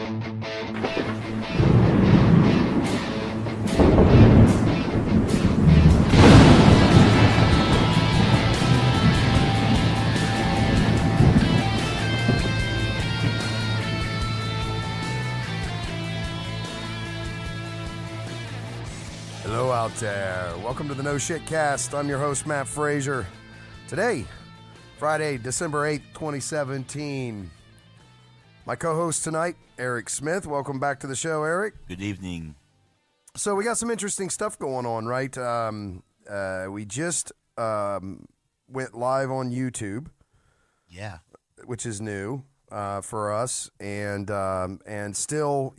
Hello out there. Welcome to the No Shit Cast. I'm your host, Matt Frazier. Today, Friday, December 8th, 2017. My co-host tonight, Eric Smith. Welcome back to the show, Eric. Good evening. So we got some interesting stuff going on, right? We just went live on YouTube. Yeah. Which is new for us, and still,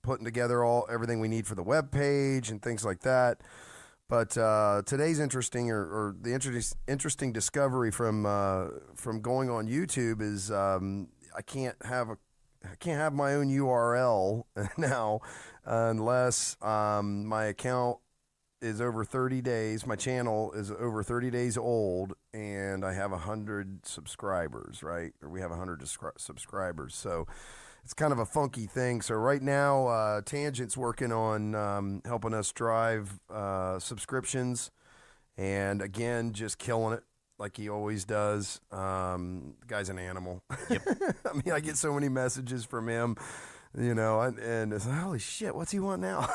putting together everything we need for the web page and things like that. But today's interesting, or the interesting discovery from going on YouTube is I can't have my own URL now unless my account is over 30 days. My channel is over 30 days old, and I have 100 subscribers, right? Or we have 100 subscribers. So it's kind of a funky thing. So right now, Tangent's working on helping us drive subscriptions. And again, just killing it like he always does. The guy's an animal. Yep. I mean, I get so many messages from him. And it's like, holy shit, what's he want now?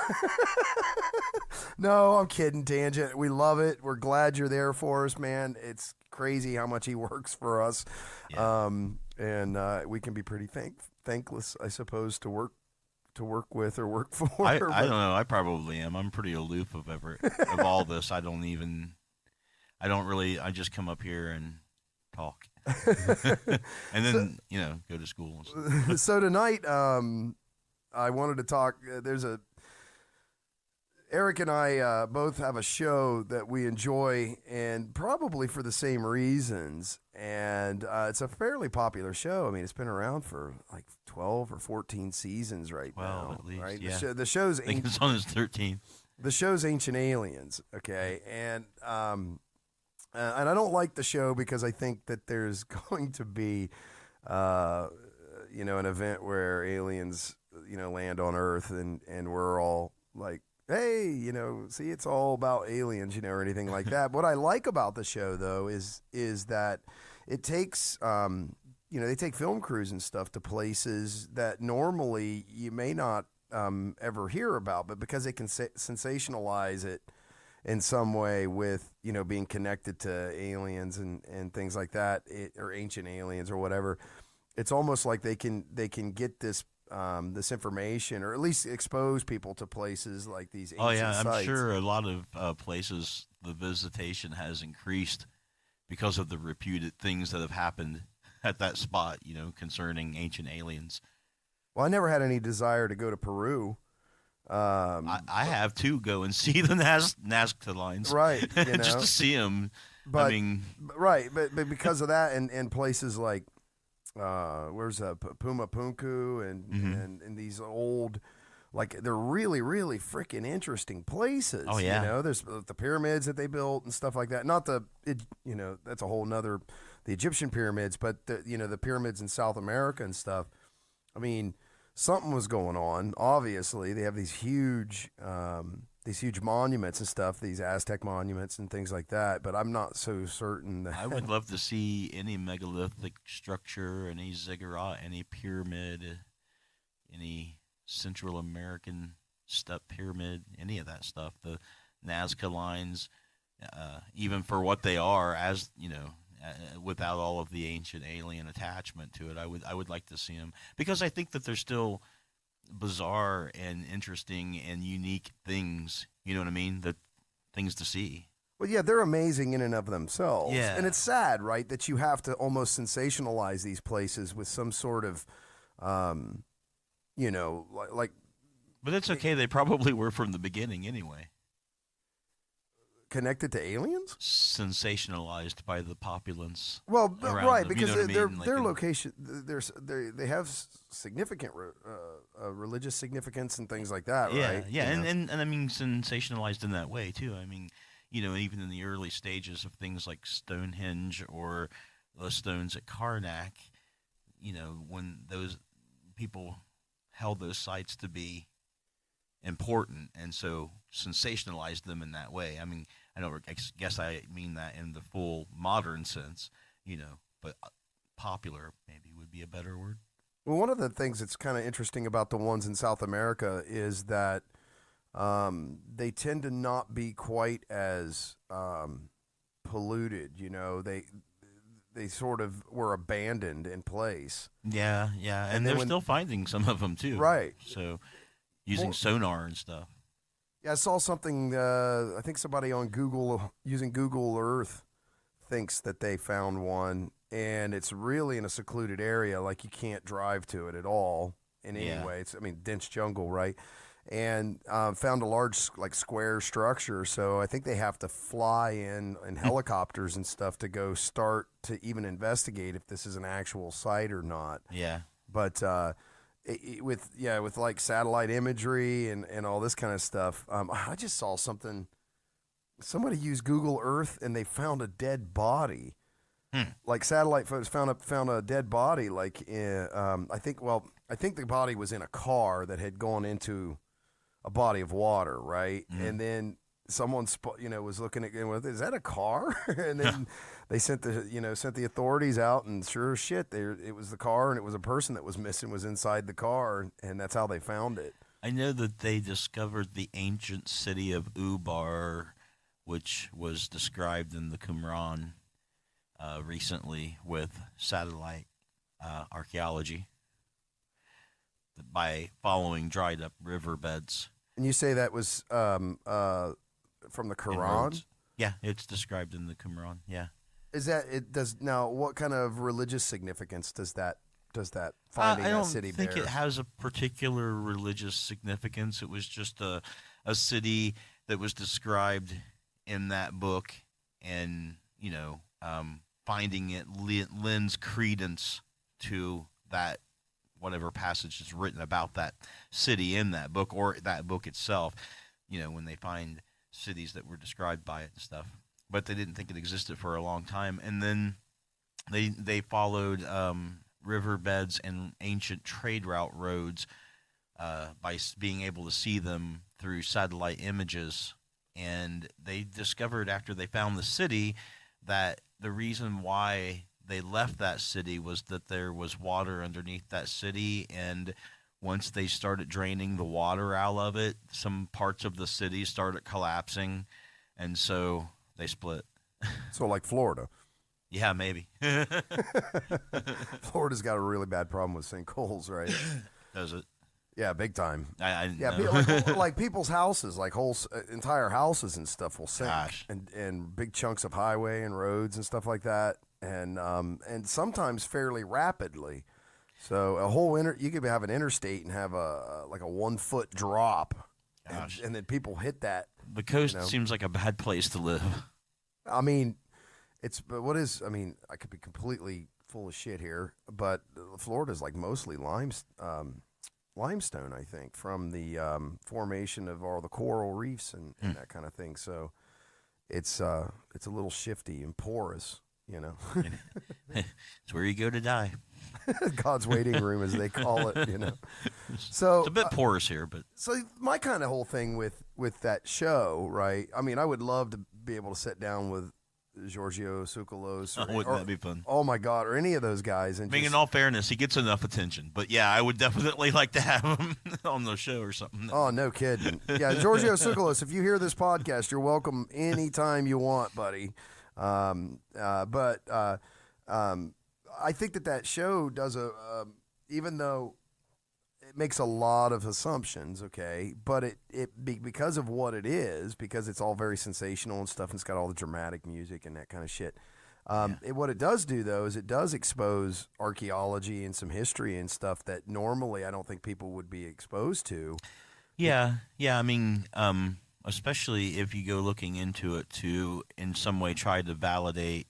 No, I'm kidding, Tangent. We love it. We're glad you're there for us, man. It's crazy how much he works for us. Yeah. And we can be pretty thankless, I suppose, to work with or work for. I don't know. I probably am. I'm pretty aloof of all this. I just come up here and talk. And then, go to school. So tonight, I wanted to talk. Eric and I both have a show that we enjoy, and probably for the same reasons. And it's a fairly popular show. I mean, it's been around for like 12 or 14 seasons right now. 12 at least, right? yeah. The show's I think it's on its 13th. The show's Ancient Aliens, okay? And I don't like the show because I think that there's going to be, an event where aliens, land on Earth, and we're all like, hey, see, it's all about aliens, or anything like that. What I like about the show, though, is that it takes, they take film crews and stuff to places that normally you may not ever hear about, but because they can sensationalize it in some way with, being connected to aliens and things like that, or ancient aliens or whatever, it's almost like they can get this information, or at least expose people to places like these ancient sites. I'm sure a lot of places the visitation has increased because of the reputed things that have happened at that spot, concerning ancient aliens. Well, I never had any desire to go to Peru. I have to go and see the Nazca lines, right? Just to see them. But, I mean, right, but because of that, and places like where's Puma Punku and these old, like, they're really, really freaking interesting places. Oh yeah, there's the pyramids that they built and stuff like that. Not that's a whole nother, the Egyptian pyramids, but the pyramids in South America and stuff. I mean, something was going on. Obviously, they have these huge monuments and stuff, these Aztec monuments and things like that. But I'm not so certain that I would love to see any megalithic structure, any ziggurat, any pyramid, any Central American step pyramid, any of that stuff. The Nazca lines, even for what they are, as without all of the ancient alien attachment to it, I would like to see them, because I think that they're still bizarre and interesting and unique things. You know what I mean? The things to see. Well, yeah, they're amazing in and of themselves. Yeah. And it's sad, right, that you have to almost sensationalize these places with some sort of, like. But it's okay. They probably were from the beginning anyway. Connected to aliens? Sensationalized by the populace. Well, right, them, because their like location, they have significant religious significance and things like that, yeah, right? Yeah, and I mean sensationalized in that way too. I mean, even in the early stages of things like Stonehenge or the stones at Karnak, when those people held those sites to be important, and so sensationalized them in that way. I mean, I guess I mean that in the full modern sense, but popular maybe would be a better word. Well, one of the things that's kind of interesting about the ones in South America is that they tend to not be quite as polluted. They sort of were abandoned in place. Yeah, and they're still finding some of them too. Right. So using sonar and stuff. Yeah, I saw something. I think somebody on Google using Google Earth thinks that they found one, and it's really in a secluded area. Like you can't drive to it at all in any way. It's dense jungle, right? And found a large square structure. So I think they have to fly in helicopters and stuff to go start to even investigate if this is an actual site or not. Yeah. But with like satellite imagery and all this kind of stuff, I just saw something. Somebody used Google Earth and they found a dead body. Like satellite photos found a dead body. Like I think the body was in a car that had gone into a body of water, right? Mm-hmm. And then someone was looking at it, is that a car? And then they sent the authorities out, and sure as shit, it was the car, and it was a person that was missing, was inside the car, and that's how they found it. I know that they discovered the ancient city of Ubar, which was described in the Qumran recently with satellite archaeology by following dried up riverbeds. And you say that was from the Quran? Yeah, it's described in the Qumran. Yeah. Is that it? Does now? What kind of religious significance does that finding that city bear? I don't think it has a particular religious significance. It was just a city that was described in that book, and finding it lends credence to that whatever passage is written about that city in that book or that book itself. When they find cities that were described by it and stuff, but they didn't think it existed for a long time. And then they followed riverbeds and ancient trade route roads by being able to see them through satellite images. And they discovered after they found the city that the reason why they left that city was that there was water underneath that city, and once they started draining the water out of it, some parts of the city started collapsing, and so they split. So like Florida. Yeah, maybe. Florida's got a really bad problem with sinkholes, right? Does it? Yeah, big time. I like people's houses, like whole entire houses and stuff will sink. Gosh. And big chunks of highway and roads and stuff like that. And sometimes fairly rapidly. So a whole you could have an interstate and have a 1 foot drop, and then people hit that. The coast seems like a bad place to live. I mean, I could be completely full of shit here, but Florida's like mostly limestone, I think, from the formation of all the coral reefs and that kind of thing. So it's a little shifty and porous. It's where you go to die. God's waiting room, as they call it. So it's a bit porous here, but so my kind of whole thing with that show, right? I mean, I would love to be able to sit down with Giorgio Tsoukalos. Wouldn't that be fun? Oh my God, or any of those guys. And in all fairness, he gets enough attention. But yeah, I would definitely like to have him on the show or something. Oh, no kidding. Yeah, Giorgio Tsoukalos, if you hear this podcast, you're welcome anytime you want, buddy. But I think that show does even though it makes a lot of assumptions, okay, but because of what it is, because it's all very sensational and stuff, and it's got all the dramatic music and that kind of shit. What it does do, though, is it does expose archaeology and some history and stuff that normally I don't think people would be exposed to. Yeah. I mean, especially if you go looking into it to, in some way, try to validate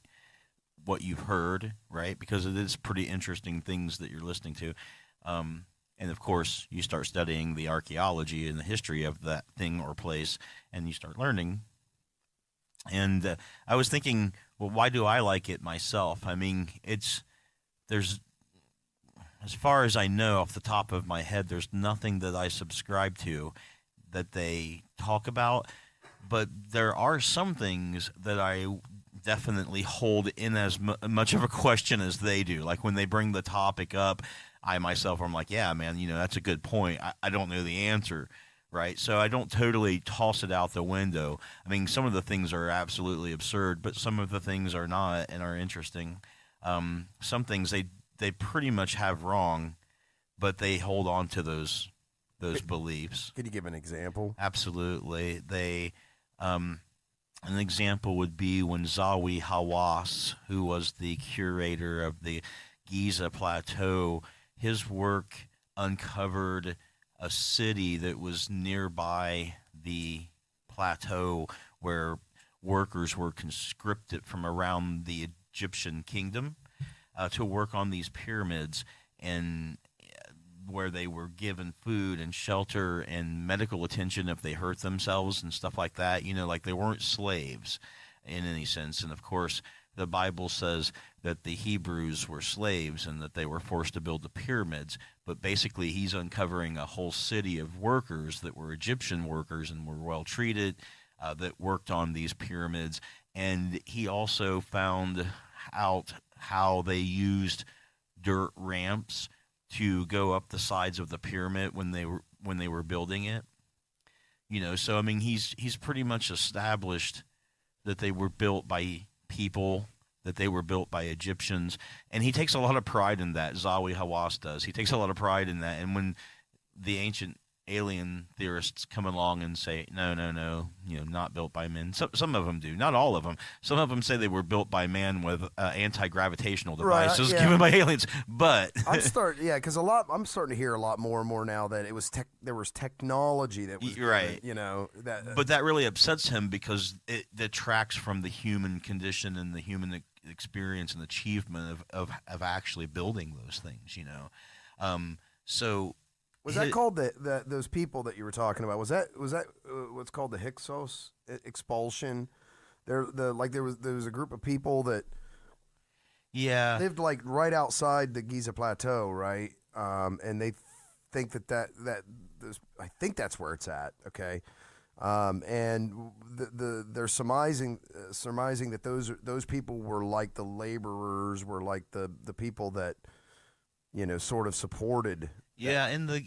what you've heard, right? Because it is pretty interesting things that you're listening to. And, of course, you start studying the archaeology and the history of that thing or place, and you start learning. And I was thinking, well, why do I like it myself? I mean, there's as far as I know, off the top of my head, there's nothing that I subscribe to that they talk about. But there are some things that I definitely hold in as much of a question as they do. Like when they bring the topic up, I myself am like, yeah, man, that's a good point. I don't know the answer, right? So I don't totally toss it out the window. I mean, some of the things are absolutely absurd, but some of the things are not and are interesting. Some things they pretty much have wrong, but they hold on to those beliefs. Could you give an example? Absolutely. An example would be when Zawi Hawass, who was the curator of the Giza Plateau, his work uncovered a city that was nearby the plateau where workers were conscripted from around the Egyptian kingdom to work on these pyramids, and where they were given food and shelter and medical attention if they hurt themselves and stuff like that. Like they weren't slaves in any sense. And of course, the Bible says that the Hebrews were slaves and that they were forced to build the pyramids. But basically, he's uncovering a whole city of workers that were Egyptian workers and were well treated, that worked on these pyramids. And he also found out how they used dirt ramps to go up the sides of the pyramid when they were building it. So I mean, he's pretty much established that they were built by people, that they were built by Egyptians, and he takes a lot of pride in that. Zawi Hawass does. He takes a lot of pride in that. And when the ancient alien theorists come along and say, no, not built by men. Some of them do, not all of them. Some of them say they were built by man with anti-gravitational devices given by aliens. But because I'm starting to hear a lot more and more now that it was there was technology that was right. But that really upsets him because it detracts from the human condition and the human experience and achievement of actually building those things. So. Was that called those people that you were talking about? Was that what's called the Hyksos expulsion? There was a group of people that lived like right outside the Giza Plateau, right? And they think that I think that's where it's at. Okay, and they're surmising that those people were like the laborers, were like the people that sort of supported. Yeah, and I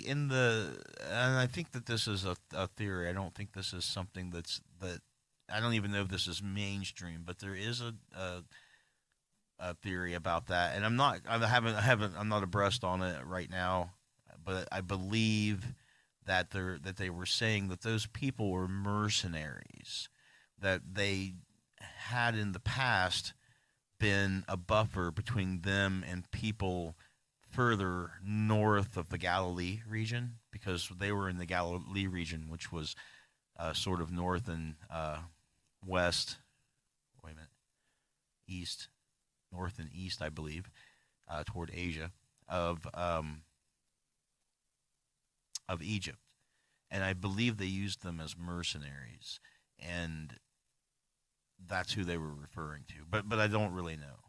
think that this is a theory. I don't think this is something that I don't even know if this is mainstream, but there is a theory about that, and I'm not abreast on it right now, but I believe that they were saying that those people were mercenaries, that they had in the past been a buffer between them and people further north of the Galilee region, because they were in the Galilee region, which was sort of north and west. Wait a minute, north and east, I believe, toward Asia of Egypt, and I believe they used them as mercenaries, and that's who they were referring to. But I don't really know.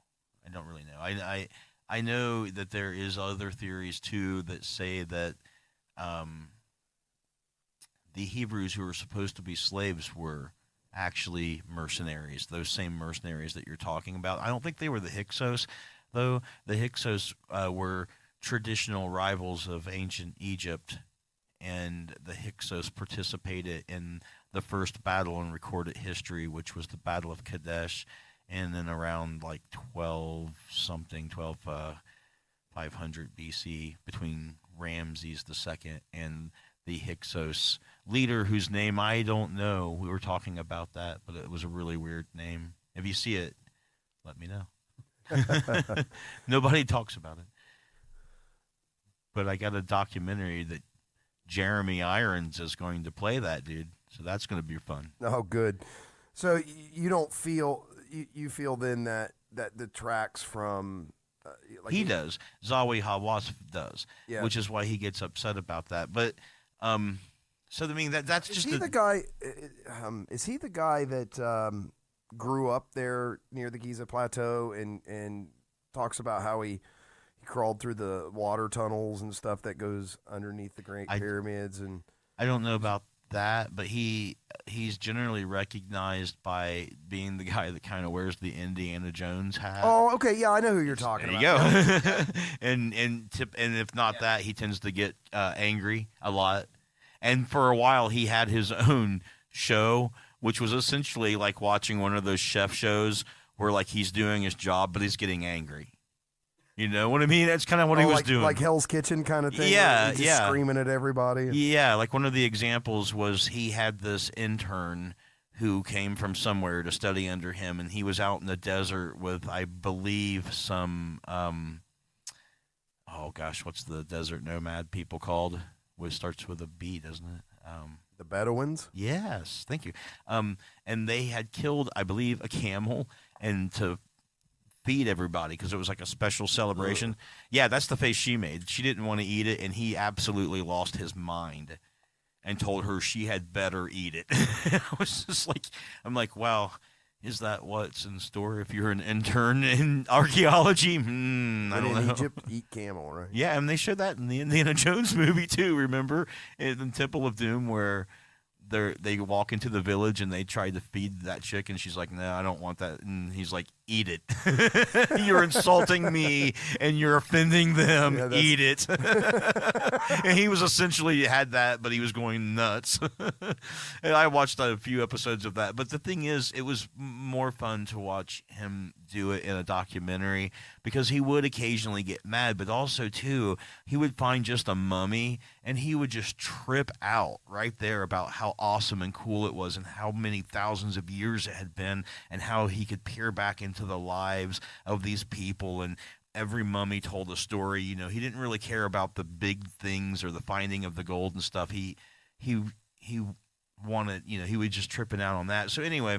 I know that there is other theories too that say that the Hebrews who were supposed to be slaves were actually mercenaries, those same mercenaries that you're talking about. I don't think they were the Hyksos, though. The Hyksos were traditional rivals of ancient Egypt, and the Hyksos participated in the first battle in recorded history, which was the Battle of Kadesh. And then around like 500 BC, between Ramses II and the Hyksos leader, whose name I don't know. We were talking about that, but it was a really weird name. If you see it, let me know. Nobody talks about it. But I got a documentary that Jeremy Irons is going to play that dude, so that's going to be fun. Oh, good. So you don't feel... You feel then that detracts from he does. Zawi Hawass does, which is why he gets upset about that. But so I mean that's just the guy. Is he the guy that grew up there near the Giza Plateau and talks about how he crawled through the water tunnels and stuff that goes underneath the Great Pyramids. And I don't know about that, but he's generally recognized by being the guy that kind of wears the Indiana Jones hat. Oh, okay, yeah, I know who you're talking about. There you go. and if not that, he tends to get angry a lot. And for a while, he had his own show, which was essentially like watching one of those chef shows where like he's doing his job, but he's getting angry. You know what I mean? That's kind of what he was doing. Like Hell's Kitchen kind of thing? Yeah, he's just screaming at everybody? Yeah, like one of the examples was he had this intern who came from somewhere to study under him, and he was out in the desert with, I believe, some, oh gosh, what's the desert nomad people called? It starts with a B, doesn't it? The Bedouins? Yes, thank you. And they had killed, I believe, a camel, and to feed everybody because it was like a special celebration. Yeah, that's the face she made. She didn't want to eat it, and he absolutely lost his mind and told her she had better eat it. I was just like, I'm like, wow, is that what's in store if you're an intern in archaeology? I don't know. In Egypt, eat camel, right? Yeah, and they showed that in the Indiana Jones movie too. Remember in the Temple of Doom where they walk into the village and they try to feed that chick, and she's like, no, I don't want that. And he's like, eat it. You're insulting me and you're offending them. Yeah, eat it. And he was essentially had that, but he was going nuts. And I watched a few episodes of that. But the thing is, it was more fun to watch him do it in a documentary because he would occasionally get mad, but also, too, he would find just a mummy and he would just trip out right there about how awesome and cool it was and how many thousands of years it had been and how he could peer back into the lives of these people, and every mummy told a story. You know, he didn't really care about the big things or the finding of the gold and stuff. He wanted, you know, he was just tripping out on that. So anyway,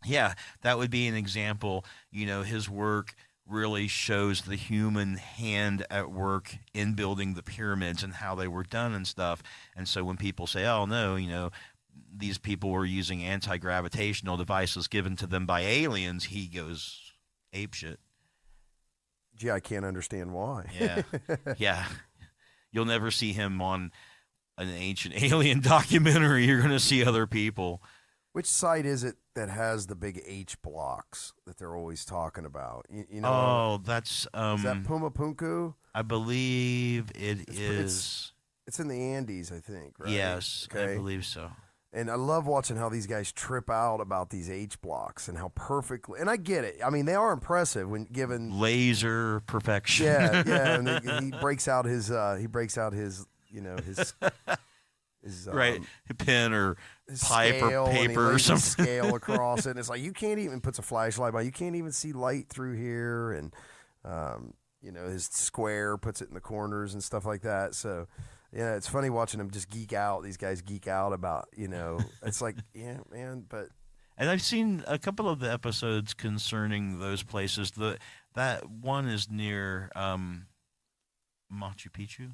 yeah, that would be an example. You know, his work really shows the human hand at work in building the pyramids and how they were done and stuff. And so when people say, oh no, you know, these people were using anti-gravitational devices given to them by aliens, he goes apeshit. Gee, I can't understand why. Yeah. You'll never see him on an ancient alien documentary. You're going to see other people. Which site is it that has the big H blocks that they're always talking about? You know? Oh, that's... is that Pumapunku? I believe it's in the Andes, I think, right? Yes, okay. I believe so. And I love watching how these guys trip out about these H blocks and how perfectly. And I get it. I mean, they are impressive when given laser perfection. Yeah. And he breaks out his, you know, his right, pen or pipe or paper or something. Scale across it. And it's like you can't even puts a flashlight by. You can't even see light through here. And you know, his square puts it in the corners and stuff like that. So. Yeah, it's funny watching them just geek out. These guys geek out about, you know, it's like, yeah, man, but. And I've seen a couple of the episodes concerning those places. That one is near Machu Picchu,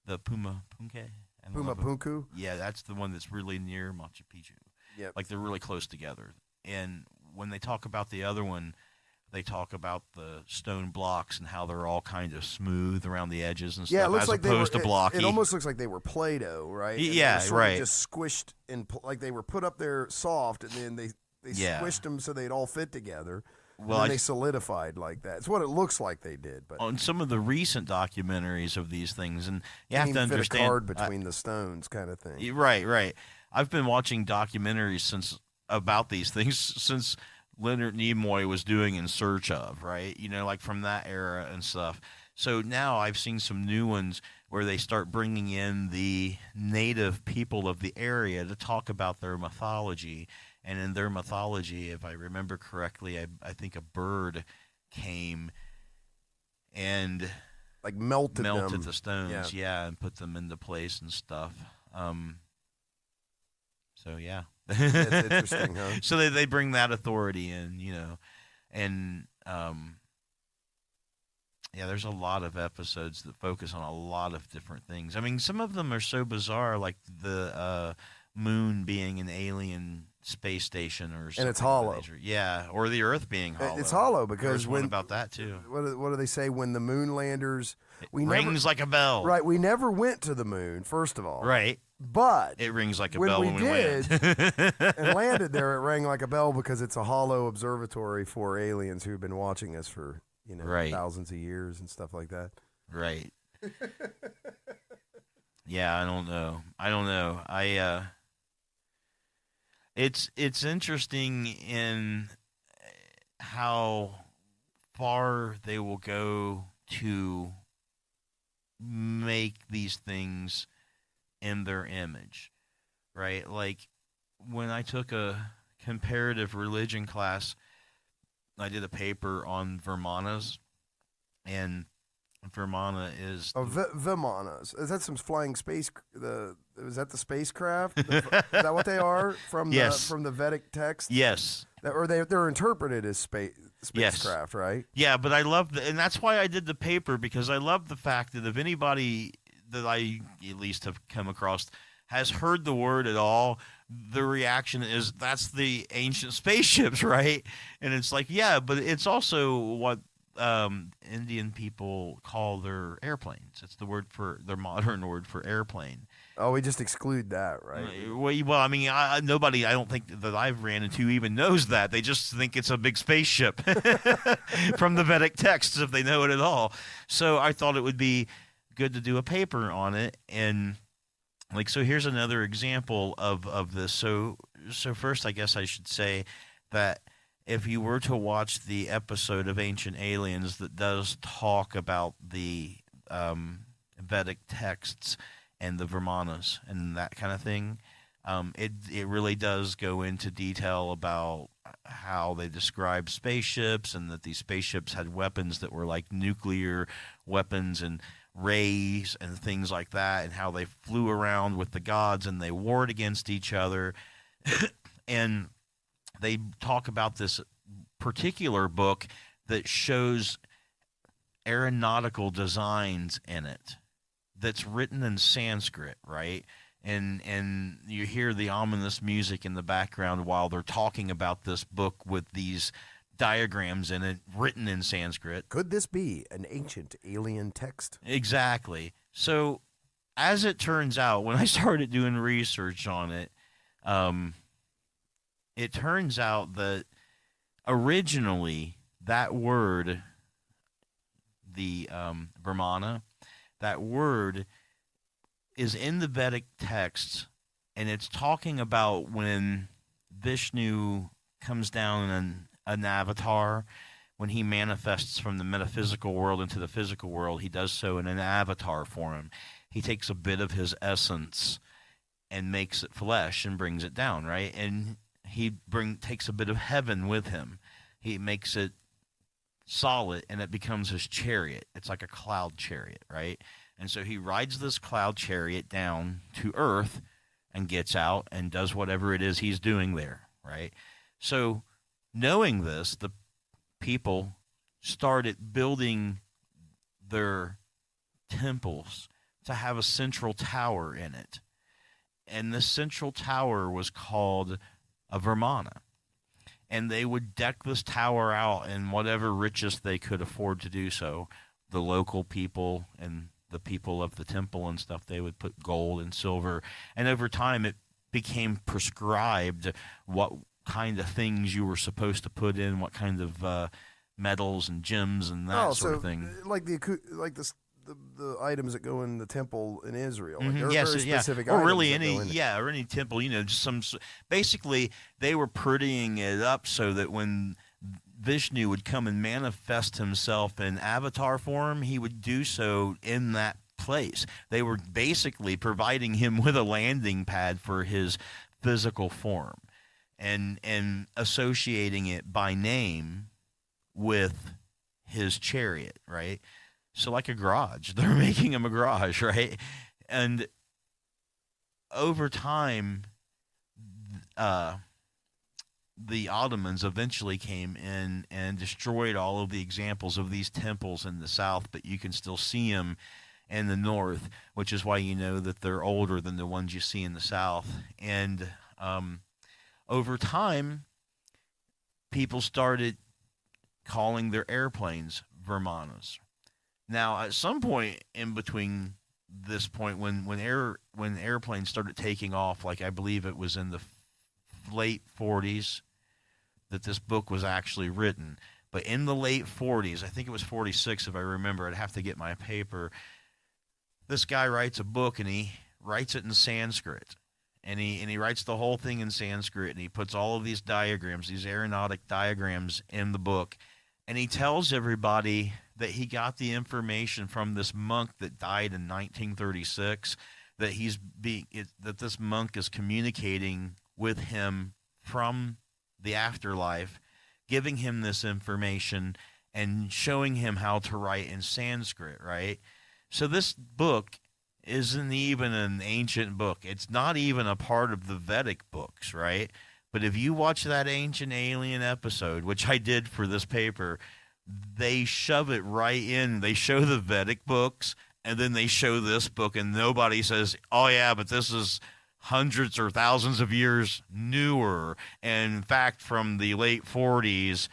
the Pumapunku. Pumapunku? Yeah, that's the one that's really near Machu Picchu. Yep. Like they're really close together. And when they talk about the other one, they talk about the stone blocks and how they're all kind of smooth around the edges and stuff, yeah, it looks as like opposed to blocky. It almost looks like they were Play-Doh, right? Yeah, right. Just squished in, like they were put up there soft, and then they squished them so they'd all fit together. Well, and then they solidified like that. It's what it looks like they did. But on some of the recent documentaries of these things, and you have to understand, fit a card between the stones, kind of thing. Right. I've been watching documentaries about these things since Leonard Nimoy was doing In Search Of, right? You know, like from that era and stuff. So now I've seen some new ones where they start bringing in the native people of the area to talk about their mythology. And in their mythology, if I remember correctly, I think a bird came and like melted the stones, yeah, and put them into place and stuff. So yeah. That's interesting, huh? So they bring that authority in, you know, and yeah, there's a lot of episodes that focus on a lot of different things. I mean, some of them are so bizarre, like the moon being an alien space station or something. And it's hollow. Yeah, or the Earth being hollow. It's hollow There's because one about that too. What do they say when the moon landers? It rings like a bell. Right, we never went to the moon, first of all. Right. But it rings like a bell when we did land. and landed there, it rang like a bell because it's a hollow observatory for aliens who've been watching us for right. thousands of years and stuff like that. Right. Yeah, I don't know. It's interesting in how far they will go to make these things in their image, right? Like when I took a comparative religion class, I did a paper on Vermanas, and Vermana is Vimanas. Is that some flying space? Is that the spacecraft? Is that what they are from yes. from the Vedic text? Yes. Or they're interpreted as spacecraft, yes. right? Yeah, but I love and that's why I did the paper, because I love the fact that if anybody that I at least have come across has heard the word at all, the reaction is that's the ancient spaceships, right? And it's like, yeah, but it's also what Indian people call their airplanes. It's the modern word for airplane. Oh, we just exclude that, right? Well, I mean, nobody, I don't think that I've ran into even knows that. They just think it's a big spaceship from the Vedic texts, if they know it at all. So I thought it would be good to do a paper on it. And so here's another example of this. So first, I guess I should say that if you were to watch the episode of Ancient Aliens that does talk about the Vedic texts and the Vermanas and that kind of thing, it really does go into detail about how they describe spaceships, and that these spaceships had weapons that were like nuclear weapons and rays and things like that, and how they flew around with the gods and they warred against each other. And they talk about this particular book that shows aeronautical designs in it that's written in Sanskrit, right? And you hear the ominous music in the background while they're talking about this book with these diagrams in it written in Sanskrit. Could this be an ancient alien text? Exactly. So as it turns out, when I started doing research on it, it turns out that originally that word, the Brahmana, that word is in the Vedic texts, and it's talking about when Vishnu comes down in an avatar. When he manifests from the metaphysical world into the physical world, he does so in an avatar form. He takes a bit of his essence and makes it flesh and brings it down, right? And he takes a bit of heaven with him. He makes it solid, and it becomes his chariot. It's like a cloud chariot, right? And so he rides this cloud chariot down to Earth and gets out and does whatever it is he's doing there, right? So knowing this, the people started building their temples to have a central tower in it. And this central tower was called a Vermana. And they would deck this tower out in whatever richest they could afford to do so. The local people and the people of the temple and stuff, they would put gold and silver. And over time, it became prescribed what kind of things you were supposed to put in, what kind of metals and gems and that sort of thing. Like the items that go in the temple in Israel. Mm-hmm. Like Yes, very specific or items really that go in it. or any temple. Just some. Basically, they were prettying it up so that when Vishnu would come and manifest himself in avatar form, he would do so in that place. They were basically providing him with a landing pad for his physical form, and associating it by name with his chariot, right? So like a garage. They're making him a garage, right? And over time, the Ottomans eventually came in and destroyed all of the examples of these temples in the south, but you can still see them in the north, which is why you know that they're older than the ones you see in the south. And over time, people started calling their airplanes Vermanas. Now, at some point in between this point, when airplanes started taking off, like I believe it was in the late 40s that this book was actually written. But in the late 40s, I think it was 46 if I remember. I'd have to get my paper. This guy writes a book and he writes it in Sanskrit. And he writes the whole thing in Sanskrit, and he puts all of these diagrams, these aeronautic diagrams in the book. And he tells everybody that he got the information from this monk that died in 1936, that that this monk is communicating with him from the afterlife, giving him this information and showing him how to write in Sanskrit, right? So this book isn't even an ancient book. It's not even a part of the Vedic books, right? But if you watch that Ancient Alien episode, which I did for this paper, they shove it right in. They show the Vedic books, and then they show this book, and nobody says, oh, yeah, but this is hundreds or thousands of years newer. And in fact, from the late 40s,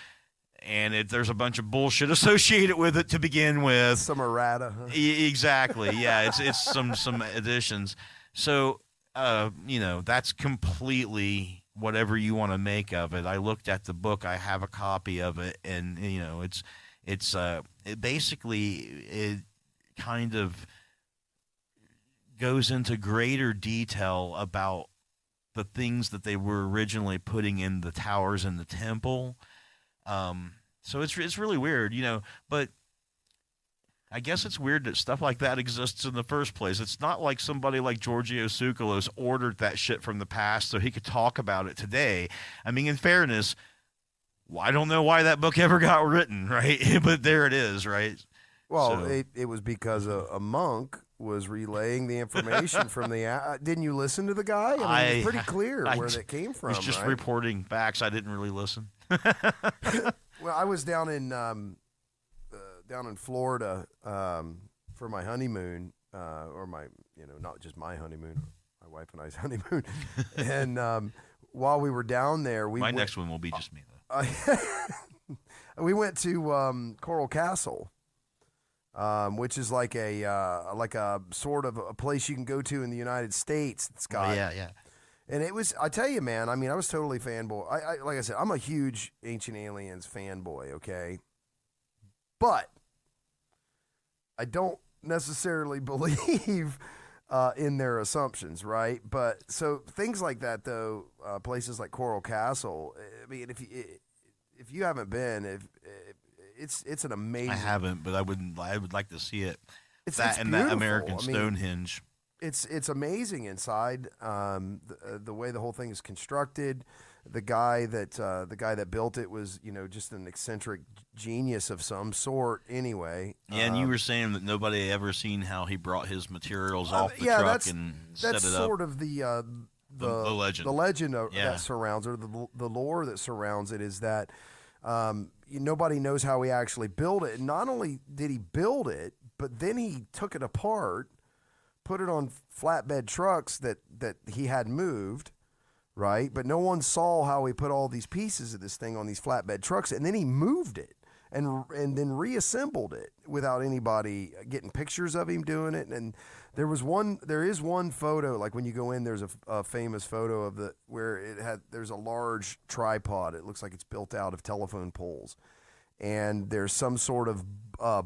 and there's a bunch of bullshit associated with it to begin with. Some errata, huh? Exactly. Yeah, it's some additions. So, that's completely whatever you want to make of it. I looked at the book. I have a copy of it, and it basically kind of goes into greater detail about the things that they were originally putting in the towers in the temple. So it's really weird, but I guess it's weird that stuff like that exists in the first place. It's not like somebody like Giorgio Tsoukalos ordered that shit from the past so he could talk about it today. I mean, in fairness, I don't know why that book ever got written, right? But there it is, right? Well, so, it was because a monk was relaying the information from the. Didn't you listen to the guy? I mean, it's pretty clear where that came from. He's just reporting facts. I didn't really listen. Well, I was down in Florida for my honeymoon, or my, not just my honeymoon, my wife and I's honeymoon. And while we were down there, next one will be just me though. We went to Coral Castle. Which is like a sort of a place you can go to in the United States. It's got, yeah. And it was, I tell you, man, I mean, I was totally fanboy. I like I said, I'm a huge Ancient Aliens fanboy, okay? But I don't necessarily believe in their assumptions, right? But so things like that, though, places like Coral Castle, I mean, if you haven't been, it's an amazing. I haven't, but I would like to see it. It's that American Stonehenge. It's amazing inside. The way the whole thing is constructed. The guy that built it was, just an eccentric genius of some sort. Anyway. Yeah, and you were saying that nobody ever seen how he brought his materials off the truck and set it up. That's sort of the legend. The legend that surrounds, or the lore that surrounds it, is that nobody knows how he actually built it. And not only did he build it, but then he took it apart, put it on flatbed trucks that he had moved, right? But no one saw how he put all these pieces of this thing on these flatbed trucks, and then he moved it and then reassembled it without anybody getting pictures of him doing it. And there is one photo, like when you go in, there's a famous photo of there's a large tripod. It looks like it's built out of telephone poles, and there's some sort of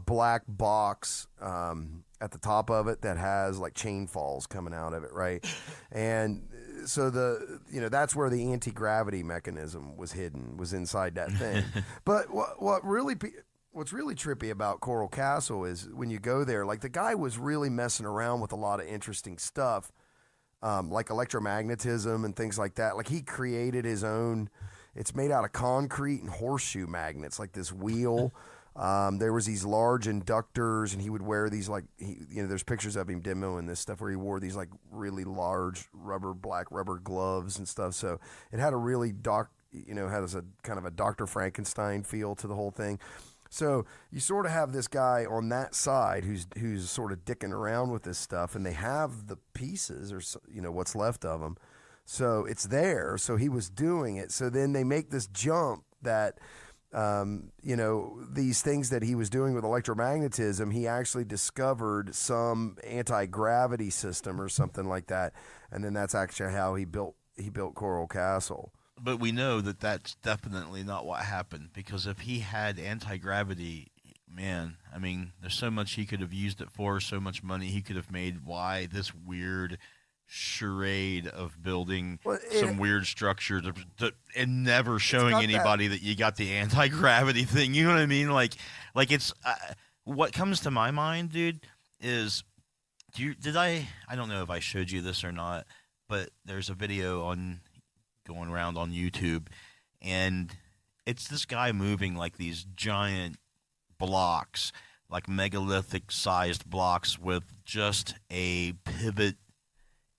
black box at the top of it that has like chain falls coming out of it, right? And so that's where the anti-gravity mechanism was hidden, was inside that thing. But what's really trippy about Coral Castle is when you go there, like the guy was really messing around with a lot of interesting stuff, like electromagnetism and things like that. Like he created his own. It's made out of concrete and horseshoe magnets, like this wheel. There was these large inductors, and he would wear these there's pictures of him demoing this stuff where he wore these like really large black rubber gloves and stuff. So it had a really had a kind of a Dr. Frankenstein feel to the whole thing. So you sort of have this guy on that side who's sort of dicking around with this stuff, and they have the pieces, or what's left of them. So it's there. So he was doing it. So then they make this jump that, these things that he was doing with electromagnetism, he actually discovered some anti-gravity system or something like that. And then that's actually how he built Coral Castle. But we know that that's definitely not what happened, because if he had anti-gravity, man, I mean, there's so much he could have used it for, so much money he could have made. Why this weird charade of building some weird structure and never showing anybody that you got the anti-gravity thing? You know what I mean? Like it's what comes to my mind, dude, is I don't know if I showed you this or not, but there's a video going around on YouTube, and it's this guy moving like these giant blocks, like megalithic sized blocks with just a pivot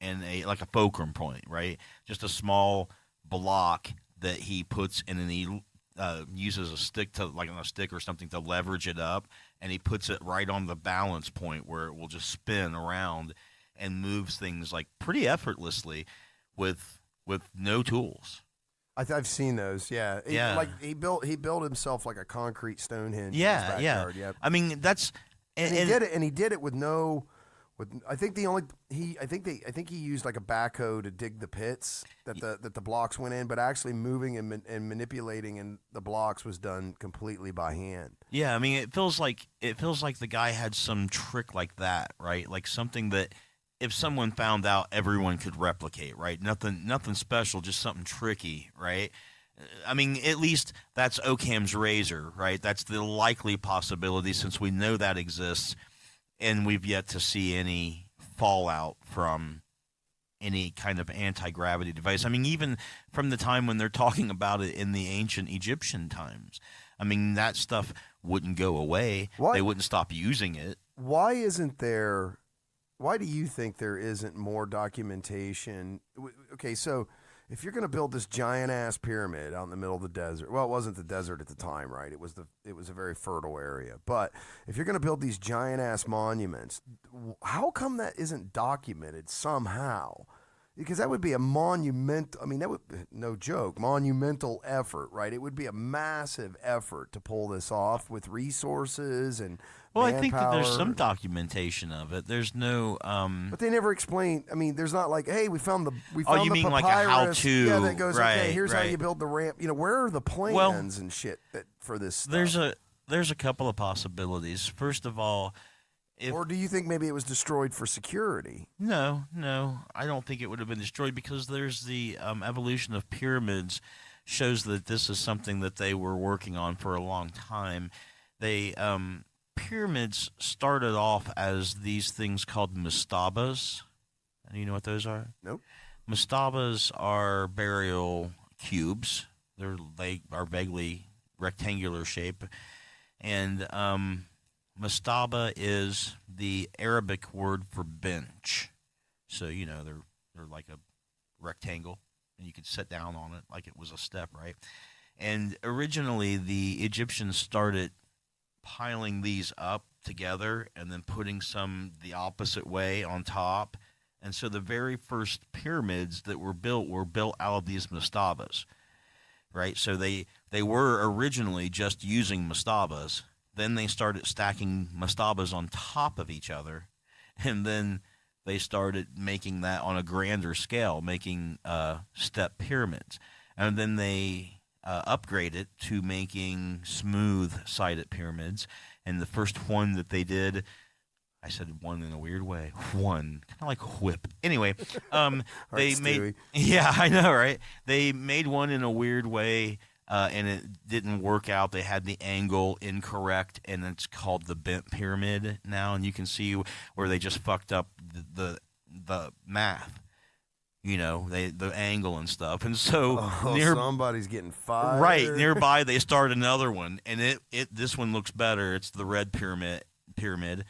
and like a fulcrum point, right? Just a small block that he puts in, and he uses a stick or something to leverage it up, and he puts it right on the balance point where it will just spin around and moves things like pretty effortlessly with no tools. I've seen those. Yeah. Like he built himself like a concrete Stonehenge. In his backyard. Yeah. I mean, that's and he did it. And he did it with no. I think he used like a backhoe to dig the pits that the blocks went in, but actually moving and manipulating and the blocks was done completely by hand. Yeah, I mean, it feels like the guy had some trick like that, right? Like something that if someone found out, everyone could replicate, right? Nothing special, just something tricky, right? I mean, at least that's Occam's razor, right? That's the likely possibility, since we know that exists, and we've yet to see any fallout from any kind of anti-gravity device. I mean, even from the time when they're talking about it in the ancient Egyptian times, I mean, that stuff wouldn't go away. They wouldn't stop using it. Why do you think there isn't more documentation? Okay, so if you're going to build this giant ass pyramid out in the middle of the desert, well, it wasn't the desert at the time, right? It was a very fertile area. But if you're going to build these giant ass monuments, how come that isn't documented somehow? Because that would be a monumental, that would, no joke, monumental effort, right? It would be a massive effort to pull this off with resources and manpower. I think that there's some documentation of it. There's no... But they never explain, there's not like, hey, we found the papyrus. You mean like a how-to? Yeah, that goes, right, okay, here's right. how you build the ramp. Where are the plans and shit for this stuff? There's a couple of possibilities. First of all... Or do you think maybe it was destroyed for security? No, I don't think it would have been destroyed, because there's the evolution of pyramids shows that this is something that they were working on for a long time. Pyramids started off as these things called mastabas. Do you know what those are? Nope. Mastabas are burial cubes. They are vaguely rectangular shape, and mastaba is the Arabic word for bench. So, they're like a rectangle, and you could sit down on it like it was a step, right? And originally, the Egyptians started piling these up together and then putting some the opposite way on top. And so the very first pyramids that were built out of these mastabas, right? So they were originally just using mastabas. Then they started stacking mastabas on top of each other, and then they started making that on a grander scale, making step pyramids. And then they upgraded to making smooth-sided pyramids. And the first one that they did, I said one in a weird way, kind of like whip. Anyway, they made, yeah, I know, right? They made one in a weird way. And it didn't work out. They had the angle incorrect, and it's called the bent pyramid now. And you can see where they just fucked up the math, the angle and stuff. And so somebody's getting fired. Right nearby, they start another one, and this one looks better. It's the red pyramid.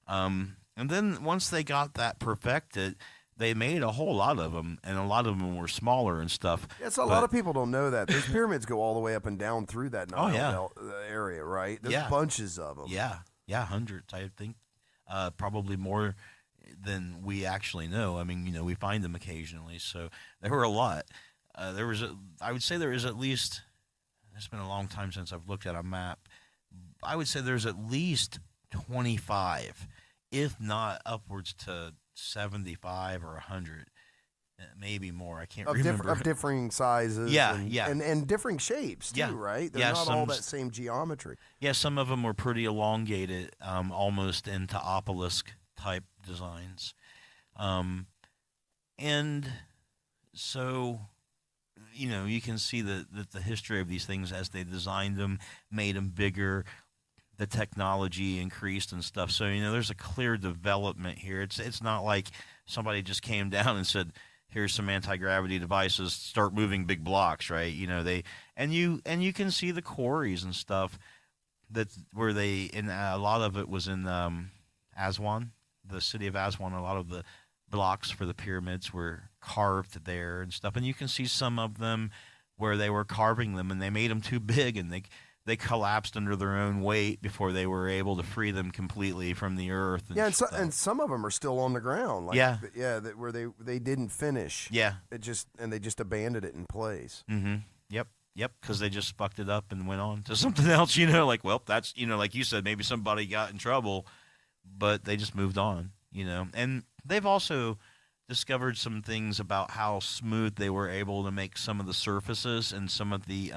And then once they got that perfected, they made a whole lot of them, and a lot of them were smaller and stuff. Yeah, so a lot of people don't know that. Those pyramids go all the way up and down through that Nile area, right? There's bunches of them. Yeah, hundreds, I think. Probably more than we actually know. I mean, we find them occasionally. So there were a lot. I would say there is at least. It's been a long time since I've looked at a map. I would say there's at least 25, if not upwards to 75 or 100, maybe more. I can't remember. Of differing sizes. Yeah, and differing shapes too, right? They're not all that same geometry. Yeah, some of them were pretty elongated, almost into obelisk type designs, and so. You can see the history of these things as they designed them, made them bigger, the technology increased and stuff. So, there's a clear development here. It's not like somebody just came down and said, here's some anti-gravity devices, start moving big blocks, right? You can see the quarries and stuff and a lot of it was in Aswan, the city of Aswan. A lot of the blocks for the pyramids were carved there and stuff, and you can see some of them where they were carving them and they made them too big and they collapsed under their own weight before they were able to free them completely from the earth. And some of them are still on the ground. Where they didn't finish. Yeah, they just abandoned it in place. Mm-hmm. Yep, because they just fucked it up and went on to something else. That's like you said, maybe somebody got in trouble, but they just moved on. And they've also discovered some things about how smooth they were able to make some of the surfaces and some of the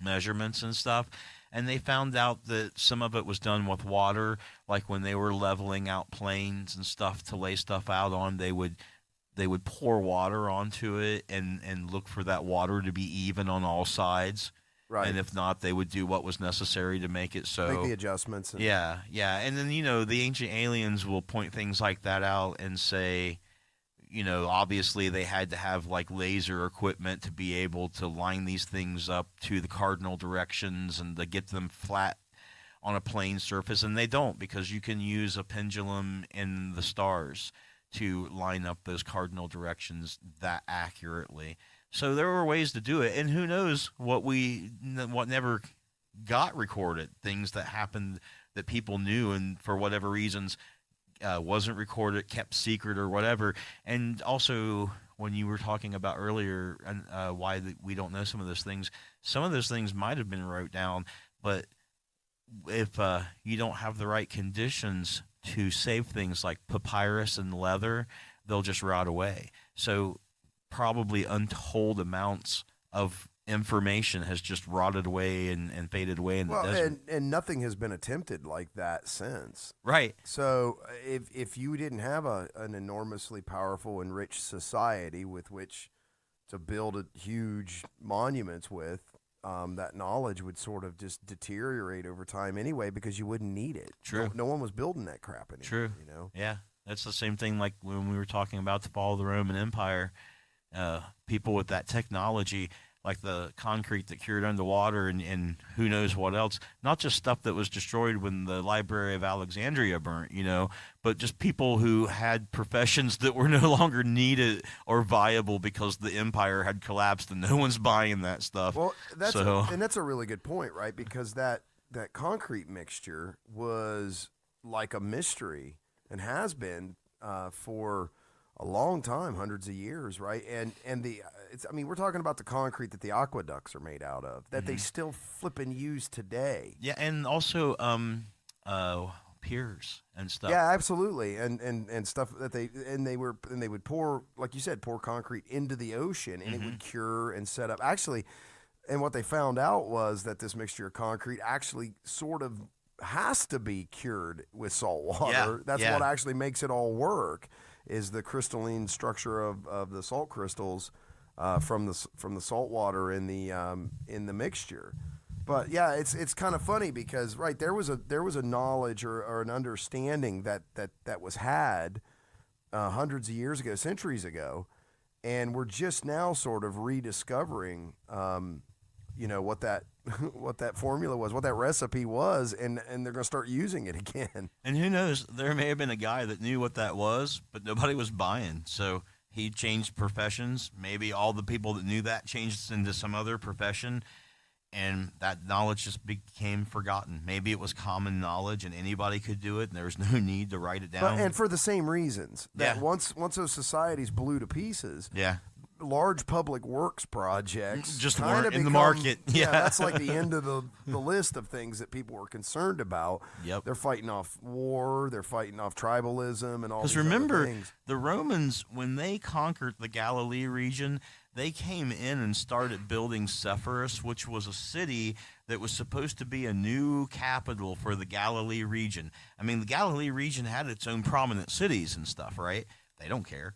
measurements and stuff. And they found out that some of it was done with water, like when they were leveling out planes and stuff to lay stuff out on, they would pour water onto it and look for that water to be even on all sides. Right. And if not, they would do what was necessary to make it so. Make the adjustments. Yeah. And then, the ancient aliens will point things like that out and say, obviously they had to have like laser equipment to be able to line these things up to the cardinal directions and to get them flat on a plane surface. And they don't, because you can use a pendulum in the stars to line up those cardinal directions that accurately. So there were ways to do it, and who knows what never got recorded, things that happened that people knew and for whatever reasons wasn't recorded, kept secret or whatever. And also, when you were talking about earlier why we don't know some of those things might have been wrote down, but if you don't have the right conditions to save things like papyrus and leather, they'll just rot away. So probably untold amounts of information has just rotted away and faded away in the desert. And nothing has been attempted like that since. Right. So if you didn't have an enormously powerful and rich society with which to build huge monuments with, that knowledge would sort of just deteriorate over time anyway, because you wouldn't need it. True. No one was building that crap anymore. True. Yeah. That's the same thing like when we were talking about the fall of the Roman Empire. People with that technology, like the concrete that cured underwater and who knows what else, not just stuff that was destroyed when the Library of Alexandria burnt, but just people who had professions that were no longer needed or viable because the empire had collapsed and no one's buying that stuff. Well, that's a really good point, right? Because that concrete mixture was like a mystery and has been for a long time, hundreds of years, right? And we're talking about the concrete that the aqueducts are made out of, that they still flip and use today. Yeah, and also piers and stuff. Yeah, absolutely, and stuff that they would pour, like you said, pour concrete into the ocean, and it would cure and set up. Actually, and what they found out was that this mixture of concrete actually sort of has to be cured with salt water. Yeah, That's what actually makes it all work. Is the crystalline structure of the salt crystals from the salt water in the mixture. But yeah, it's kind of funny because there was a knowledge or an understanding that was had hundreds of years ago, centuries ago, and we're just now sort of rediscovering what that formula was, what that recipe was, and they're going to start using it again. And who knows, there may have been a guy that knew what that was, but nobody was buying. So he changed professions. Maybe all the people that knew that changed into some other profession. and that knowledge just became forgotten. Maybe it was common knowledge and anybody could do it, and there was no need to write it down. And for the same reasons that Yeah. once those societies blew to pieces, Yeah. large public works projects Just kinda weren't in the become- market. Yeah. that's like the end of the list of things that people were concerned about. Yep. They're fighting off war, they're fighting off tribalism, and all these Because remember, other things. the Romans, when they conquered the Galilee region, they came in and started building Sepphoris, which was a city that was supposed to be a new capital for the Galilee region. I mean, the Galilee region had its own prominent cities and stuff, right? They don't care.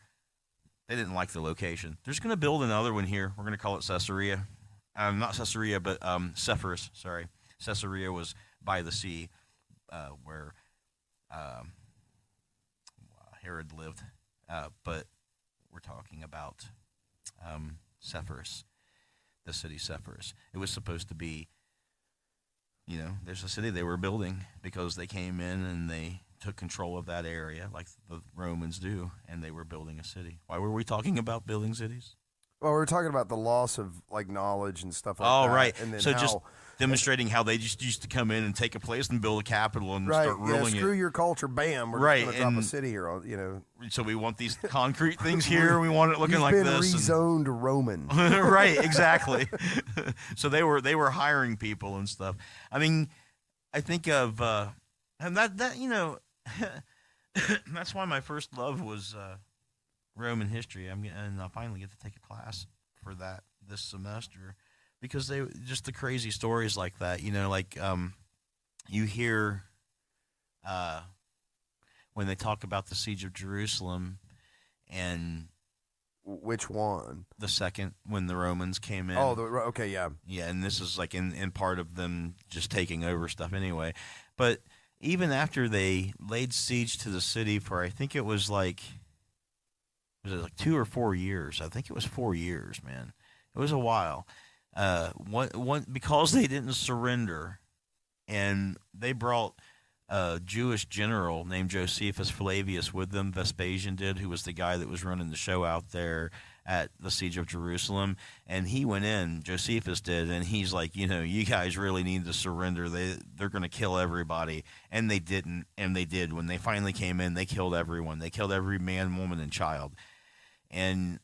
They didn't like the location. They're just going to build another one here. We're going to call it Caesarea. Not Caesarea, but Sepphoris, sorry. Caesarea was by the sea where Herod lived. But we're talking about Sepphoris, the city Sepphoris. It was supposed to be, there's a city they were building because they came in and they took control of that area like the Romans do, and they were building a city. Why were we talking about building cities? Well, we were talking about the loss of like knowledge and stuff like Oh, that. right. And then So how, just demonstrating how they just used to come in and take a place and build a capital and start ruling screw it. your culture, bam, we're Right, just going to drop a and- city here. On. So we want these concrete things here. We want it looking You've like been this. and- rezoned Roman. Right, exactly. So they were hiring people and stuff. I mean, I think of and that that's why my first love was Roman history. And I'll finally get to take a class for that this semester because they just the crazy stories like that. Like you hear when they talk about the siege of Jerusalem and Which one? the second when the Romans came in. Oh, okay, yeah. Yeah, and this is like in part of them just taking over stuff anyway. But even after they laid siege to the city for, I think it was like 2 or 4 years? I think it was 4 years, man. It was a while. Because they didn't surrender, and they brought a Jewish general named Josephus Flavius with them. Vespasian did, who was the guy that was running the show out there at the siege of Jerusalem, and he went in, Josephus did, and he's like, you guys really need to surrender. They're going to kill everybody, and they didn't, and they did. When they finally came in, they killed everyone. They killed every man, woman, and child, and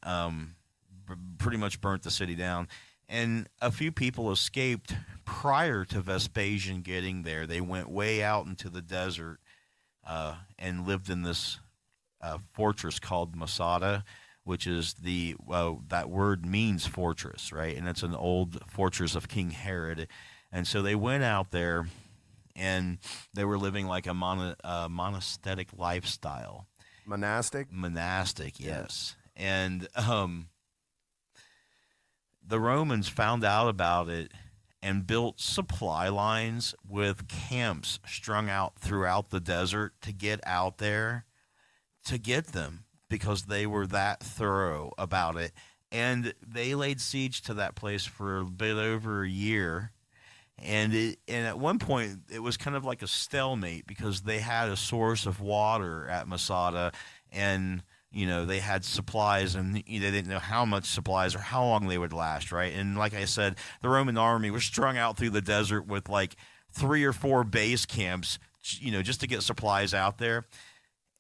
pretty much burnt the city down. And a few people escaped prior to Vespasian getting there. They went way out into the desert and lived in this fortress called Masada, which is that word means fortress, right? And it's an old fortress of King Herod. And so they went out there, and they were living like a monastic lifestyle. Monastic, yes. And the Romans found out about it and built supply lines with camps strung out throughout the desert to get out there to get them, because they were that thorough about it. And they laid siege to that place for a bit over a year. And at one point, it was kind of like a stalemate because they had a source of water at Masada, and they had supplies, and they didn't know how much supplies or how long they would last, right? And like I said, the Roman army was strung out through the desert with like 3 or 4 base camps, just to get supplies out there.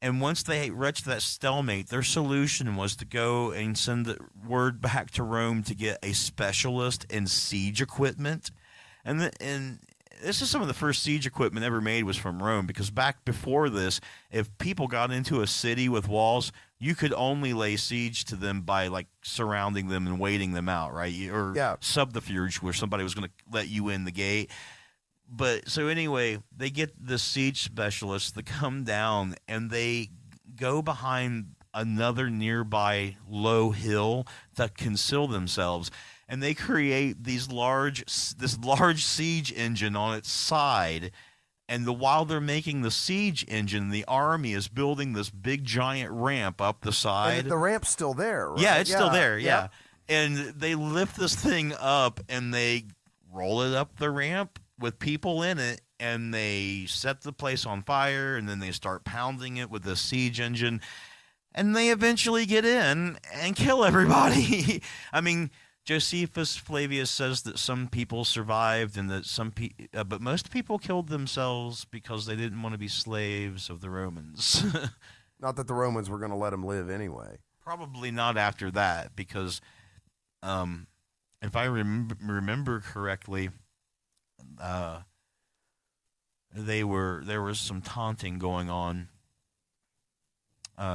And once they reached that stalemate, their solution was to go and send the word back to Rome to get a specialist in siege equipment. And this is some of the first siege equipment ever made was from Rome, because back before this, if people got into a city with walls, you could only lay siege to them by like surrounding them and waiting them out, right? Or subterfuge, where somebody was going to let you in the gate. But so anyway, they get the siege specialists to come down, and they go behind another nearby low hill to conceal themselves. And they create this large siege engine on its side. And while they're making the siege engine, the army is building this big giant ramp up the side. And the ramp's still there, right? Yeah, it's still there, yeah. And they lift this thing up, and they roll it up the ramp with people in it, and they set the place on fire, and then they start pounding it with the siege engine, and they eventually get in and kill everybody. I mean, Josephus Flavius says that some people survived and that but most people killed themselves because they didn't want to be slaves of the Romans. Not that the Romans were going to let them live anyway. Probably not after that, because if I remember correctly, there was some taunting going on.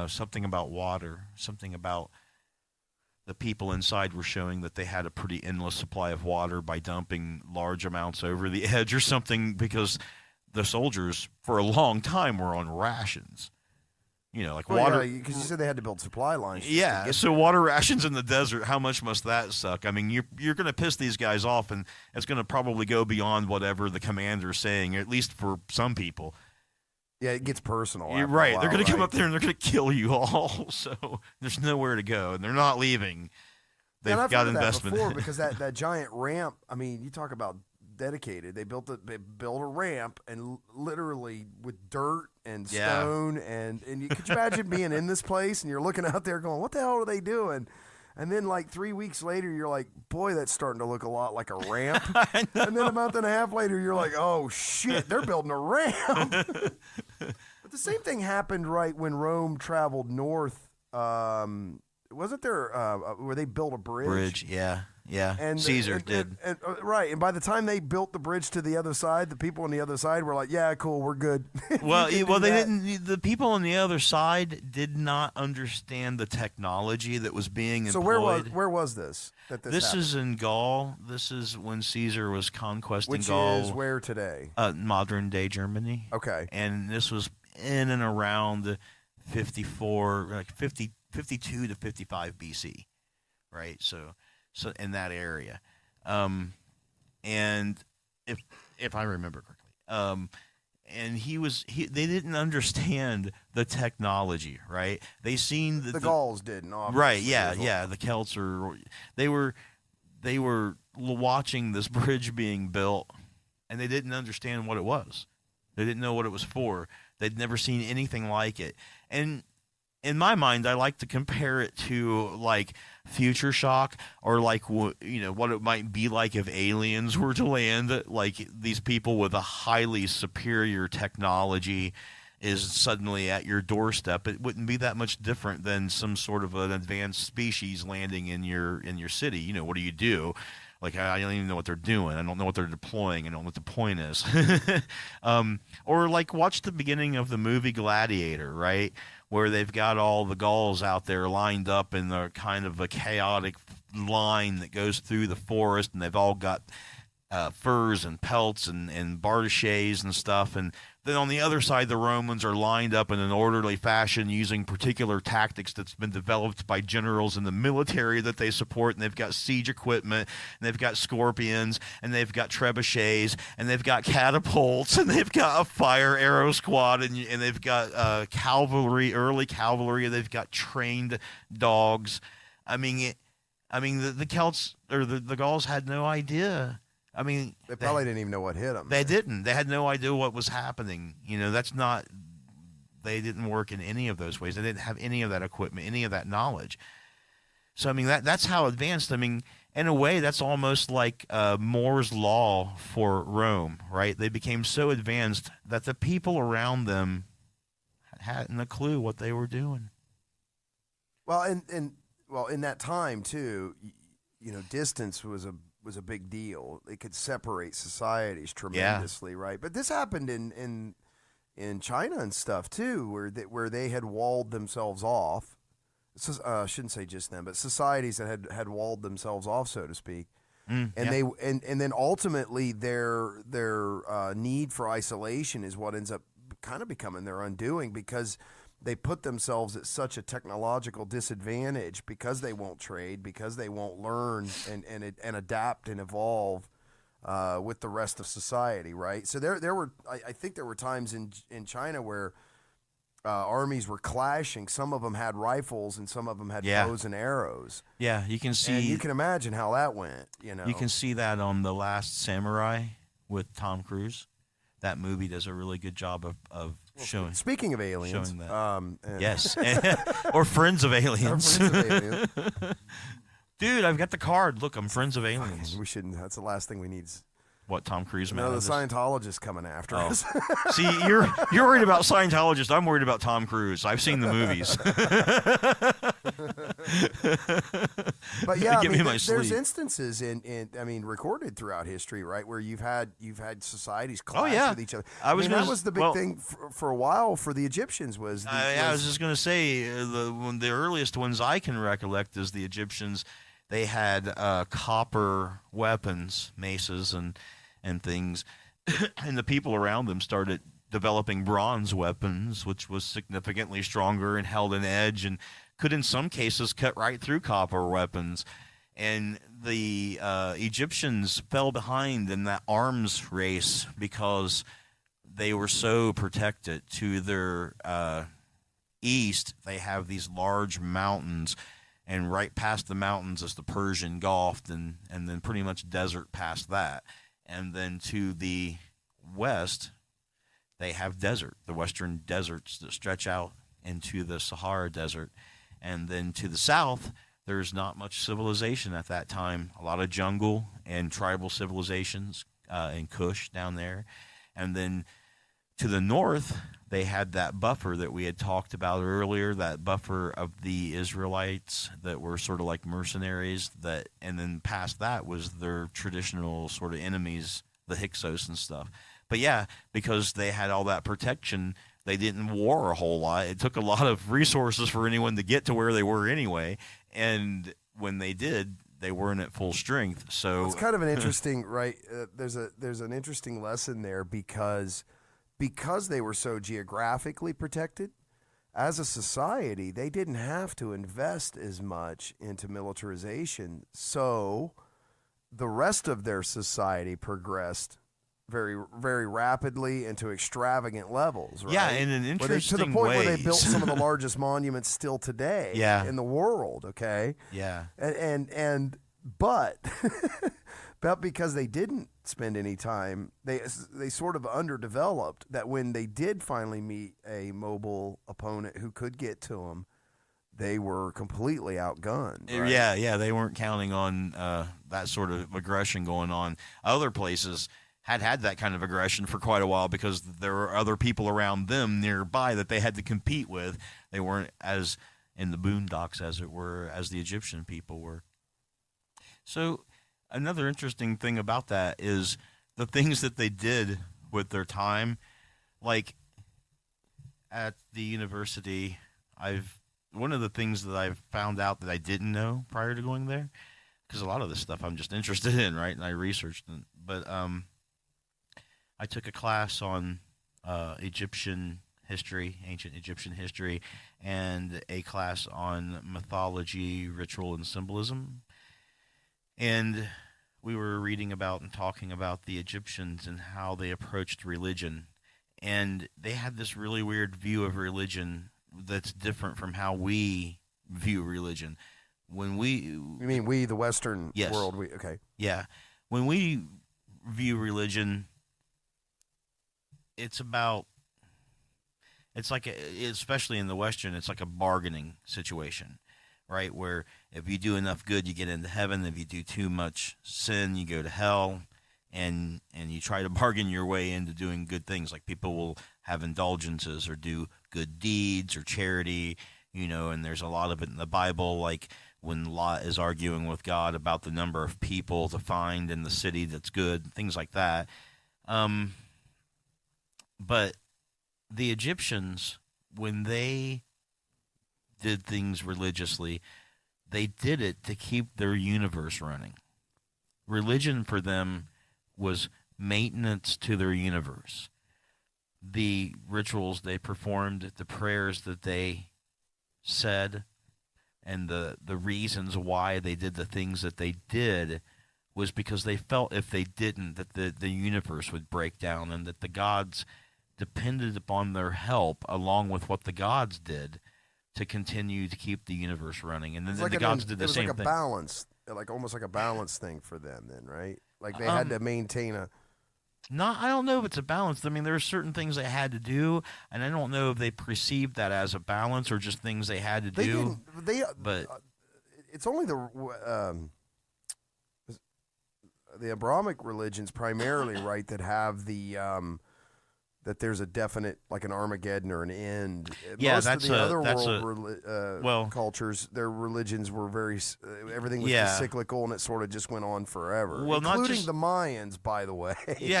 Something about water, something about the people inside were showing that they had a pretty endless supply of water by dumping large amounts over the edge or something, because the soldiers for a long time were on rations. Like water. Yeah, because you said they had to build supply lines. Yeah, so water rations in the desert, how much must that suck? I mean, you're going to piss these guys off, and it's going to probably go beyond whatever the commander's saying, at least for some people. Yeah, it gets personal. You're right. They're going to come up there and they're going to kill you all. So there's nowhere to go, and they're not leaving. They've got investment. That before, because that giant ramp. I mean, you talk about dedicated. They built a ramp, and literally with dirt and stone, and could you imagine being in this place and you're looking out there going, "What the hell are they doing?" And then like 3 weeks later, you're like, boy, that's starting to look a lot like a ramp. And then a month and a half later, you're like, oh, shit, they're building a ramp. But the same thing happened right when Rome traveled north. Wasn't there where they built a bridge? Yeah. And Caesar did. Right. And by the time they built the bridge to the other side, the people on the other side were like, yeah, cool, we're good. Well, they didn't. The people on the other side did not understand the technology that was being employed. So where was this? This is in Gaul. This is when Caesar was conquesting Which Gaul. is where today? Modern day Germany. Okay. And this was in and around 52 to 55 BC, right? So in that area, and if I remember correctly, and they didn't understand the technology, right? They seen the Gauls didn't, obviously. Right? Yeah. The Celts they were watching this bridge being built, and they didn't understand what it was. They didn't know what it was for. They'd never seen anything like it, and in my mind, I like to compare it to like Future Shock, or like what it might be like if aliens were to land. Like these people with a highly superior technology is suddenly at your doorstep. It wouldn't be that much different than some sort of an advanced species landing in your city. What do you do? Like, I don't even know what they're doing. I don't know what they're deploying. I don't know what the point is. Or like watch the beginning of the movie Gladiator, right? Where they've got all the Gauls out there lined up in the kind of a chaotic line that goes through the forest, and they've all got furs and pelts and bardaches and stuff. And then on the other side, the Romans are lined up in an orderly fashion using particular tactics that's been developed by generals in the military that they support. And they've got siege equipment, and they've got scorpions, and they've got trebuchets, and they've got catapults, and they've got a fire arrow squad, and they've got early cavalry, and they've got trained dogs. The Celts or the Gauls had no idea. They probably didn't even know what hit them. They didn't. They had no idea what was happening. They didn't work in any of those ways. They didn't have any of that equipment, any of that knowledge. So, that's how advanced. In a way, that's almost like Moore's Law for Rome, right? They became so advanced that the people around them hadn't a clue what they were doing. Well, in that time, too, distance was a big deal. It could separate societies tremendously, right? But this happened in China and stuff too, where they had walled themselves off. I shouldn't say just them, but societies that had walled themselves off, so to speak. And then ultimately their need for isolation is what ends up kind of becoming their undoing, because they put themselves at such a technological disadvantage because they won't trade, because they won't learn and adapt and evolve with the rest of society, right? So I think there were times in China where armies were clashing. Some of them had rifles and some of them had bows and arrows. Yeah, you can see. And you can imagine how that went. You can see that on The Last Samurai with Tom Cruise. That movie does a really good job of showing. Speaking of aliens, yes, or friends of aliens. Dude, I've got the card. Look, I'm friends of aliens. We shouldn't. That's the last thing we need. What, Tom Cruise? No, the Scientologists coming after us. See, you're worried about Scientologists. I'm worried about Tom Cruise. I've seen the movies. But yeah, there's instances in recorded throughout history, right, where you've had societies clash with each other. That was the big thing for a while for the Egyptians was. I was just going to say the earliest ones I can recollect is the Egyptians. They had copper weapons, maces, and things, and the people around them started developing bronze weapons, which was significantly stronger and held an edge and could in some cases cut right through copper weapons. And the Egyptians fell behind in that arms race because they were so protected. To their east, they have these large mountains, and right past the mountains is the Persian Gulf, and then pretty much desert past that. And then to the west, they have desert, the western deserts that stretch out into the Sahara Desert. And then to the south, there's not much civilization at that time. A lot of jungle and tribal civilizations in Kush down there. And then to the north, they had that buffer that we had talked about earlier, that buffer of the Israelites that were sort of like mercenaries. And then past that was their traditional sort of enemies, the Hyksos and stuff. But yeah, because they had all that protection, they didn't war a whole lot. It took a lot of resources for anyone to get to where they were anyway. And when they did, they weren't at full strength. So it's kind of an interesting, right? There's an interesting lesson there because they were so geographically protected, as a society, they didn't have to invest as much into militarization. So the rest of their society progressed very, very rapidly into extravagant levels, right? Yeah, in an interesting to the point ways. where they built some of the largest monuments still today in the world, okay? Yeah. But but because they didn't spend any time, they sort of underdeveloped that when they did finally meet a mobile opponent who could get to them, they were completely outgunned. Right? Yeah, they weren't counting on that sort of aggression going on. Other places had that kind of aggression for quite a while because there were other people around them nearby that they had to compete with. They weren't as in the boondocks, as it were, as the Egyptian people were. So another interesting thing about that is the things that they did with their time. Like at the university, one of the things that I've found out that I didn't know prior to going there, because a lot of this stuff I'm just interested in, right? And I researched it. But I took a class on Egyptian history, ancient Egyptian history, and a class on mythology, ritual, and symbolism. And we were reading about and talking about the Egyptians and how they approached religion. And they had this really weird view of religion that's different from how we view religion. You mean we, the Western yes. world? Okay. Yeah. When we view religion, it's like, especially in the Western, it's like a bargaining situation, right? Where if you do enough good, you get into heaven. If you do too much sin, you go to hell. And you try to bargain your way into doing good things. Like people will have indulgences or do good deeds or charity, and there's a lot of it in the Bible, like when Lot is arguing with God about the number of people to find in the city that's good, things like that. But the Egyptians, when they did things religiously, they did it to keep their universe running. Religion for them was maintenance to their universe. The rituals they performed, the prayers that they said, and the reasons why they did the things that they did was because they felt if they didn't, that the universe would break down, and that the gods depended upon their help along with what the gods did to continue to keep the universe running. And then the gods did the same thing. It was like a balance, almost like a balance thing for them then, right? Like they had to maintain a... No, I don't know if it's a balance. I mean, there are certain things they had to do, and I don't know if they perceived that as a balance or just things they had to do. it's only the Abrahamic religions primarily, right, that have that there's a definite, like an Armageddon or an end. Yeah, Most that's of the other that's world cultures, their religions were very everything was just cyclical, and it sort of just went on forever. Well, including the Mayans, by the way.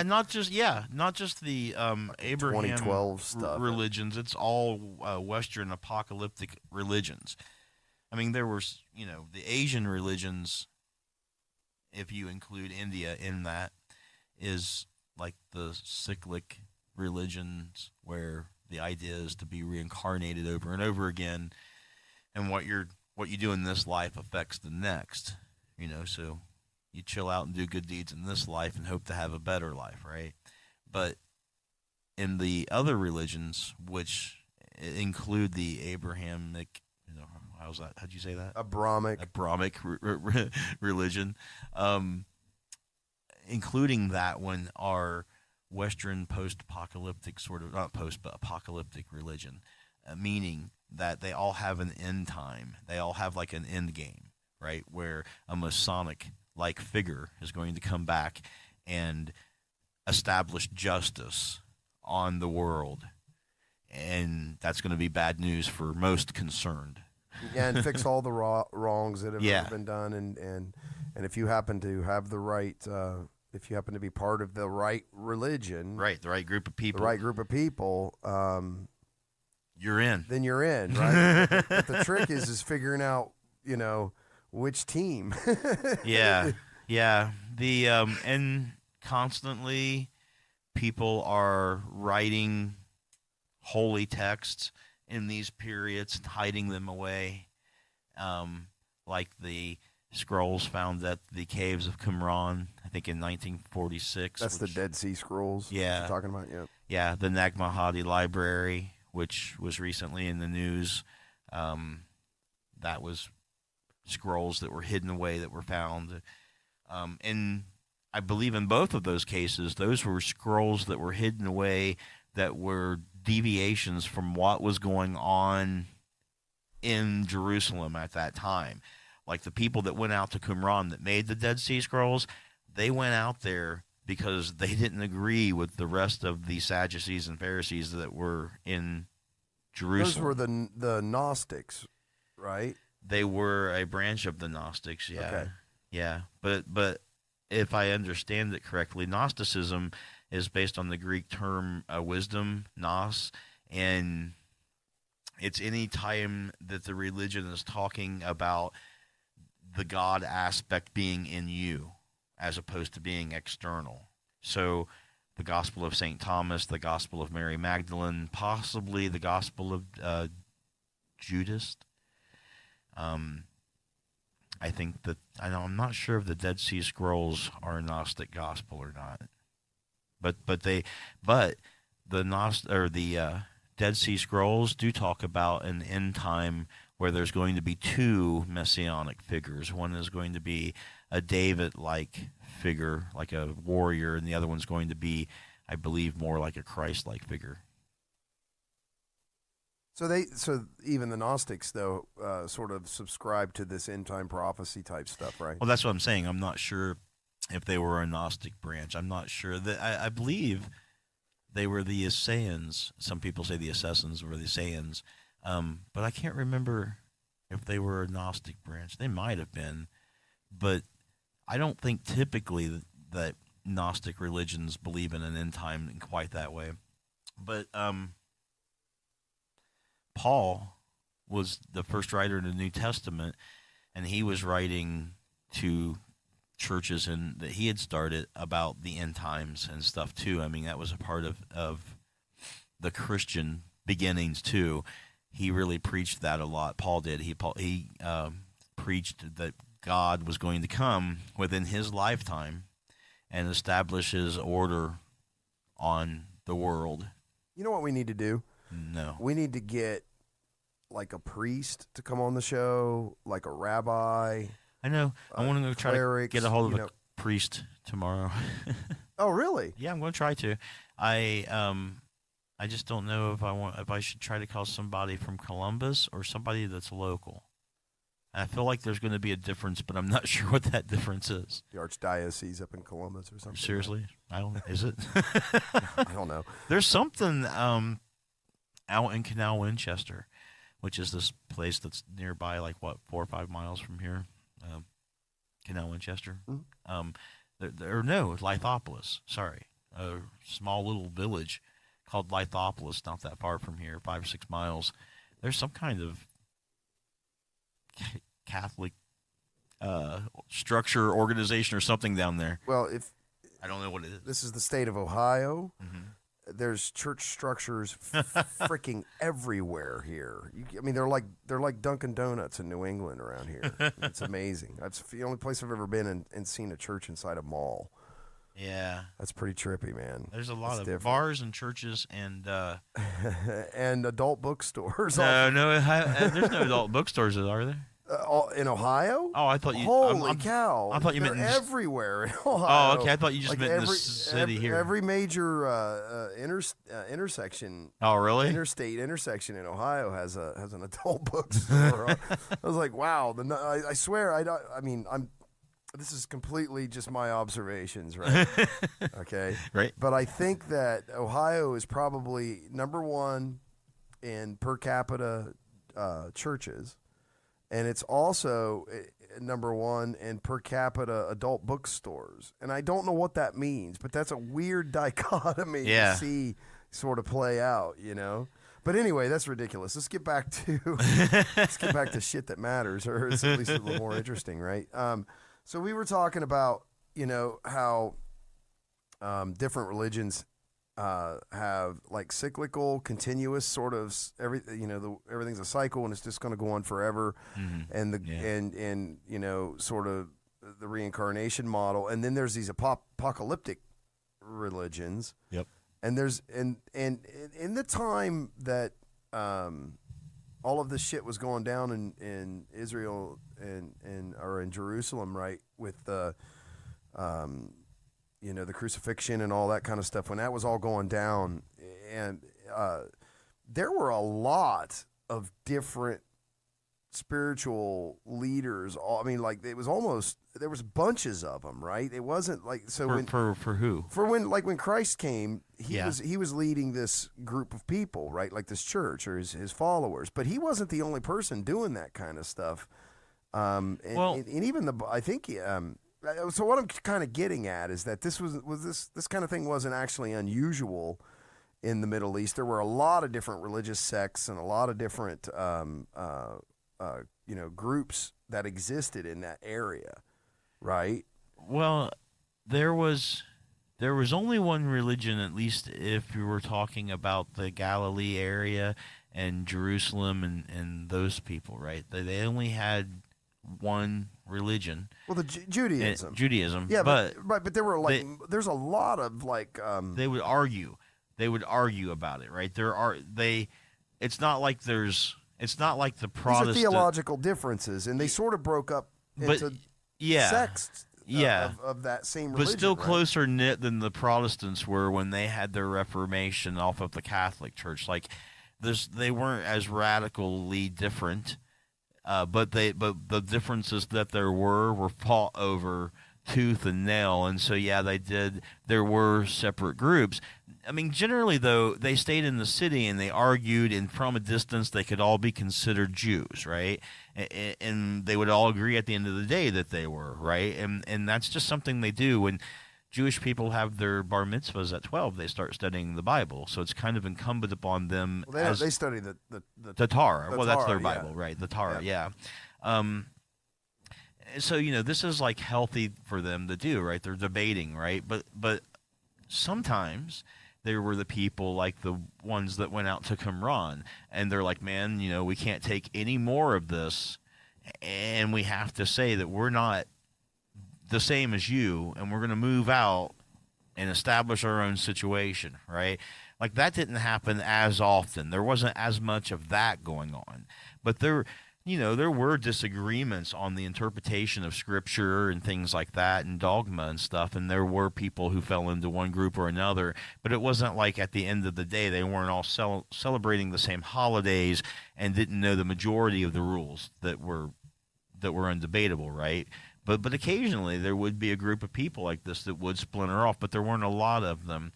Not just the Abraham 2012 stuff. religions. It's all Western apocalyptic religions. I mean, there were the Asian religions, if you include India in that, is like the cyclic religions where the idea is to be reincarnated over and over again, and what you do in this life affects the next. So you chill out and do good deeds in this life and hope to have a better life, right? But in the other religions, which include the Abrahamic, how's that? How'd you say that? Abrahamic religion, including that one, are Western post-apocalyptic not post, but apocalyptic religion, meaning that they all have an end time. They all have like an end game, right? Where a Masonic-like figure is going to come back and establish justice on the world. And that's going to be bad news for most concerned. Yeah, and fix all the wrongs that have ever been done. And if you happen to have the right... if you happen to be part of the right religion, right, the right group of people, you're in. Then you're in, right? but the trick is figuring out, which team. yeah. The and constantly people are writing holy texts in these periods, hiding them away, like the scrolls found at the caves of Qumran, I think in 1946. That's the Dead Sea Scrolls. Yeah, you're talking about. Yeah, the Nag Hammadi Library, which was recently in the news. That was scrolls that were hidden away that were found, and I believe in both of those cases, those were scrolls that were hidden away that were deviations from what was going on in Jerusalem at that time. Like the people that went out to Qumran that made the Dead Sea Scrolls, they went out there because they didn't agree with the rest of the Sadducees and Pharisees that were in Jerusalem. Those were the Gnostics, right? They were a branch of the Gnostics, yeah. Okay. Yeah, but if I understand it correctly, Gnosticism is based on the Greek term wisdom, nous, and it's any time that the religion is talking about the God aspect being in you as opposed to being external. So the Gospel of St. Thomas, the Gospel of Mary Magdalene, possibly the Gospel of Judas. I think that I'm not sure if the Dead Sea Scrolls are a Gnostic gospel or not. But the Dead Sea Scrolls do talk about an end time where there's going to be two messianic figures. One is going to be a David-like figure, like a warrior, and the other one's going to be, I believe, more like a Christ-like figure. So even the Gnostics, though, sort of subscribe to this end-time prophecy type stuff, right? Well, that's what I'm saying. I'm not sure if they were a Gnostic branch. I'm not sure. I believe they were the Essenes. Some people say the Assassins were the Essenes. But I can't remember if they were a Gnostic branch. They might have been. But I don't think typically that Gnostic religions believe in an end time in quite that way. But Paul was the first writer in the New Testament, and he was writing to churches that he had started about the end times and stuff too. I mean, that was a part of the Christian beginnings too. He really preached that a lot. Paul did. He preached that God was going to come within his lifetime and establish his order on the world. You know what we need to do? No. We need to get like a priest to come on the show, like a rabbi. I know. I want to go try to get a hold of a priest tomorrow. Oh, really? Yeah, I'm going to try to. I just don't know if I should try to call somebody from Columbus or somebody that's local. I feel like there's going to be a difference, but I'm not sure what that difference is. The Archdiocese up in Columbus or something. Seriously? I don't. Is it? I don't know. There's something out in Canal Winchester, which is this place that's nearby, like 4 or 5 miles from here. Canal Winchester. Mm-hmm. Lithopolis. Sorry, a small little village called Lithopolis, not that far from here, 5 or 6 miles. There's some kind of Catholic structure, organization, or something down there. Well, if I don't know what it is. this is the state of Ohio, Mm-hmm. there's church structures freaking everywhere here. I mean, they're like Dunkin' Donuts in New England around here. It's amazing. That's the only place I've ever been and seen a church inside a mall. Yeah, That's pretty trippy, man. there's a lot That's of different. bars and churches and And adult bookstores. no, there's no adult bookstores, are there? In Ohio? Oh, I thought you. Holy cow! I thought you They're meant in this- everywhere in Ohio. Oh, okay. I thought you just Like meant in the city here. Every major intersection. Oh, really? Interstate intersection in Ohio has an adult bookstore. I was like, wow. I swear, I mean, this is completely just my observations, right? Okay. Right. But I think that Ohio is probably number one in per capita churches, and it's also number one in per capita adult bookstores. And I don't know what that means, but that's a weird dichotomy to see sort of play out, you know? But anyway, that's ridiculous. Let's get back to shit that matters, or it's at least a little more interesting, right? So we were talking about, you know, how different religions have like cyclical, continuous sort of everything's a cycle and it's just going to go on forever, and and you know, sort of the reincarnation model, and then there's these apocalyptic religions. Yep. And there's and in the time that all of this shit was going down in Israel and or in Jerusalem, right, with the you know, the crucifixion and all that kind of stuff, when that was all going down, and there were a lot of different spiritual leaders. I mean, like, it was almost, there was bunches of them, right? It wasn't like, so for who? For when Christ came, he was leading this group of people, right? Like this church or his followers, but he wasn't the only person doing that kind of stuff. And even I think so what I'm kind of getting at is that this kind of thing wasn't actually unusual in the Middle East. There were a lot of different religious sects and a lot of different you know, groups that existed in that area, right? Well, there was only one religion, at least if you were talking about the Galilee area and Jerusalem and those people, right? They only had one religion. Well, the Judaism. Judaism. Yeah, but there were like there's a lot of like they would argue about it, right? It's not like the Protestant. These are theological differences, and they sort of broke up into sects of that same religion. But still right? closer knit than the Protestants were when they had their Reformation off of the Catholic Church. Like, they weren't as radically different, but the differences that there were fought over tooth and nail, and so there were separate groups. I mean, generally, though, they stayed in the city and they argued, and from a distance, they could all be considered Jews, right? And they would all agree at the end of the day that they were, right? And that's just something they do. When Jewish people have their bar mitzvahs at 12, they start studying the Bible. So it's kind of incumbent upon them. Well, they study the Torah. Well, that's their Torah, Bible, right? The Torah, yeah. So, you know, this is like healthy for them to do, right? They're debating, right? But sometimes there were the people like the ones that went out to Qumran, and they're like, man, you know, we can't take any more of this, and we have to say that we're not the same as you, and we're going to move out and establish our own situation, right? Like, that didn't happen as often. There wasn't as much of that going on. But there were disagreements on the interpretation of Scripture and things like that, and dogma and stuff, and there were people who fell into one group or another, but it wasn't like at the end of the day they weren't all celebrating the same holidays and didn't know the majority of the rules that were that were undebatable, right? But occasionally there would be a group of people like this that would splinter off, but there weren't a lot of them.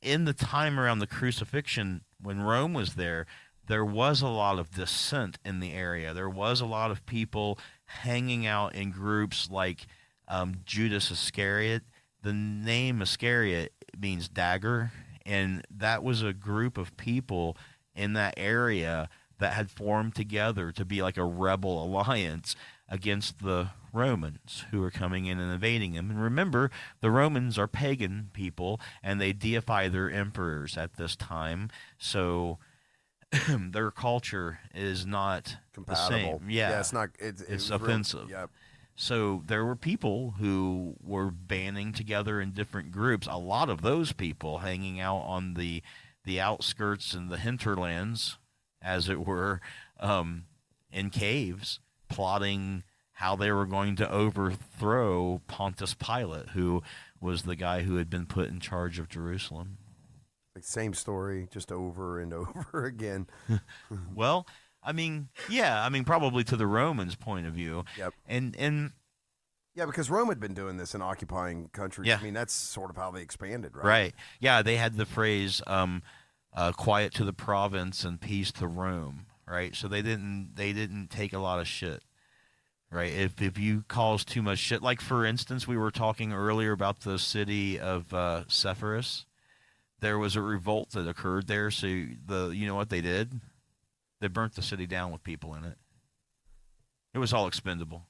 In the time around the crucifixion, when Rome was there was a lot of dissent in the area. There was a lot of people hanging out in groups like Judas Iscariot. The name Iscariot means dagger, and that was a group of people in that area that had formed together to be like a rebel alliance against the Romans who were coming in and invading them. And remember, the Romans are pagan people, and they deify their emperors at this time, so their culture is not compatible. the same. Yeah, it's not. It's offensive. Yep. So there were people who were banding together in different groups. A lot of those people hanging out on the outskirts and the hinterlands, as it were, in caves, plotting how they were going to overthrow Pontius Pilate, who was the guy who had been put in charge of Jerusalem. Like same story, just over and over again. Well, I mean, yeah, I mean, probably to the Romans' point of view. Yep. And yeah, because Rome had been doing this in occupying countries. Yeah. I mean, that's sort of how they expanded, right? Right. Yeah, they had the phrase "quiet to the province and peace to Rome." Right. So they didn't take a lot of shit. Right. If you cause too much shit, like for instance, we were talking earlier about the city of Sepphoris. There was a revolt that occurred there. So you know what they did? They burnt the city down with people in it. It was all expendable.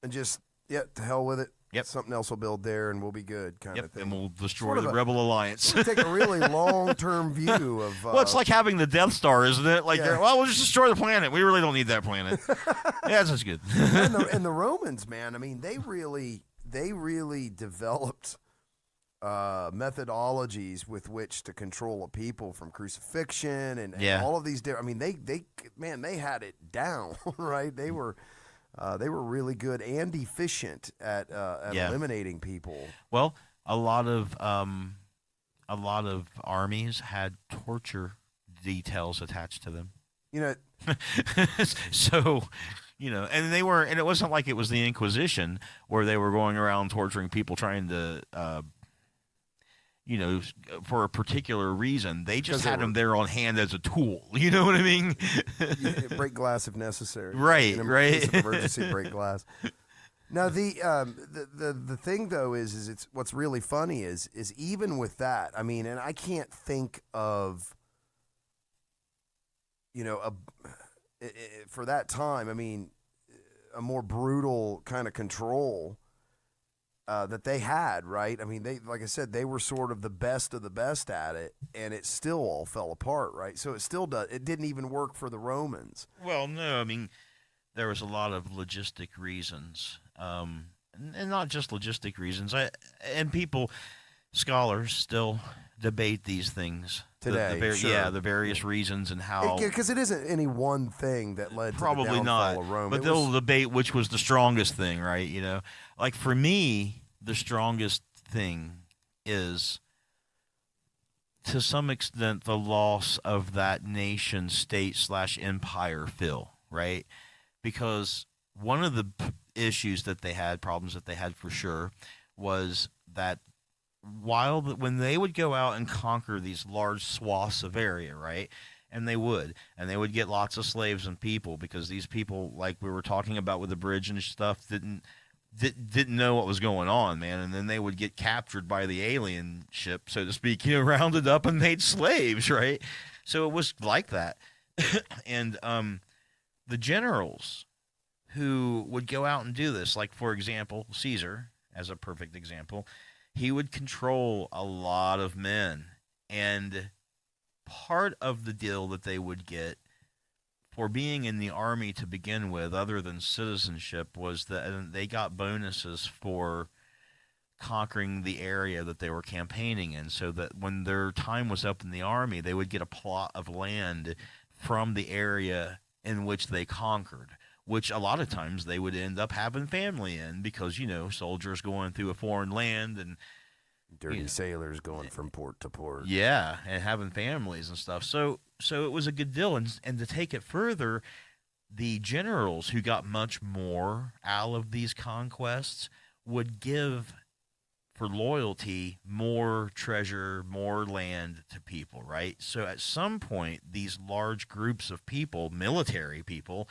And just, to hell with it. Yep. Something else will build there and we'll be good, kind of thing. And we'll destroy Sort of the Rebel Alliance. Take a really long-term view of... well, it's like having the Death Star, isn't it? Like, well, we'll just destroy the planet. We really don't need that planet. Yeah, that's good. and the Romans, man, I mean, they really developed methodologies with which to control a people from crucifixion and all of these different... I mean, they had it down, right? They were really good and efficient at eliminating people. Well, a lot of armies had torture details attached to them. You know, so, and it wasn't like it was the Inquisition where they were going around torturing people trying to for a particular reason. They just had them there on hand as a tool. You know what I mean? Break glass if necessary. Right, right. Case of emergency, break glass. Now the thing though is it's what's really funny is even with that. I mean, and I can't think of for that time. I mean, a more brutal kind of control. That they had, right? I mean, like I said, they were sort of the best at it, and it still all fell apart, right? So it didn't even work for the Romans. Well, no, I mean, there was a lot of logistic reasons, and not just logistic reasons. Scholars still debate these things today. The various reasons and how. Because it isn't any one thing that led to the downfall not. Of Rome. But they'll debate which was the strongest thing, right? Like for me, the strongest thing is, to some extent, the loss of that nation state / empire feel, right? Because one of the problems that they had for sure, was that when they would go out and conquer these large swaths of area, right? And they would get lots of slaves and people, because these people, like we were talking about with the bridge and stuff, didn't know what was going on, man. And then they would get captured by the alien ship, so to speak, rounded up and made slaves, right? So it was like that. And the generals who would go out and do this, like, for example, Caesar, as a perfect example, he would control a lot of men. And part of the deal that they would get for being in the army to begin with, other than citizenship, was that they got bonuses for conquering the area that they were campaigning in, so that when their time was up in the army, they would get a plot of land from the area in which they conquered, which a lot of times they would end up having family in, because, soldiers going through a foreign land and dirty sailors going from port to port. Yeah, and having families and stuff. So it was a good deal. And to take it further, the generals who got much more out of these conquests would give, for loyalty, more treasure, more land to people, right? So at some point, these large groups of people, military people,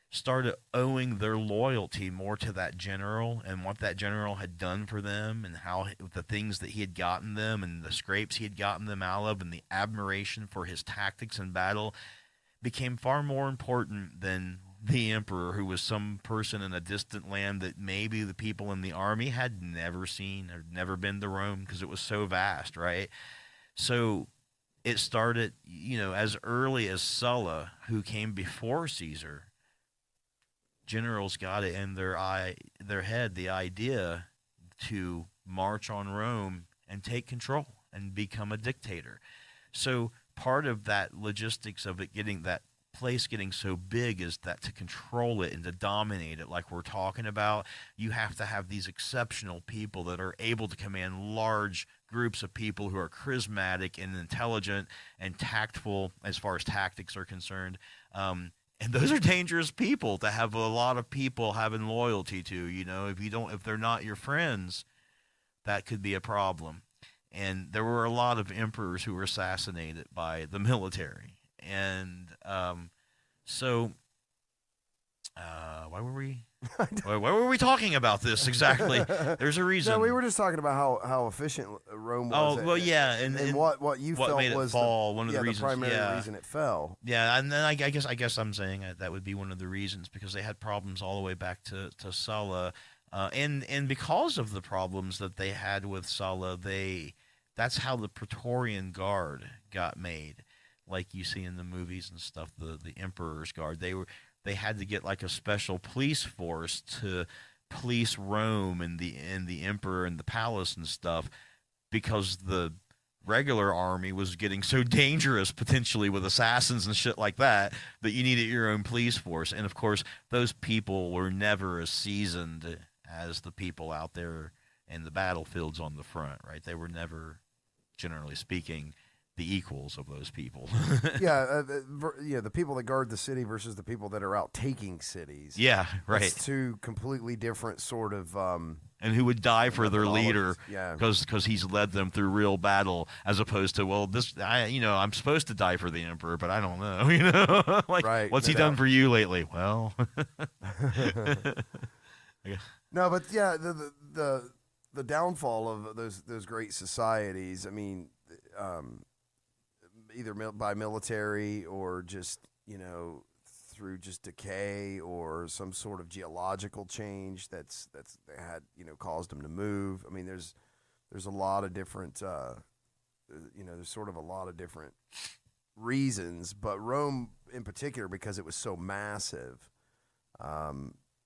started owing their loyalty more to that general and what that general had done for them, and how the things that he had gotten them and the scrapes he had gotten them out of, and the admiration for his tactics in battle became far more important than the emperor, who was some person in a distant land that maybe the people in the army had never seen or never been to Rome, because it was so vast, right? So it started, as early as Sulla, who came before Caesar. Generals got it in their head, the idea to march on Rome and take control and become a dictator. So part of that logistics of it getting that place getting so big is that to control it and to dominate it, like we're talking about, you have to have these exceptional people that are able to command large groups of people who are charismatic and intelligent and tactful as far as tactics are concerned. And those are dangerous people to have a lot of people having loyalty to. If they're not your friends, that could be a problem. And there were a lot of emperors who were assassinated by the military. And why were we talking about this exactly? There's a reason. No, we were just talking about how efficient Rome was. Oh, well, yeah, and what you felt made it was fall. One of the reasons, the primary reason it fell. Yeah, and then I guess I'm saying that would be one of the reasons, because they had problems all the way back to Sulla, and because of the problems that they had with Sulla, that's how the Praetorian Guard got made, like you see in the movies and stuff. The Emperor's Guard, they had to get like a special police force to police Rome and the emperor and the palace and stuff, because the regular army was getting so dangerous potentially with assassins and shit like that you needed your own police force. And of course, those people were never as seasoned as the people out there in the battlefields on the front, right? They were never, generally speaking, the equals of those people. The people that guard the city versus the people that are out taking cities. Yeah, right. It's two completely different sort of. And who would die for their leader, yeah, because he's led them through real battle, as opposed to, I'm supposed to die for the emperor, but I don't know, like, right, what's he done for you lately? Well, no, but yeah, the downfall of those great societies. I mean, either by military or just, through just decay or some sort of geological change that's they had, caused them to move. I mean, there's a lot of different, there's sort of a lot of different reasons, but Rome in particular, because it was so massive,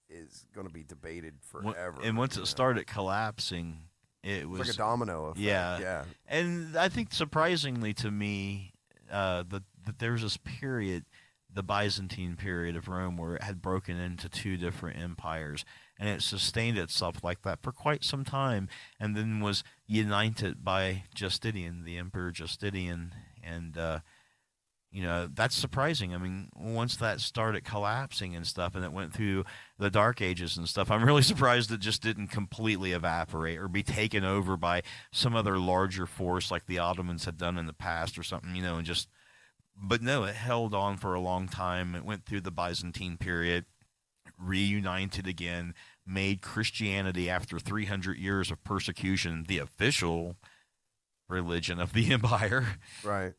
is going to be debated forever. And once it started collapsing, it was like a domino effect. Yeah. And I think, surprisingly to me, that there was this period, the Byzantine period of Rome, where it had broken into two different empires, and it sustained itself like that for quite some time, and then was united by Justinian, the Emperor Justinian, and that's surprising. I mean, once that started collapsing and stuff, and it went through the Dark Ages and stuff, I'm really surprised it just didn't completely evaporate or be taken over by some other larger force like the Ottomans had done in the past or something, and just. But no, it held on for a long time. It went through the Byzantine period, reunited again, made Christianity, after 300 years of persecution, the official religion of the empire. Right.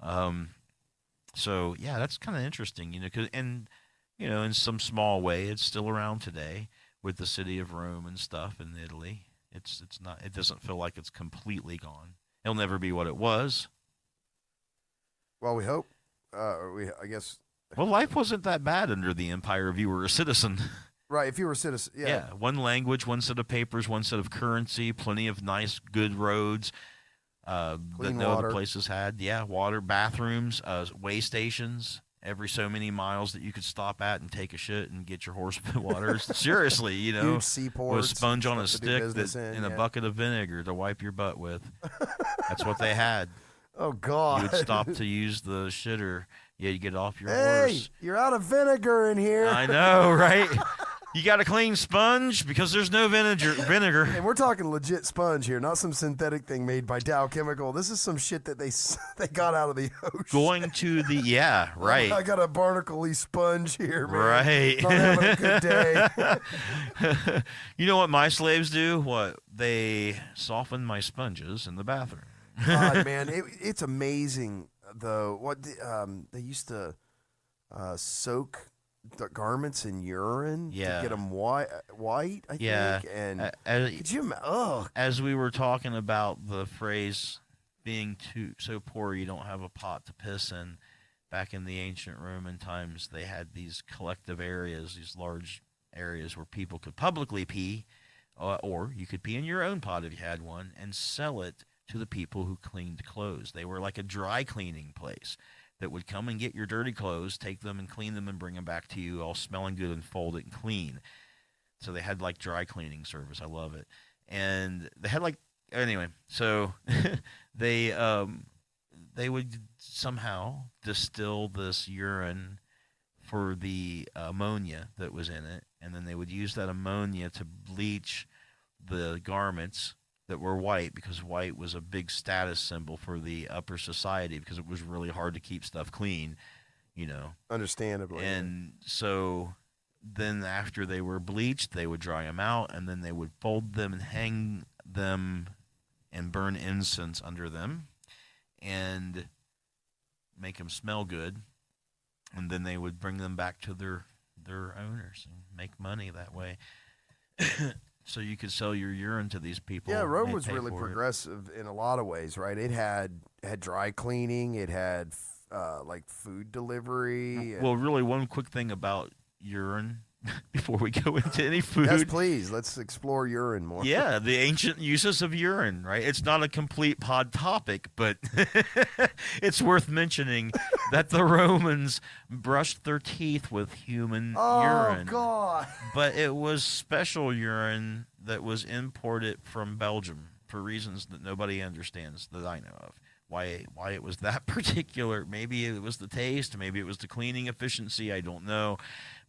So yeah, that's kind of interesting, in some small way, it's still around today with the city of Rome and stuff in Italy. It's not. It doesn't feel like it's completely gone. It'll never be what it was. Well, we hope. I guess. Well, life wasn't that bad under the empire if you were a citizen. Right, if you were a citizen, yeah. Yeah, one language, one set of papers, one set of currency, plenty of nice, good roads that no other places had. Yeah, water, bathrooms, way stations every so many miles that you could stop at and take a shit and get your horse water. Seriously, Huge seaports, with a sponge on a stick and a bucket of vinegar to wipe your butt with. That's what they had. Oh, God. You would stop to use the shitter You had to get off your Hey, horse. you're out of vinegar in here. I know, right? You got a clean sponge because there's no vinegar. And we're talking legit sponge here, not some synthetic thing made by Dow Chemical. This is some shit that they got out of the ocean. Going to the right. I got a barnacle-y sponge here, man. Right. Not having a good day. You know what my slaves do? What? They soften my sponges in the bathroom. God, man, it's amazing though. What they used to soak the garments in urine to get them white. I think. And could you? As we were talking about the phrase being so poor you don't have a pot to piss in, back in the ancient Roman times, they had these collective areas, these large areas where people could publicly pee, or you could pee in your own pot if you had one, and sell it to the people who cleaned clothes. They were like a dry cleaning place that would come and get your dirty clothes, take them and clean them and bring them back to you all smelling good and folded and clean. So they had like dry cleaning service. I love it. And they had anyway, so they would somehow distill this urine for the ammonia that was in it, and then they would use that ammonia to bleach the garments that were white, because white was a big status symbol for the upper society, because it was really hard to keep stuff clean, Understandably. And so then after they were bleached, they would dry them out, and then they would fold them and hang them and burn incense under them and make them smell good, and then they would bring them back to their owners and make money that way. So you could sell your urine to these people. Yeah, Rome was really progressive in a lot of ways, right? It had dry cleaning. It had food delivery. Well, really, one quick thing about urine before we go into any food. Yes, please. Let's explore urine more. Yeah, the ancient uses of urine, right? It's not a complete pod topic, but it's worth mentioning that the Romans brushed their teeth with human urine. Oh, God. But it was special urine that was imported from Belgium for reasons that nobody understands that I know of. Why it was that particular. Maybe it was the taste, maybe it was the cleaning efficiency, I don't know.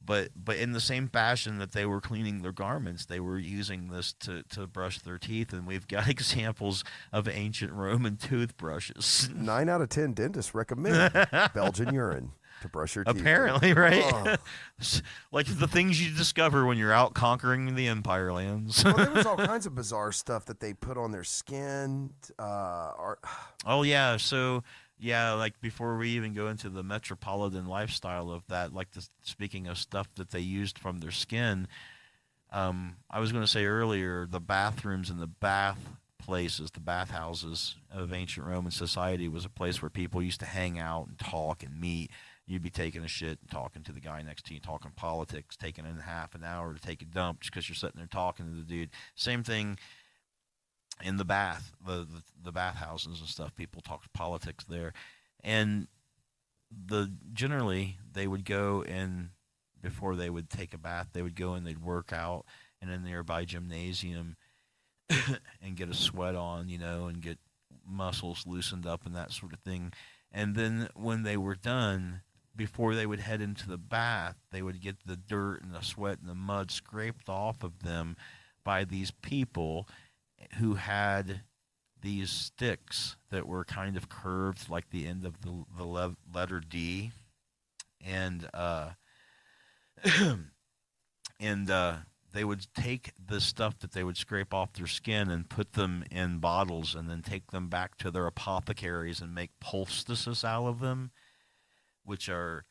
But in the same fashion that they were cleaning their garments, they were using this to brush their teeth, and we've got examples of ancient Roman toothbrushes. 9 out of 10 dentists recommend Belgian urine to brush your teeth. Apparently, right? Oh. Like the things you discover when you're out conquering the Empire lands. Well, there was all kinds of bizarre stuff that they put on their skin. Oh, yeah. So, yeah, like before we even go into the metropolitan lifestyle of that, speaking of stuff that they used from their skin, I was going to say earlier, the bathrooms and the bathhouses of ancient Roman society was a place where people used to hang out and talk and meet. You'd be taking a shit and talking to the guy next to you, talking politics, taking in half an hour to take a dump just because you're sitting there talking to the dude. Same thing in the bathhouses and stuff. People talk politics there. And generally they would go in, before they would take a bath, they would go and they'd work out in a nearby gymnasium and get a sweat on, and get muscles loosened up and that sort of thing. And then when they were done, before they would head into the bath, they would get the dirt and the sweat and the mud scraped off of them by these people who had these sticks that were kind of curved like the end of the letter D. And they would take the stuff that they would scrape off their skin and put them in bottles and then take them back to their apothecaries and make poultices out of them, which are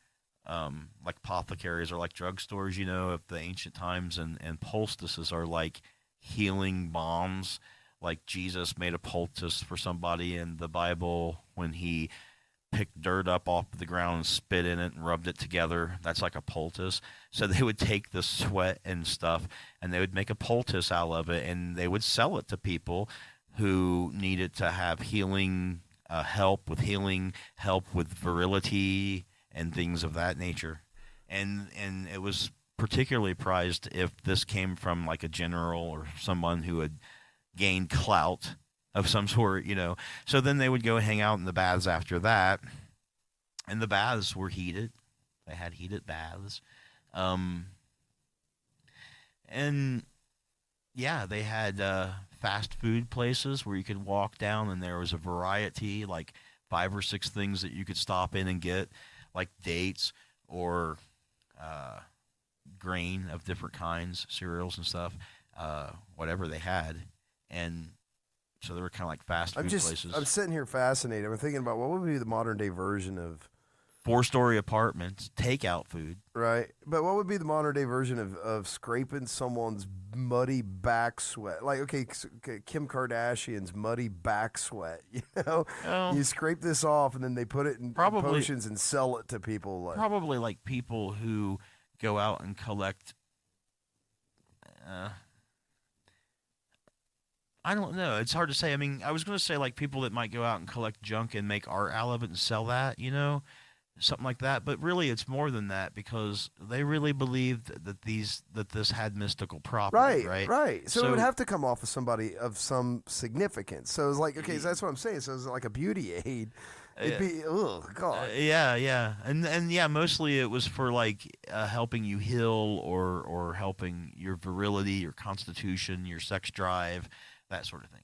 like apothecaries are like drugstores, of the ancient times, and poultices are like healing balms. Like Jesus made a poultice for somebody in the Bible when he picked dirt up off the ground and spit in it and rubbed it together. That's like a poultice. So they would take the sweat and stuff and they would make a poultice out of it, and they would sell it to people who needed to have healing help with virility and things of that nature. And it was particularly prized if this came from like a general or someone who had gained clout of some sort, So then they would go hang out in the baths after that, And the baths were heated. They had heated baths. Um, and yeah, they had fast food places where you could walk down, and there was a variety, like 5 or 6 things that you could stop in and get, like dates or grain of different kinds, cereals and stuff, whatever they had. And so they were kind of like fast food places. I'm sitting here fascinated. I'm thinking about what would be the modern day version of 4-story apartments, takeout food. Right. But what would be the modern day version of scraping someone's muddy back sweat? Like, okay, Kim Kardashian's muddy back sweat, you know? Well, you scrape this off and then they put it in potions and sell it to people. Like, probably like people who go out and collect. I don't know. It's hard to say. I mean, I was going to say like people that might go out and collect junk and make art out of it and sell that, you know? Something like that, but really it's more than that because they really believed that this had mystical property, right? So it would have to come off of somebody of some significance. So it's like, okay, so that's what I'm saying. So it's like a beauty aid. It'd be, oh God. Yeah, and yeah, mostly it was for like helping you heal or helping your virility, your constitution, your sex drive, that sort of thing.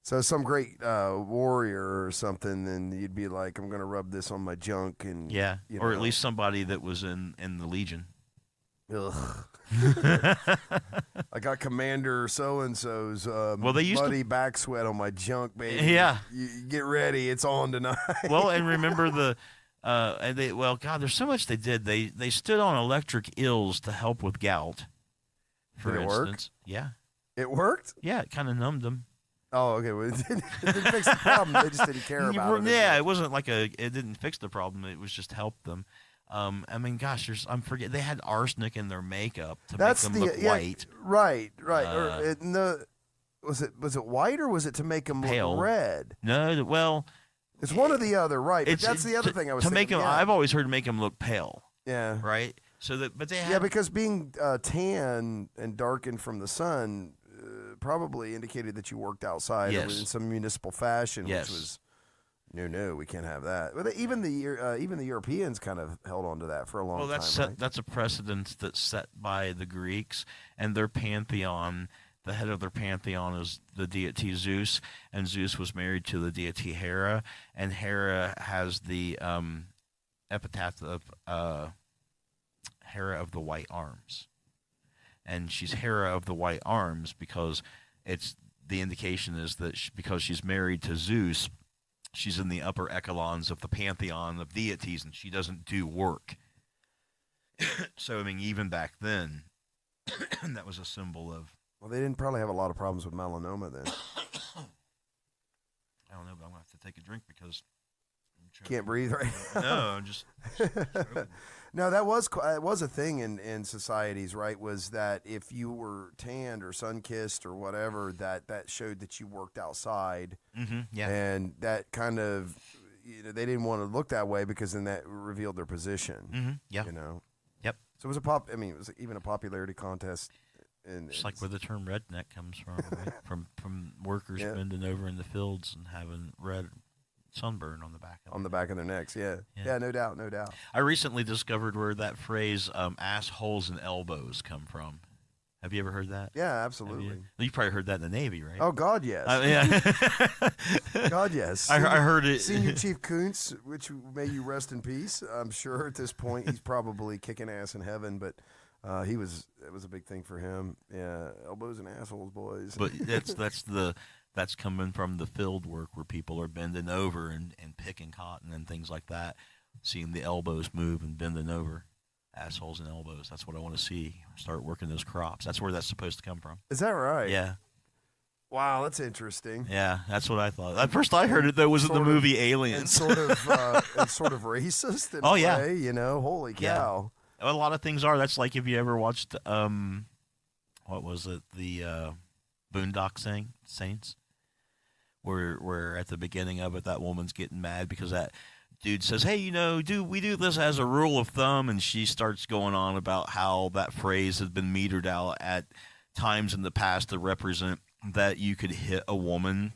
So some great warrior or something, then you'd be like, I'm going to rub this on my junk. And yeah, or at least somebody that was in the Legion. Ugh. I got Commander so-and-so's muddy back sweat on my junk, baby. Yeah. You get ready. It's on tonight. Well, and remember God, there's so much they did. They stood on electric eels to help with gout, for instance. Yeah. It worked? Yeah, it kind of numbed them. Oh, okay. Well, it didn't fix the problem. They just didn't care about it. Yeah, it wasn't like it didn't fix the problem. It was just helped them. I mean, gosh, they had arsenic in their makeup to make them look white. Right. Was it white or was it to make them pale. Look red? No, well, it's one or the other, right? But that's the other thing I was thinking. Make them. Yeah. I've always heard make them look pale. Yeah. Right. But they had, because being tan and darkened from the sun. Probably indicated that you worked outside or in some municipal fashion, which was no, we can't have that. But even the Europeans kind of held on to that for a long time. Well, that's a precedent that's set by the Greeks and their pantheon. The head of their pantheon is the deity Zeus, and Zeus was married to the deity Hera, and Hera has the epitaph of Hera of the White Arms. And she's Hera of the White Arms because the indication is that because she's married to Zeus, she's in the upper echelons of the pantheon of deities, and she doesn't do work. So, I mean, even back then, that was a symbol of... Well, they didn't probably have a lot of problems with melanoma then. I don't know, but I'm going to have to take a drink because... Can't breathe right now. No, I'm just... No, that was a thing in societies, right? Was that if you were tanned or sun-kissed or whatever, that showed that you worked outside. Mm-hmm, yeah. And that kind of, they didn't want to look that way because then that revealed their position. Mm-hmm, yeah. Yep. So it was it was even a popularity contest. Just like where the term redneck comes from, right? from workers bending over in the fields and having red sunburn on the back of their necks. Yeah, no doubt. I recently discovered where that phrase assholes and elbows come from. Have you ever heard that? Yeah, absolutely. You probably heard that in the Navy, right? Oh God, yes. Yeah. God, yes. I heard it. Senior Chief Kuntz, which may you rest in peace. I'm sure at this point he's probably kicking ass in heaven, but it was a big thing for him. Yeah, elbows and assholes, boys. But that's coming from the field work where people are bending over and picking cotton and things like that, seeing the elbows move and bending over. Assholes and elbows. That's what I want to see. Start working those crops. That's where that's supposed to come from. Is that right? Yeah. Wow, that's interesting. Yeah, that's what I thought. At first I heard it, though, was in the movie Aliens. And sort of racist in a way, Holy cow. Yeah. A lot of things are. That's like if you ever watched, what was it, the Boondock Saints? Where at the beginning of it, that woman's getting mad because that dude says, hey, we do this as a rule of thumb, and she starts going on about how that phrase has been metered out at times in the past to represent that you could hit a woman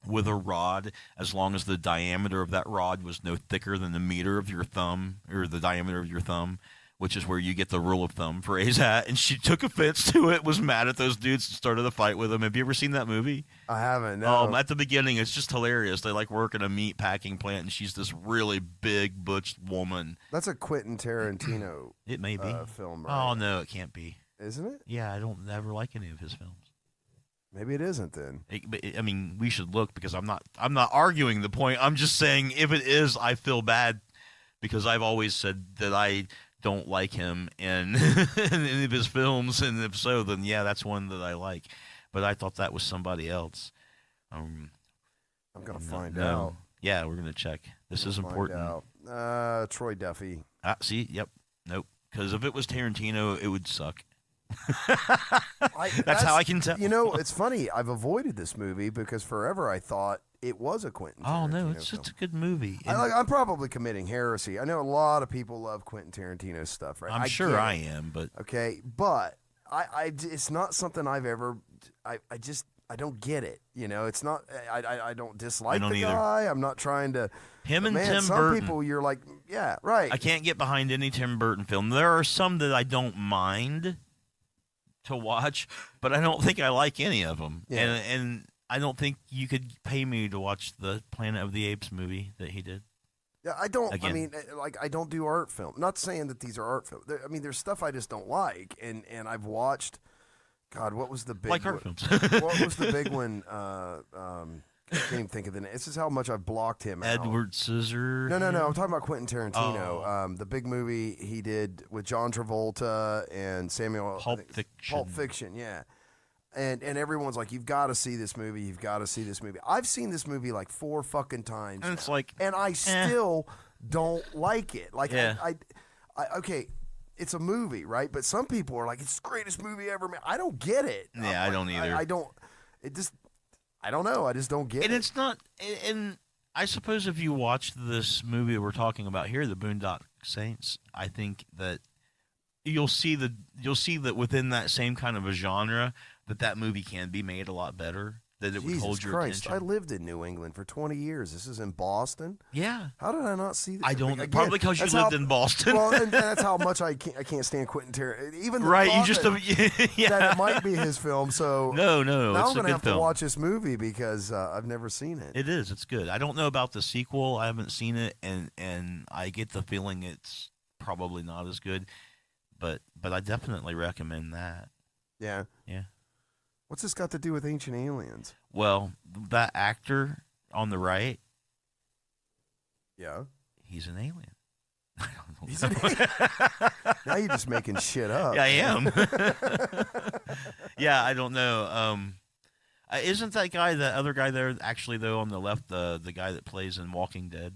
with a rod as long as the diameter of that rod was no thicker than the meter of your thumb or the diameter of your thumb, which is where you get the rule of thumb for ASAT. And she took offense to it, was mad at those dudes, and started a fight with them. Have you ever seen that movie? I haven't. No. At the beginning, it's just hilarious. They like work in a meat packing plant, and she's this really big, butch woman. That's a Quentin Tarantino. It may be film, right? Oh no, it can't be. Isn't it? Yeah, I don't ever like any of his films. Maybe it isn't then. I mean, we should look because I'm not arguing the point. I'm just saying if it is, I feel bad because I've always said that I don't like him in any of his films, and if so, then yeah, that's one that I like. But I thought that was somebody else. I'm gonna find out. Yeah, we're gonna check. This is important. Troy Duffy. See, yep, nope. Because if it was Tarantino, it would suck. That's how I can tell. You know, it's funny. I've avoided this movie because forever I thought it was a Quentin Tarantino Oh no, it's film. just a good movie. I'm probably committing heresy. I know a lot of people love Quentin Tarantino stuff, right? I'm sure I am, but okay, but it's not something I've ever. I don't get it. You know, it's not. I don't dislike the guy. I'm not trying to. Him and Tim Burton. Some people, you're like, yeah, right. I can't get behind any Tim Burton film. There are some that I don't mind to watch, but I don't think I like any of them. Yeah. And I don't think you could pay me to watch the Planet of the Apes movie that he did. Yeah, I don't. Again. I mean, like, I don't do art film. Not saying that these are art film. I mean, there's stuff I just don't like, and I've watched. God, what was the big like art films? What was the big one? I can't even think of the name. This is how much I've blocked him out. Edward Scissorhands. No. I'm talking about Quentin Tarantino. The big movie he did with John Travolta and Samuel. Pulp Fiction. Pulp Fiction, yeah. And everyone's like, you've got to see this movie. You've got to see this movie. I've seen this movie like 4 fucking times. And it's like, and I still don't like it. Like, yeah. Okay, it's a movie, right? But some people are like, it's the greatest movie ever made. I don't get it. Yeah, I don't either. I don't. It just. I don't know. I just don't get it. And it's not. And I suppose if you watch this movie we're talking about here, The Boondock Saints, I think that you'll see that within that same kind of a genre that movie can be made a lot better. That it would hold your attention. I lived in New England for 20 years. This is in Boston. Yeah. How did I not see this? I don't know. Probably because you lived in Boston. Well, and that's how much I can't stand Quentin Tarantino. Even the right, you just yeah. That it might be his film. So no, now it's I'm gonna have film. to watch this movie because I've never seen it. It is. It's good. I don't know about the sequel. I haven't seen it, and I get the feeling it's probably not as good. But I definitely recommend that. Yeah. Yeah. What's this got to do with Ancient Aliens? Well, that actor on the right, yeah, he's an alien. He's an alien. Now you're just making shit up. Yeah, I am. Yeah, I don't know. Isn't that guy, the other guy there, actually, though, on the left, the guy that plays in Walking Dead,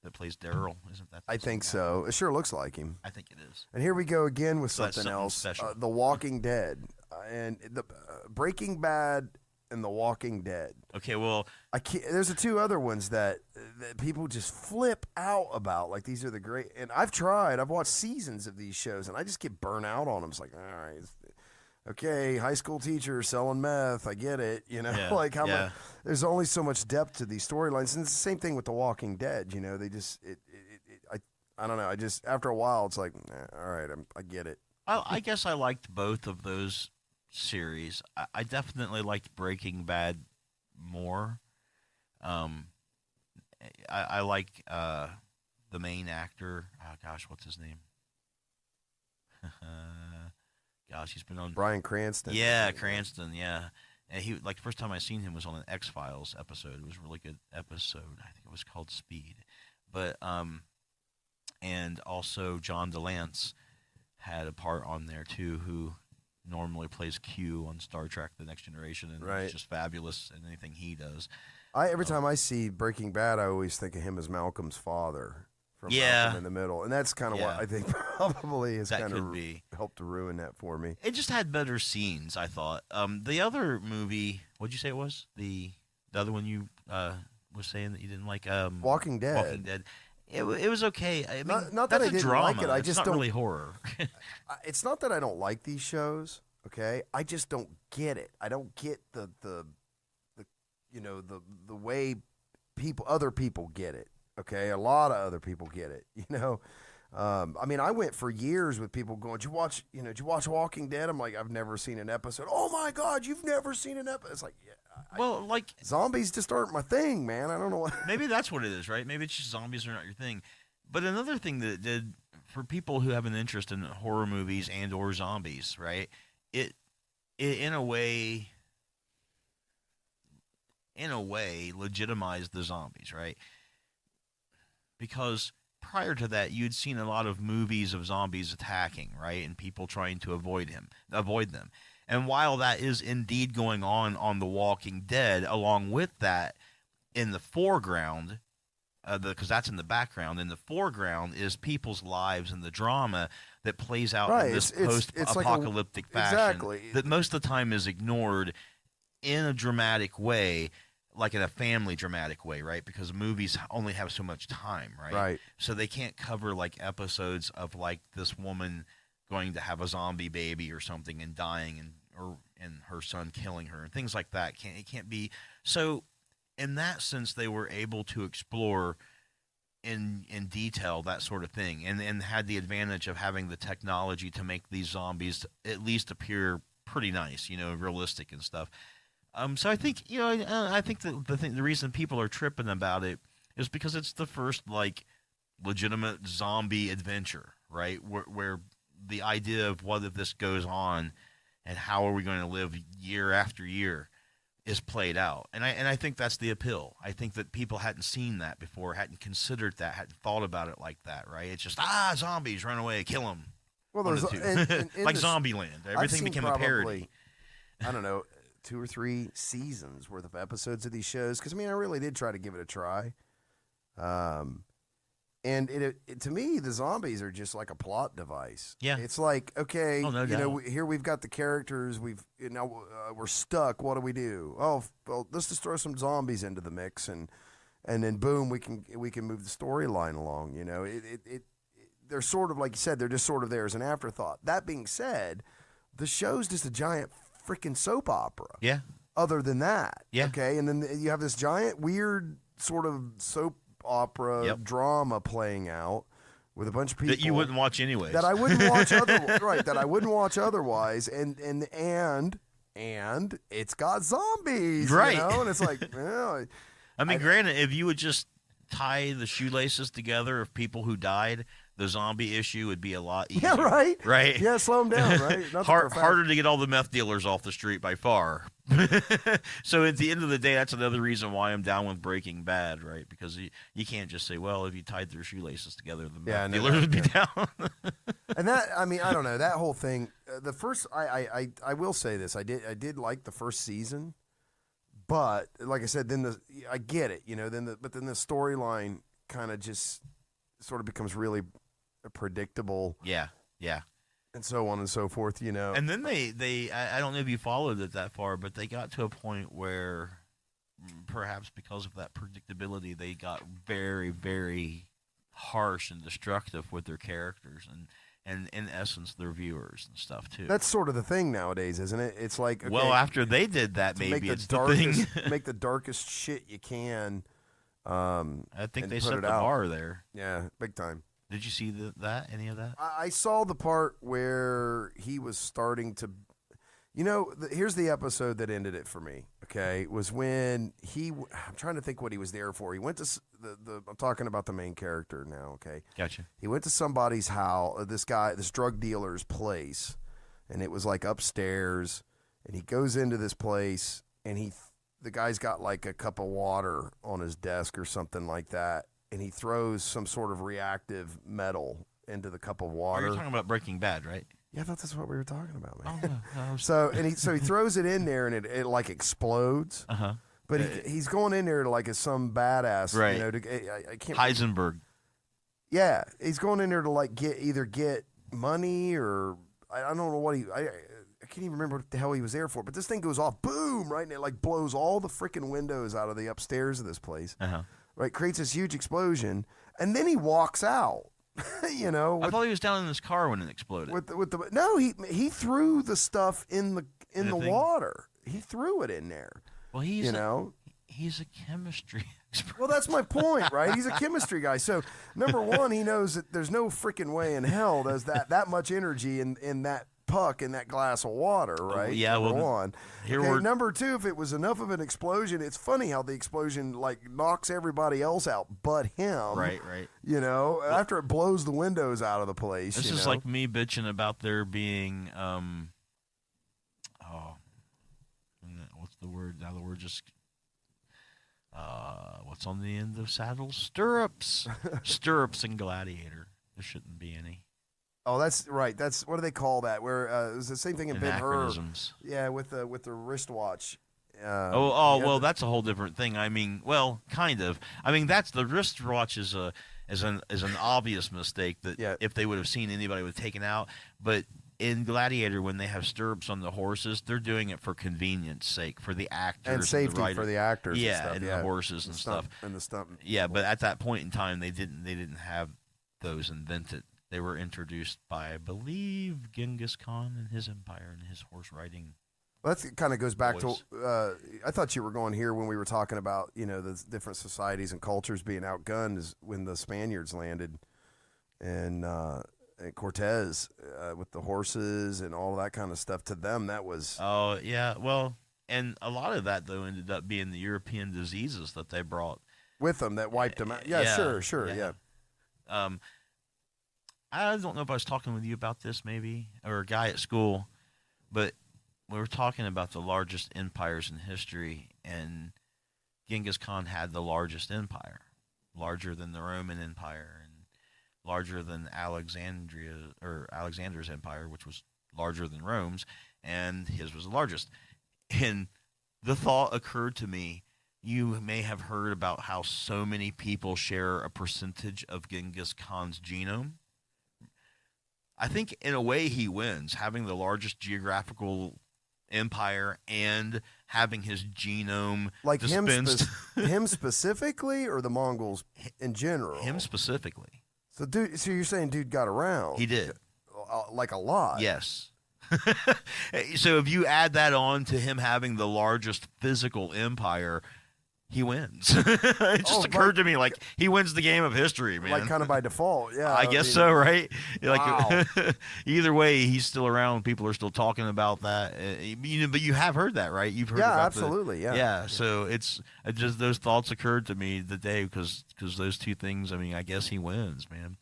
that plays Daryl? Isn't that? I think so. It sure looks like him. I think it is. And here we go again with So that's something else. special. The Walking Dead. And the Breaking Bad and The Walking Dead. Okay, well, there's the 2 other ones that people just flip out about. Like, these are the great. And I've watched seasons of these shows, and I just get burnt out on them. It's like, all right, okay, high school teacher selling meth. I get it. You know, yeah, like how yeah. much. There's only so much depth to these storylines, and it's the same thing with The Walking Dead. You know, they just I don't know. I just after a while, it's like, all right, I get it. I guess I liked both of those series. I definitely liked Breaking Bad more. I like the main actor. Oh, gosh, what's his name? Gosh, he's been on Bryan Cranston. Yeah, Cranston. Yeah, and he the first time I seen him was on an X-Files episode. It was a really good episode. I think it was called Speed. But and also John DeLance had a part on there too, who normally plays Q on Star Trek: The Next Generation, and right. It's just fabulous in anything he does. Every time I see Breaking Bad, I always think of him as Malcolm's father from Malcolm in the Middle, and that's kind of what I think probably has kind of helped to ruin that for me. It just had better scenes, I thought. The other movie, what'd you say it was? The other one you was saying that you didn't like? Walking Dead. Walking Dead. It was okay. I mean, not that I didn't drama. like it. I just not don't really horror. It's not that I don't like these shows. Okay, I just don't get it. I don't get the the way other people get it. Okay, a lot of other people get it. I mean, I went for years with people going, did you watch Walking Dead? I'm like, I've never seen an episode. Oh my God, you've never seen an episode? It's like, yeah. Zombies just aren't my thing, man. I don't know what. Maybe that's what it is, right? Maybe it's just zombies are not your thing. But another thing that it did for people who have an interest in horror movies and or zombies, right? It in a way legitimized the zombies, right? Because prior to that, you'd seen a lot of movies of zombies attacking, right, and people trying to avoid them. And while that is indeed going on The Walking Dead, along with that, in the foreground, because that's in the background, in the foreground is people's lives and the drama that plays out in this post-apocalyptic fashion exactly. that most of the time is ignored in a dramatic way, like in a family dramatic way, right? Because movies only have so much time, right? Right. So they can't cover like episodes of like this woman going to have a zombie baby or something and dying and her son killing her and things like that. It can't be. So in that sense, they were able to explore in detail that sort of thing, and had the advantage of having the technology to make these zombies at least appear pretty nice, realistic and stuff. So I think I think the reason people are tripping about it is because it's the first like legitimate zombie adventure, right? Where the idea of what if this goes on, and how are we going to live year after year, is played out, and I think that's the appeal. I think that people hadn't seen that before, hadn't considered that, hadn't thought about it like that, right? It's just zombies, run away, kill them. Well, there's like Zombieland, everything became a parody. I don't know. 2 or 3 seasons worth of episodes of these shows, because I mean, I really did try to give it a try, and it to me, the zombies are just like a plot device. Yeah, it's like, okay, no doubt. Here we've got the characters, we're stuck. What do we do? Oh, well, let's just throw some zombies into the mix, and then boom, we can move the storyline along. They're sort of like you said, they're just sort of there as an afterthought. That being said, the show's just a giant freaking soap opera. Yeah. Other than that. Yeah. Okay. And then you have this giant weird sort of soap opera drama playing out with a bunch of people that you wouldn't watch anyways. That I wouldn't watch otherwise. Right. That I wouldn't watch otherwise. And it's got zombies. Right. And it's like, I mean, granted, if you would just tie the shoelaces together of people who died, the zombie issue would be a lot easier. Yeah, right. Right. Yeah, slow them down, right? Harder to get all the meth dealers off the street by far. So at the end of the day, that's another reason why I'm down with Breaking Bad, right? Because you can't just say, well, if you tied their shoelaces together, the meth dealers would be down. And that, I mean, I don't know, that whole thing. The first, I will say this, I did like the first season, but like I said, I get it, but then the storyline kind of just sort of becomes really predictable. Yeah. And so on and so forth, And then I don't know if you followed it that far, but they got to a point where perhaps because of that predictability, they got very, very harsh and destructive with their characters and in essence, their viewers and stuff too. That's sort of the thing nowadays, isn't it? It's like, okay, well, after they did that, maybe it's the thing. Make the darkest shit you can. I think they set the bar there. Yeah, big time. Did you see any of that? I saw the part where he was starting to, here's the episode that ended it for me. Okay, was when I'm trying to think what he was there for. He went to I'm talking about the main character now. Okay, gotcha. He went to somebody's house, this drug dealer's place, and it was like upstairs. And he goes into this place, and the guy's got like a cup of water on his desk or something like that, and he throws some sort of reactive metal into the cup of water. You're talking about Breaking Bad, right? Yeah, I thought that's what we were talking about, man. Oh, no. So he throws it in there, and it like explodes. Uh-huh. But he's going in there to like as some badass, right? I can't. Heisenberg. Yeah, he's going in there to like get money, or I don't know what I can't even remember what the hell he was there for. But this thing goes off, boom, right, and it like blows all the freaking windows out of the upstairs of this place. Uh-huh. Right, creates this huge explosion, and then he walks out. I thought he was down in his car when it exploded. No, he threw the stuff in the water. He threw it in there. Well, he's He's a chemistry expert. Well, that's my point, right? He's a chemistry guy. So, number one, he knows that there's no freaking way in hell there's that much energy in that puck in that glass of water, right? Yeah, number well, one. Here Okay, we're number two, if it was enough of an explosion, it's funny how the explosion like knocks everybody else out but him. right. You know, after it blows the windows out of the place. This you is know? like me bitching about there being what's the word? Now the word just what's on the end of saddles? Stirrups. Stirrups in Gladiator. There shouldn't be any. Oh, that's right. That's what do they call that? Where it was the same thing in Ben Hur. Anachronisms. Yeah, with the wristwatch. Well, that's a whole different thing. I mean, well, kind of. I mean, that's the wristwatch is an obvious mistake that if they would have seen anybody would have taken out. But in Gladiator, when they have stirrups on the horses, they're doing it for convenience sake, for the actors and safety the for the actors. yeah, and, stuff. and yeah. the horses and stuff. And the stunt. Yeah, but at that point in time, they didn't have those invented. They were introduced by, I believe, Genghis Khan and his empire and his horse riding. Well, that kind of goes back boys. to. I thought you were going here when we were talking about the different societies and cultures being outgunned is when the Spaniards landed, and Cortez with the horses and all that kind of stuff. To them, that was. Oh yeah, well, and a lot of that though ended up being the European diseases that they brought with them that wiped them out. Yeah, sure, yeah. I don't know if I was talking with you about this maybe, or a guy at school, but we were talking about the largest empires in history, and Genghis Khan had the largest empire, larger than the Roman Empire and larger than Alexander's empire, which was larger than Rome's, and his was the largest. And the thought occurred to me, you may have heard about how so many people share a percentage of Genghis Khan's genome. I think in a way he wins, having the largest geographical empire and having his genome like dispensed. him specifically, or the Mongols in general. Him specifically. So you're saying dude got around? He did, like a lot. Yes. So if you add that on to him having the largest physical empire, he wins. It just occurred to me like he wins the game of history, man. Like kind of by default, yeah. I guess so, right? Wow. Like either way, he's still around. People are still talking about that. But you have heard that, right? You've heard. Yeah, about absolutely. Yeah. So it's just those thoughts occurred to me today because those two things. I mean, I guess he wins, man.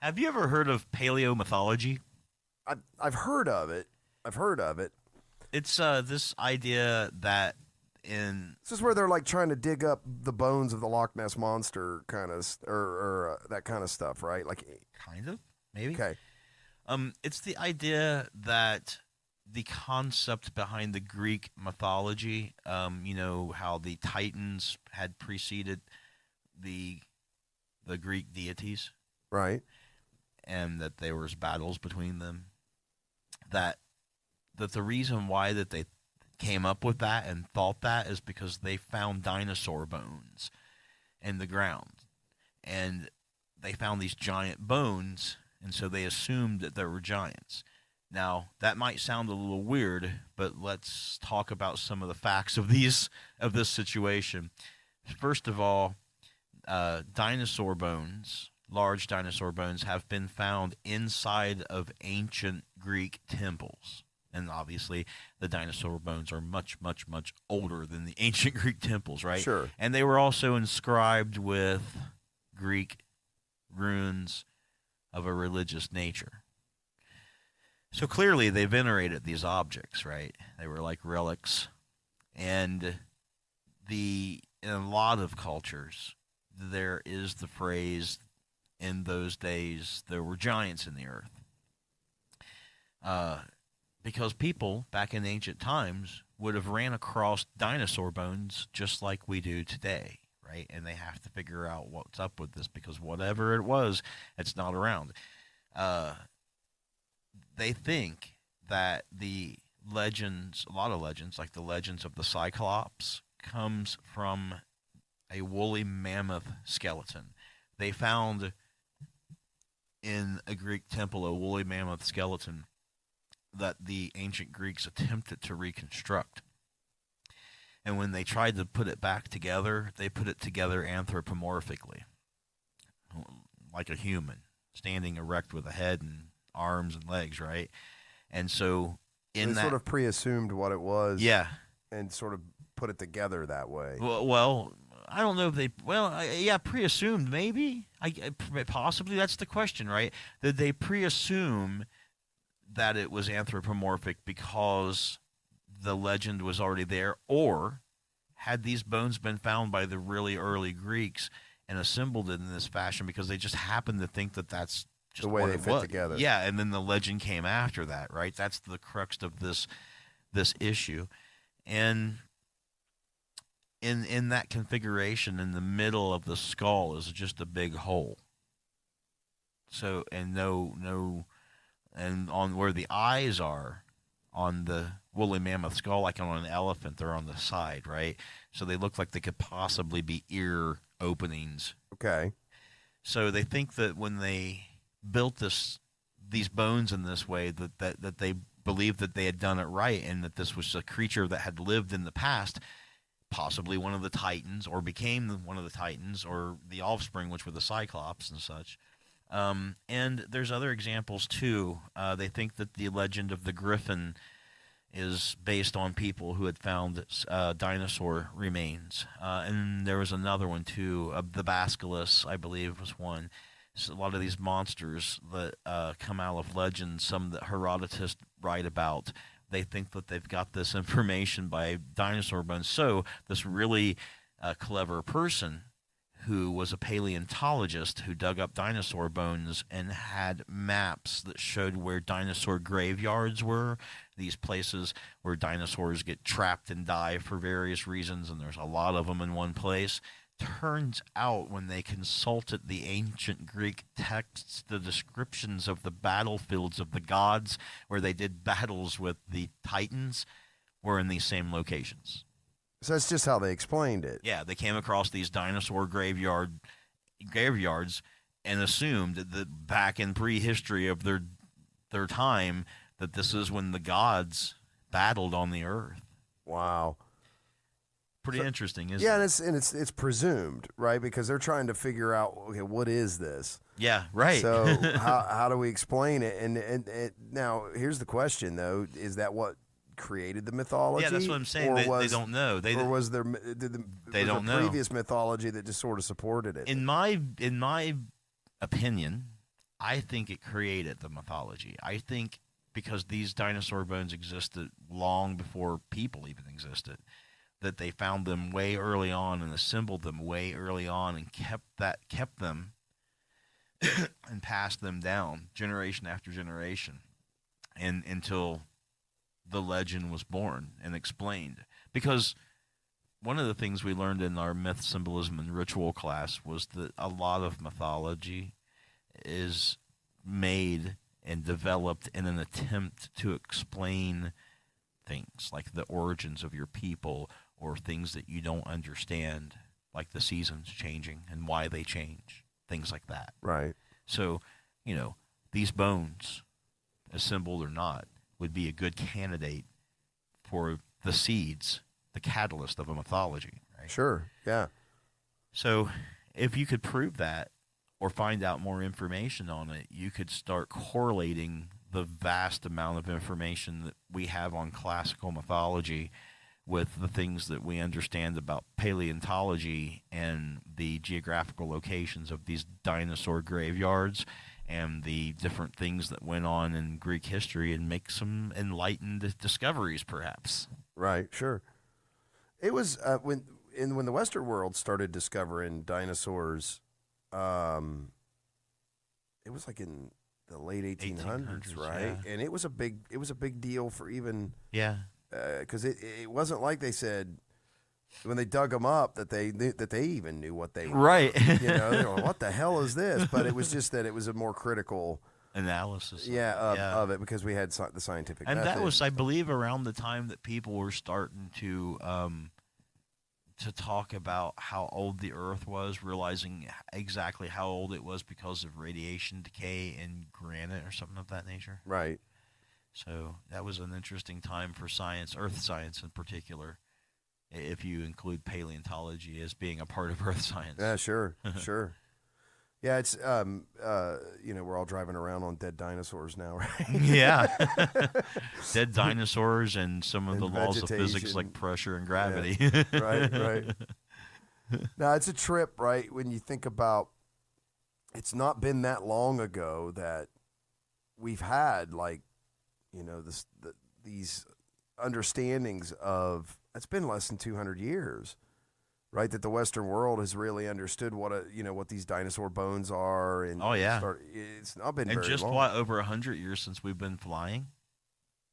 Have you ever heard of paleo mythology? I've heard of it. It's this idea that this is where they're like trying to dig up the bones of the Loch Ness monster, kind of, or that kind of stuff, right? Like, kind of, maybe. Okay. It's the idea that the concept behind the Greek mythology, how the Titans had preceded the Greek deities, right? And that there was battles between them. That the reason why that they came up with that and thought that is because they found dinosaur bones in the ground, and they found these giant bones, and so they assumed that there were giants. Now that might sound a little weird, but let's talk about some of the facts of this situation. First of all, dinosaur bones, large dinosaur bones, have been found inside of ancient Greek temples. And obviously, the dinosaur bones are much, much, much older than the ancient Greek temples, right? Sure. And they were also inscribed with Greek runes of a religious nature. So clearly, they venerated these objects, right? They were like relics. And in a lot of cultures, there is the phrase, in those days, there were giants in the earth. Because people back in ancient times would have ran across dinosaur bones just like we do today, right? And they have to figure out what's up with this because whatever it was, it's not around. They think that the legends, a lot of legends, like the legends of the Cyclops, comes from a woolly mammoth skeleton. They found in a Greek temple a woolly mammoth skeleton that the ancient Greeks attempted to reconstruct. And when they tried to put it back together, they put it together anthropomorphically, like a human, standing erect with a head and arms and legs, right? And so in They that, sort of pre-assumed what it was, yeah. and sort of put it together that way. Well, I don't know if they. Well, yeah, pre-assumed maybe. Possibly that's the question, right? Did they pre-assume that it was anthropomorphic because the legend was already there, or had these bones been found by the really early Greeks and assembled in this fashion because they just happened to think that that's just The way what they it fit was. together. Yeah, and then the legend came after that, right? That's the crux of this issue, and in that configuration, in the middle of the skull is just a big hole. So and no, and on where the eyes are on the woolly mammoth skull, like on an elephant, they're on the side, right? So they look like they could possibly be ear openings. Okay. So they think that when they built these bones in this way, that they believed that they had done it right, and that this was a creature that had lived in the past, possibly one of the Titans, or became one of the Titans, or the offspring, which were the Cyclops and such. And there's other examples too. They think that the legend of the griffin is based on people who had found dinosaur remains. And there was another one too. The basilisk, I believe, was one. So a lot of these monsters that come out of legends, some that Herodotus write about, they think that they've got this information by dinosaur bones. So this really clever person who was a paleontologist who dug up dinosaur bones and had maps that showed where dinosaur graveyards were, these places where dinosaurs get trapped and die for various reasons, and there's a lot of them in one place. Turns out when they consulted the ancient Greek texts, the descriptions of the battlefields of the gods where they did battles with the Titans were in these same locations. So that's just how they explained it. Yeah, they came across these dinosaur graveyards and assumed that back in prehistory of their time that this is when the gods battled on the earth. Wow. Pretty interesting, isn't Yeah, it? and it's presumed, right? Because they're trying to figure out, okay, what is this? Yeah, right. So how do we explain it? And now here's the question though: is that what created the mythology? Yeah, that's what I'm saying. They don't know. Or was there they don't know. Previous mythology that just sort of supported it? In my opinion, I think it created the mythology. I think because these dinosaur bones existed long before people even existed, that they found them way early on and assembled them way early on and kept them and passed them down generation after generation and until the legend was born and explained. Because one of the things we learned in our myth, symbolism, and ritual class was that a lot of mythology is made and developed in an attempt to explain things like the origins of your people or things that you don't understand, like the seasons changing and why they change, things like that. Right. So, these bones, assembled or not, would be a good candidate for the seeds, the catalyst of a mythology. Right? Sure. Yeah. So if you could prove that or find out more information on it, you could start correlating the vast amount of information that we have on classical mythology with the things that we understand about paleontology and the geographical locations of these dinosaur graveyards and the different things that went on in Greek history, and make some enlightened discoveries, perhaps. Right. Sure. It was when the Western world started discovering dinosaurs. It was like in the late 1800s, right? Yeah. And it was a big deal for even Yeah. because it wasn't like they said when they dug them up that they even knew what they were. Right. They were like, what the hell is this? But it was just that it was a more critical analysis. Of it because we had the scientific and method. that was, I believe, around the time that people were starting to talk about how old the Earth was, realizing exactly how old it was because of radiation decay in granite or something of that nature. Right. So that was an interesting time for science, earth science in particular. if you include paleontology as being a part of Earth science. Yeah, sure, sure. Yeah, it's we're all driving around on dead dinosaurs now, right? Yeah. Dead dinosaurs and some of And the laws of physics vegetation. like pressure and gravity. Right, right. Now, it's a trip, right? When you think about, it's not been that long ago that we've had these understandings of, it's been less than 200 years, right? That the Western world has really understood what these dinosaur bones are. And Oh, yeah. it's not been And very just long. over 100 years since we've been flying?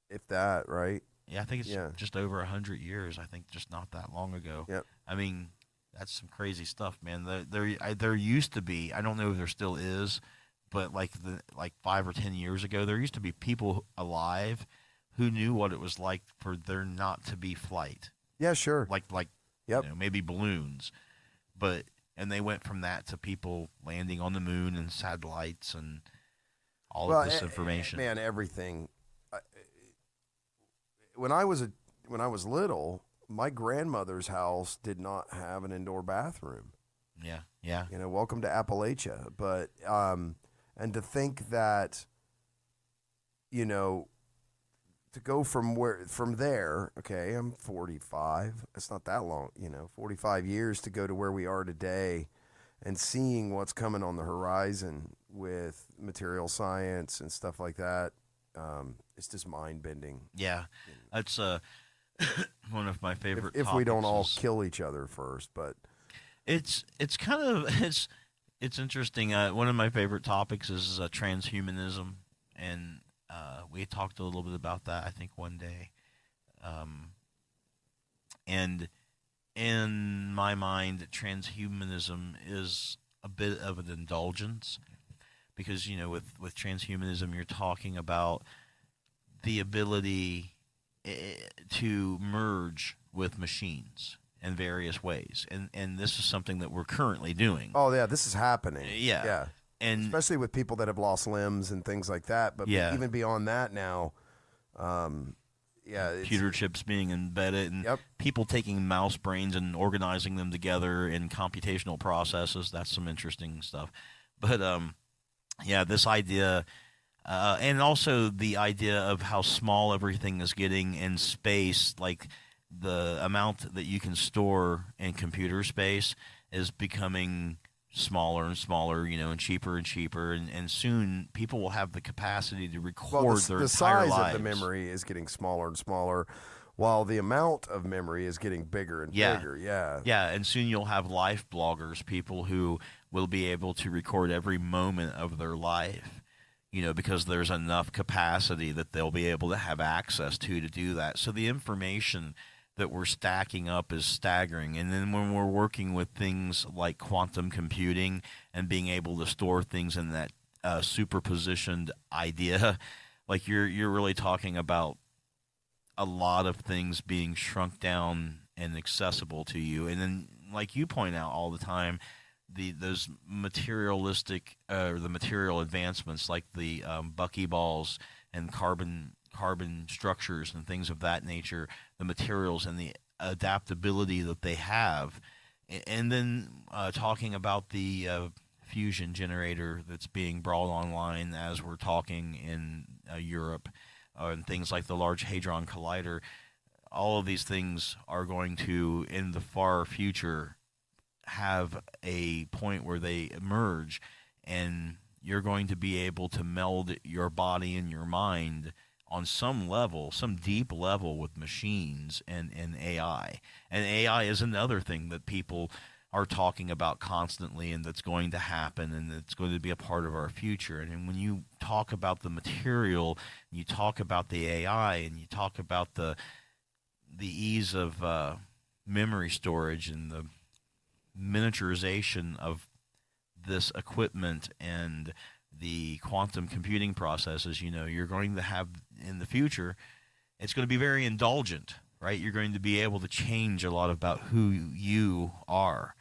If that, right? Yeah, I think it's just over 100 years. I think just not that long ago. Yep. I mean, that's some crazy stuff, man. There used to be, I don't know if there still is, but like 5 or 10 years ago, there used to be people alive who knew what it was like for there not to be flight. Yeah, sure. Like Yep. maybe balloons, and they went from that to people landing on the moon and satellites and all of this information. Man, everything. When I was little, my grandmother's house did not have an indoor bathroom. Yeah, yeah. Welcome to Appalachia. But and to think that, to go from there, okay, I'm 45. It's not that long, 45 years to go to where we are today, and seeing what's coming on the horizon with material science and stuff like that. It's just mind bending. Yeah, that's one of my favorite. If we don't all kill each other first, but it's kind of it's interesting. One of my favorite topics is transhumanism, and we talked a little bit about that, I think, one day. And in my mind, transhumanism is a bit of an indulgence, because with transhumanism, you're talking about the ability to merge with machines in various ways, and this is something that we're currently doing. Oh yeah, this is happening. Yeah. And especially with people that have lost limbs and things like that. But even beyond that now, computer chips being embedded, and Yep. people taking mouse brains and organizing them together in computational processes. That's some interesting stuff. But this idea, and also the idea of how small everything is getting in space, like the amount that you can store in computer space is becoming smaller and smaller, and cheaper and cheaper, and soon people will have the capacity to record their entire lives. The size of the memory is getting smaller and smaller, while the amount of memory is getting bigger and bigger. Yeah, and soon you'll have life bloggers, people who will be able to record every moment of their life, because there's enough capacity that they'll be able to have access to do that. So the information that we're stacking up is staggering. And then when we're working with things like quantum computing and being able to store things in that superpositioned idea, like you're really talking about a lot of things being shrunk down and accessible to you. And then, like you point out all the time, those materialistic the material advancements, like the buckyballs and carbon structures and things of that nature, the materials and the adaptability that they have. And then talking about the fusion generator that's being brought online as we're talking in Europe, and things like the Large Hadron Collider. All of these things are going to, in the far future, have a point where they merge, and you're going to be able to meld your body and your mind on some level, some deep level, with machines and AI. And AI is another thing that people are talking about constantly, and that's going to happen, and it's going to be a part of our future. And when you talk about the material, you talk about the AI, and you talk about the ease of memory storage and the miniaturization of this equipment and the quantum computing processes, you're going to have in the future, it's going to be very indulgent, right? You're going to be able to change a lot about who you are.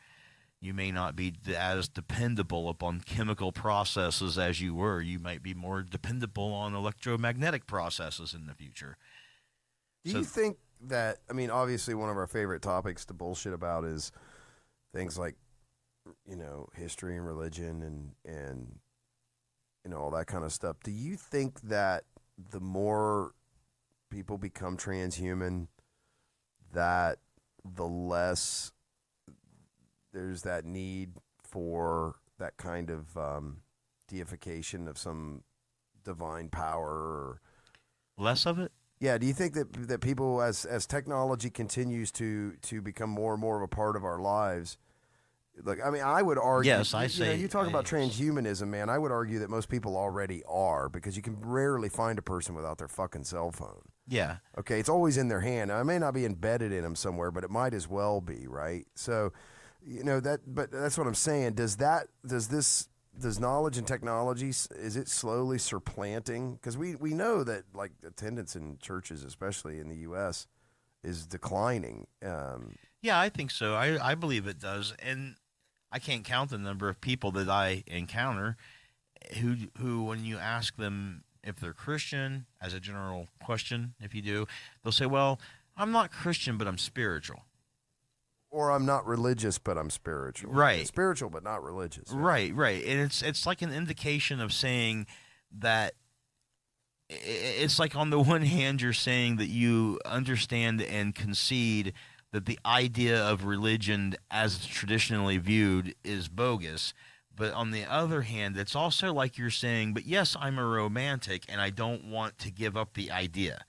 You may not be as dependable upon chemical processes as you were. You might be more dependable on electromagnetic processes in the future. Do you think that, I mean, obviously one of our favorite topics to bullshit about is things like, history and religion and all that kind of stuff. Do you think that the more people become transhuman, that the less there's that need for that kind of deification of some divine power? Or, less of it? yeah, do you think that people, as technology continues to become more and more of a part of our lives, like, I mean, I would argue, Yes, I say. you talk about transhumanism, man, I would argue that most people already are, because you can rarely find a person without their fucking cell phone. Yeah. Okay, it's always in their hand. Now, it may not be embedded in them somewhere, but it might as well be, right? So, but that's what I'm saying. Does knowledge and technology, is it slowly supplanting? Because we know that, like, attendance in churches, especially in the U.S., is declining. Yeah, I think so. I believe it does. And I can't count the number of people that I encounter who when you ask them if they're Christian, as a general question, if you do, they'll say, well, I'm not Christian, but I'm spiritual. Or I'm not religious, but I'm spiritual. Right. I'm spiritual, but not religious. Right. And it's like an indication of saying that it's like, on the one hand, you're saying that you understand and concede that the idea of religion as it's traditionally viewed is bogus. But on the other hand, it's also like you're saying, but yes, I'm a romantic and I don't want to give up the idea.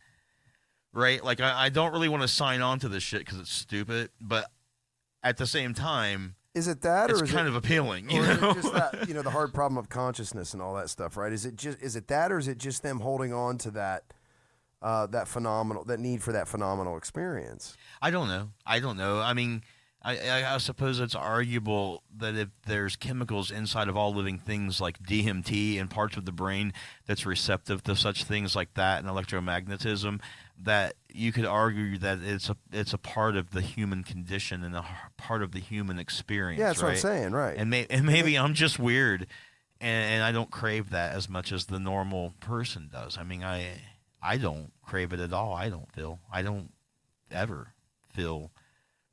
Right? Like, I don't really want to sign on to this shit because it's stupid, but at the same time, is it that, or it's kind of appealing? Or is it just that, the hard problem of consciousness and all that stuff, right? Is it that, or is it just them holding on to that need for that phenomenal experience? I don't know. I mean, I suppose it's arguable that if there's chemicals inside of all living things like DMT and parts of the brain that's receptive to such things like that and electromagnetism, that you could argue that it's a part of the human condition and a part of the human experience. Yeah, that's right? what I'm saying, right? And maybe I'm just weird, and I don't crave that as much as the normal person does. I mean, I don't crave it at all. I don't ever feel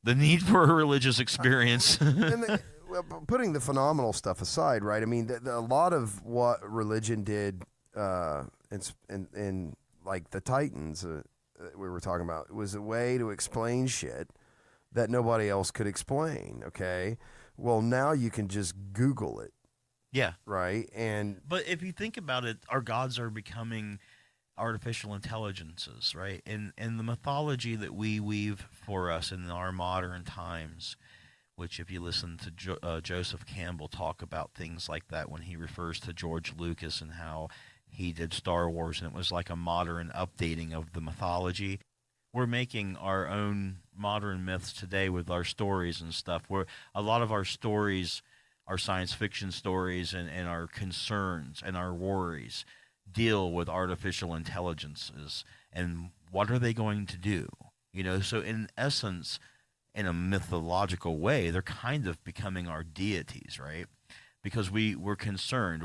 the need for a religious experience. Well, putting the phenomenal stuff aside, right? I mean, a lot of what religion did, in like the Titans we were talking about, was a way to explain shit that nobody else could explain. Okay, well, now you can just Google it. Yeah. Right. But if you think about it, our gods are becoming artificial intelligences, right? And the mythology that we weave for us in our modern times, which if you listen to Joseph Campbell talk about things like that when he refers to George Lucas and how he did Star Wars and it was like a modern updating of the mythology, we're making our own modern myths today with our stories and stuff, where a lot of our stories, our science fiction stories and our concerns and our worries deal with artificial intelligences and what are they going to do? So in essence, in a mythological way, they're kind of becoming our deities, right? Because we're concerned.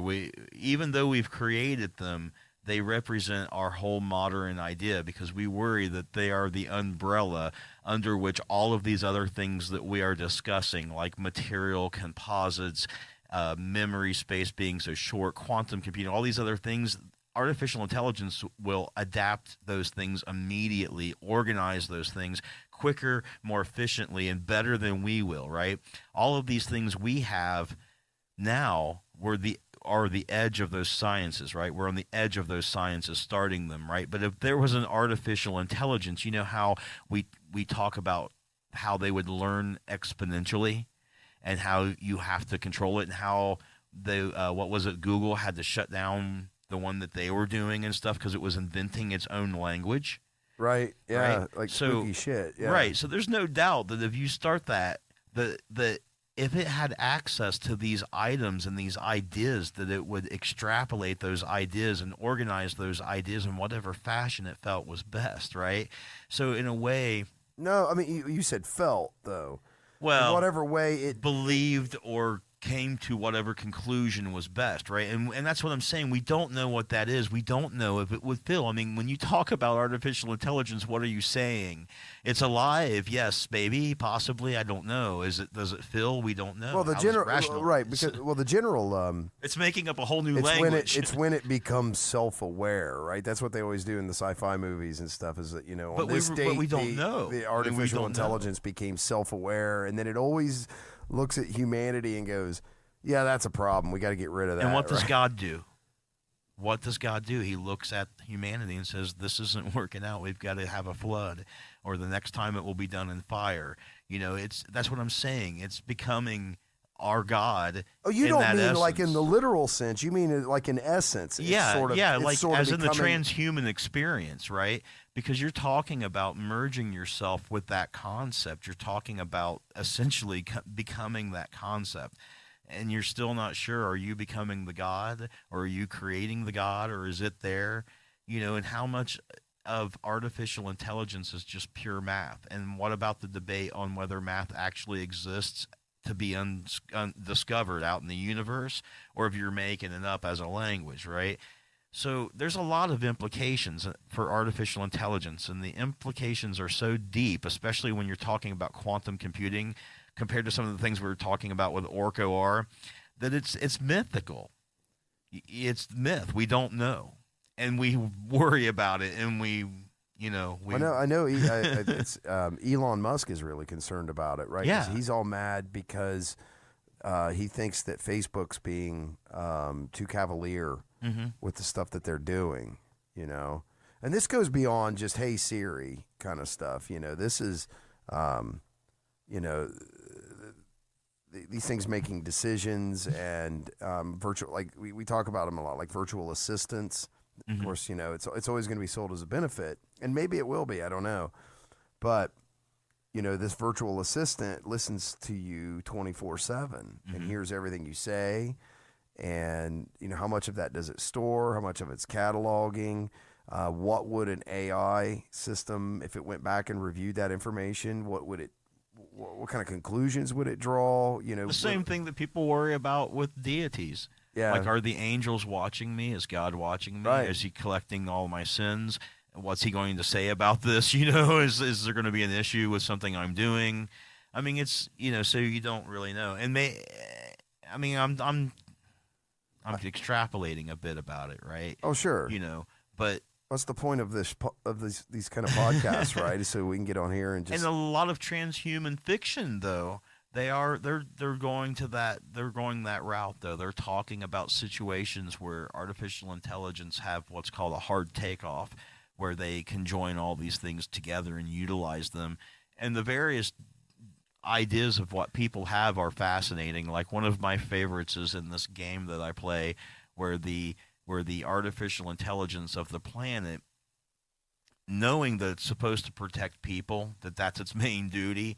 Even though we've created them, they represent our whole modern idea because we worry that they are the umbrella under which all of these other things that we are discussing, like material composites, memory space being so short, quantum computing, all these other things, artificial intelligence will adapt those things immediately, organize those things quicker, more efficiently, and better than we will, right? All of these things we have now are the edge of those sciences, right? We're on the edge of those sciences, starting them, right? But if there was an artificial intelligence, you know how we talk about how they would learn exponentially and how you have to control it, and how they what was it, Google had to shut down the one that they were doing and stuff because it was inventing its own language. Right. Yeah. Right? Like so, spooky shit. Yeah. Right. So there's no doubt that if you start that if it had access to these items and these ideas, that it would extrapolate those ideas and organize those ideas in whatever fashion it felt was best, right? So in a way... No, I mean, you said felt, though. Well... in whatever way it... believed or came to whatever conclusion was best, right? And that's what I'm saying. We don't know what that is. We don't know if it would feel. I mean, when you talk about artificial intelligence, what are you saying? It's alive, yes, maybe, possibly. I don't know. Does it feel? We don't know. Well, the general right because the general it's making up a whole new it's language. It's when it becomes self-aware, right? That's what they always do in the sci-fi movies and stuff. Is that on this date, but we don't know. The artificial intelligence became self-aware, and then it always looks at humanity and goes, yeah, that's a problem. We got to get rid of that. And what does God do? What does God do? He looks at humanity and says, this isn't working out. We've got to have a flood, or the next time it will be done in fire. That's what I'm saying. It's becoming our God. Oh, you don't mean essence. Like in the literal sense. You mean like in essence. Yeah, like as in the becoming... transhuman experience, right? Because you're talking about merging yourself with that concept. You're talking about essentially becoming that concept. And you're still not sure, are you becoming the God, or are you creating the God, or is it there? And how much of artificial intelligence is just pure math? And what about the debate on whether math actually exists to be undiscovered out in the universe, or if you're making it up as a language, right? So there's a lot of implications for artificial intelligence, and the implications are so deep, especially when you're talking about quantum computing, compared to some of the things we were talking about with OR, that it's mythical. It's myth. We don't know, and we worry about it, and we. I know. It's Elon Musk is really concerned about it, right? Yeah. 'Cause he's all mad because he thinks that Facebook's being too cavalier with the stuff that they're doing, And this goes beyond just "Hey Siri" kind of stuff. This is, these things making decisions and virtual, like we talk about them a lot, like virtual assistants. Of course, it's always going to be sold as a benefit, and maybe it will be. I don't know, but this virtual assistant listens to you 24/7 and hears everything you say, and how much of that does it store? How much of it's cataloging? What would an AI system, if it went back and reviewed that information, what kind of conclusions would it draw? The same thing that people worry about with deities. Yeah. Like, are the angels watching me? Is God watching me? Right. Is he collecting all my sins? What's he going to say about this? Is there going to be an issue with something I'm doing? I mean, it's, so you don't really know. And I'm extrapolating a bit about it, right? Oh, sure. But what's the point of these kind of podcasts, right? So we can get on here and just. And a lot of transhuman fiction, though, they're going that route, though. They're talking about situations where artificial intelligence have what's called a hard takeoff, where they can join all these things together and utilize them. And the various ideas of what people have are fascinating. Like, one of my favorites is in this game that I play, where the artificial intelligence of the planet, knowing that it's supposed to protect people, that's its main duty,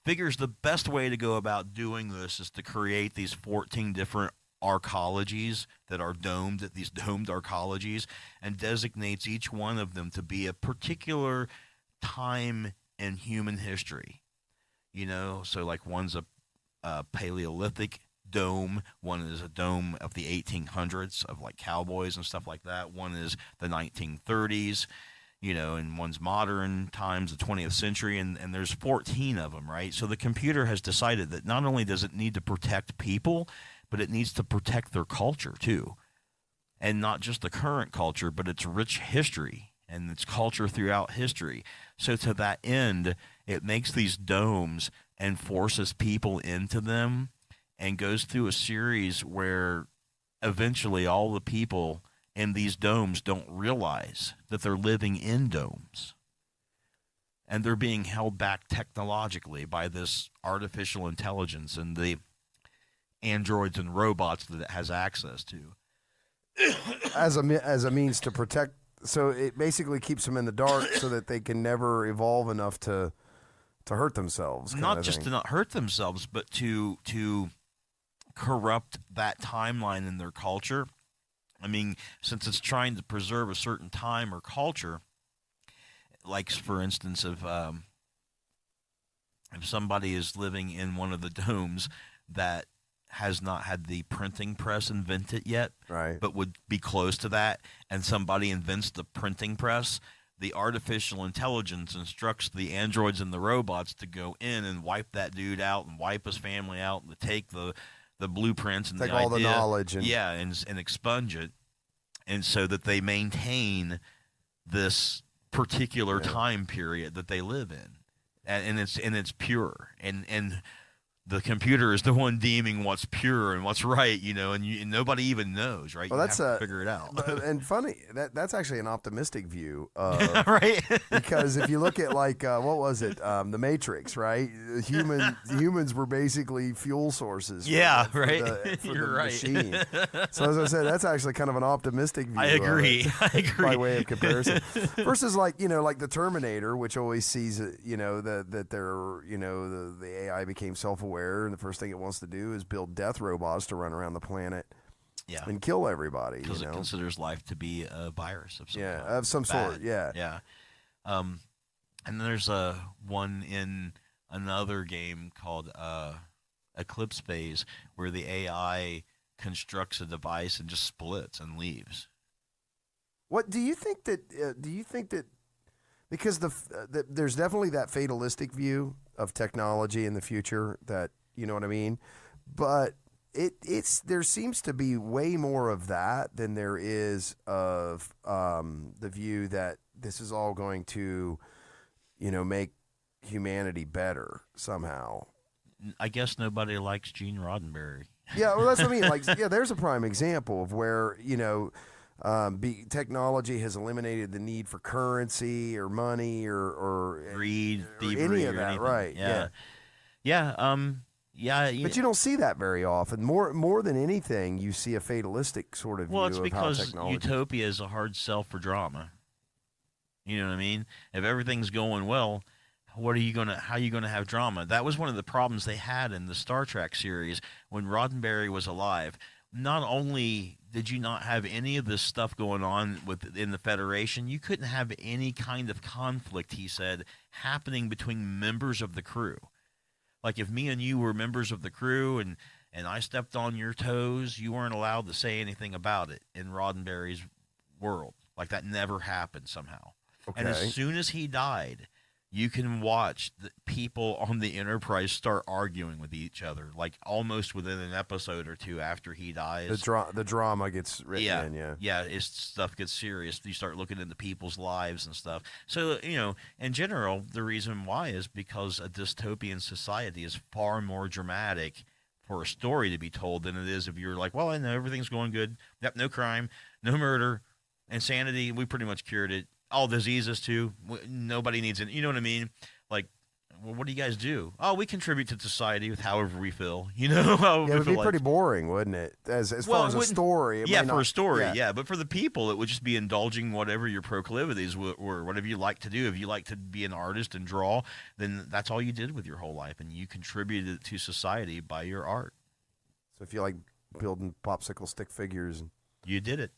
figures the best way to go about doing this is to create these 14 different arcologies that are these domed arcologies, and designates each one of them to be a particular time in human history. So like one's a Paleolithic dome, one is a dome of the 1800s of like cowboys and stuff like that, one is the 1930s, and one's modern times, the 20th century, and there's 14 of them, right? So the computer has decided that not only does it need to protect people, but it needs to protect their culture too. And not just the current culture, but its rich history and its culture throughout history. So to that end, it makes these domes and forces people into them, and goes through a series where eventually all the people in these domes don't realize that they're living in domes. And they're being held back technologically by this artificial intelligence and the androids and robots that it has access to. As a means to protect, so it basically keeps them in the dark so that they can never evolve enough to hurt themselves. Not just to not hurt themselves, but to corrupt that timeline in their culture. I mean, since it's trying to preserve a certain time or culture, like, for instance, if somebody is living in one of the domes that has not had the printing press invented yet, Right. but would be close to that, and somebody invents the printing press, the artificial intelligence instructs the androids and the robots to go in and wipe that dude out and wipe his family out and to take the blueprints and Take the all idea, the knowledge and and expunge it, and so that they maintain this particular time period that they live in, and it's pure, and the computer is the one deeming what's pure and what's right, and nobody even knows, right? Well, you that's have to figure it out. and funny that's actually an optimistic view, Right? because if you look at what was it, The Matrix, right? Humans were basically fuel sources. Yeah, for right. For You're the right. machine. So as I said, that's actually kind of an optimistic view. I agree. By way of comparison, versus like the Terminator, which always sees that they're the AI became self-aware, and the first thing it wants to do is build death robots to run around the planet, and kill everybody. Because it considers life to be a virus of some kind. Of some sort. Yeah. Yeah. And there's one in another game called Eclipse Phase where the AI constructs a device and just splits and leaves. What do you think that? Because there's definitely that fatalistic view of technology in the future, that you know what I mean, but there seems to be way more of that than there is of the view that this is all going to make humanity better somehow. I guess nobody likes Gene Roddenberry. Yeah, well, that's what I mean. There's a prime example of where technology has eliminated the need for currency or money or greed, thievery, any of that, anything. right? Yeah. But you don't see that very often. More than anything, you see a fatalistic sort of view Well, it's of how because technology. utopia is a hard sell for drama. You know what I mean? If everything's going well, how are you gonna have drama? That was one of the problems they had in the Star Trek series when Roddenberry was alive. Not only did you not have any of this stuff going on within the Federation, you couldn't have any kind of conflict, he said, happening between members of the crew. Like if me and you were members of the crew and I stepped on your toes, you weren't allowed to say anything about it in Roddenberry's world. Like that never happened somehow. Okay. And as soon as he died, you can watch the people on the Enterprise start arguing with each other, like almost within an episode or two after he dies. The drama gets written in, stuff gets serious. You start looking into people's lives and stuff. So, in general, the reason why is because a dystopian society is far more dramatic for a story to be told than it is if you're like, well, I know everything's going good. Yep, no crime, no murder, insanity. We pretty much cured it. All diseases too. Nobody needs it. You know what I mean? Like, well, what do you guys do? Oh, we contribute to society with however we feel. it would be pretty boring, wouldn't it? As far as a story. For a story, But for the people, it would just be indulging whatever your proclivities were, whatever you like to do. If you like to be an artist and draw, then that's all you did with your whole life, and you contributed to society by your art. So if you like building popsicle stick figures, you did it.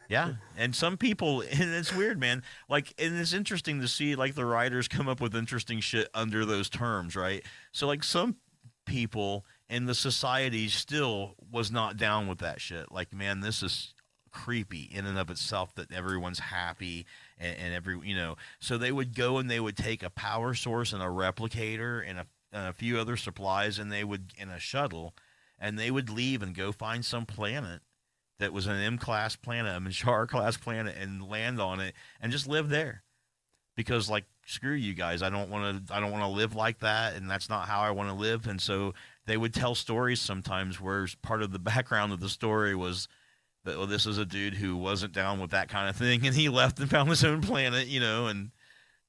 Yeah, and some people, and it's weird, man. Like, and it's interesting to see, like, the writers come up with interesting shit under those terms, right? So, like, some people in the society still was not down with that shit. Like, man, this is creepy in and of itself that everyone's happy and So they would go and they would take a power source and a replicator and a few other supplies, and they would in a shuttle, and they would leave and go find some planet that was an M-class planet, a Machar-class planet, and land on it and just live there. Because, like, screw you guys, I don't want to live like that, and that's not how I want to live. And so they would tell stories sometimes where part of the background of the story was that, well, this is a dude who wasn't down with that kind of thing, and he left and found his own planet, and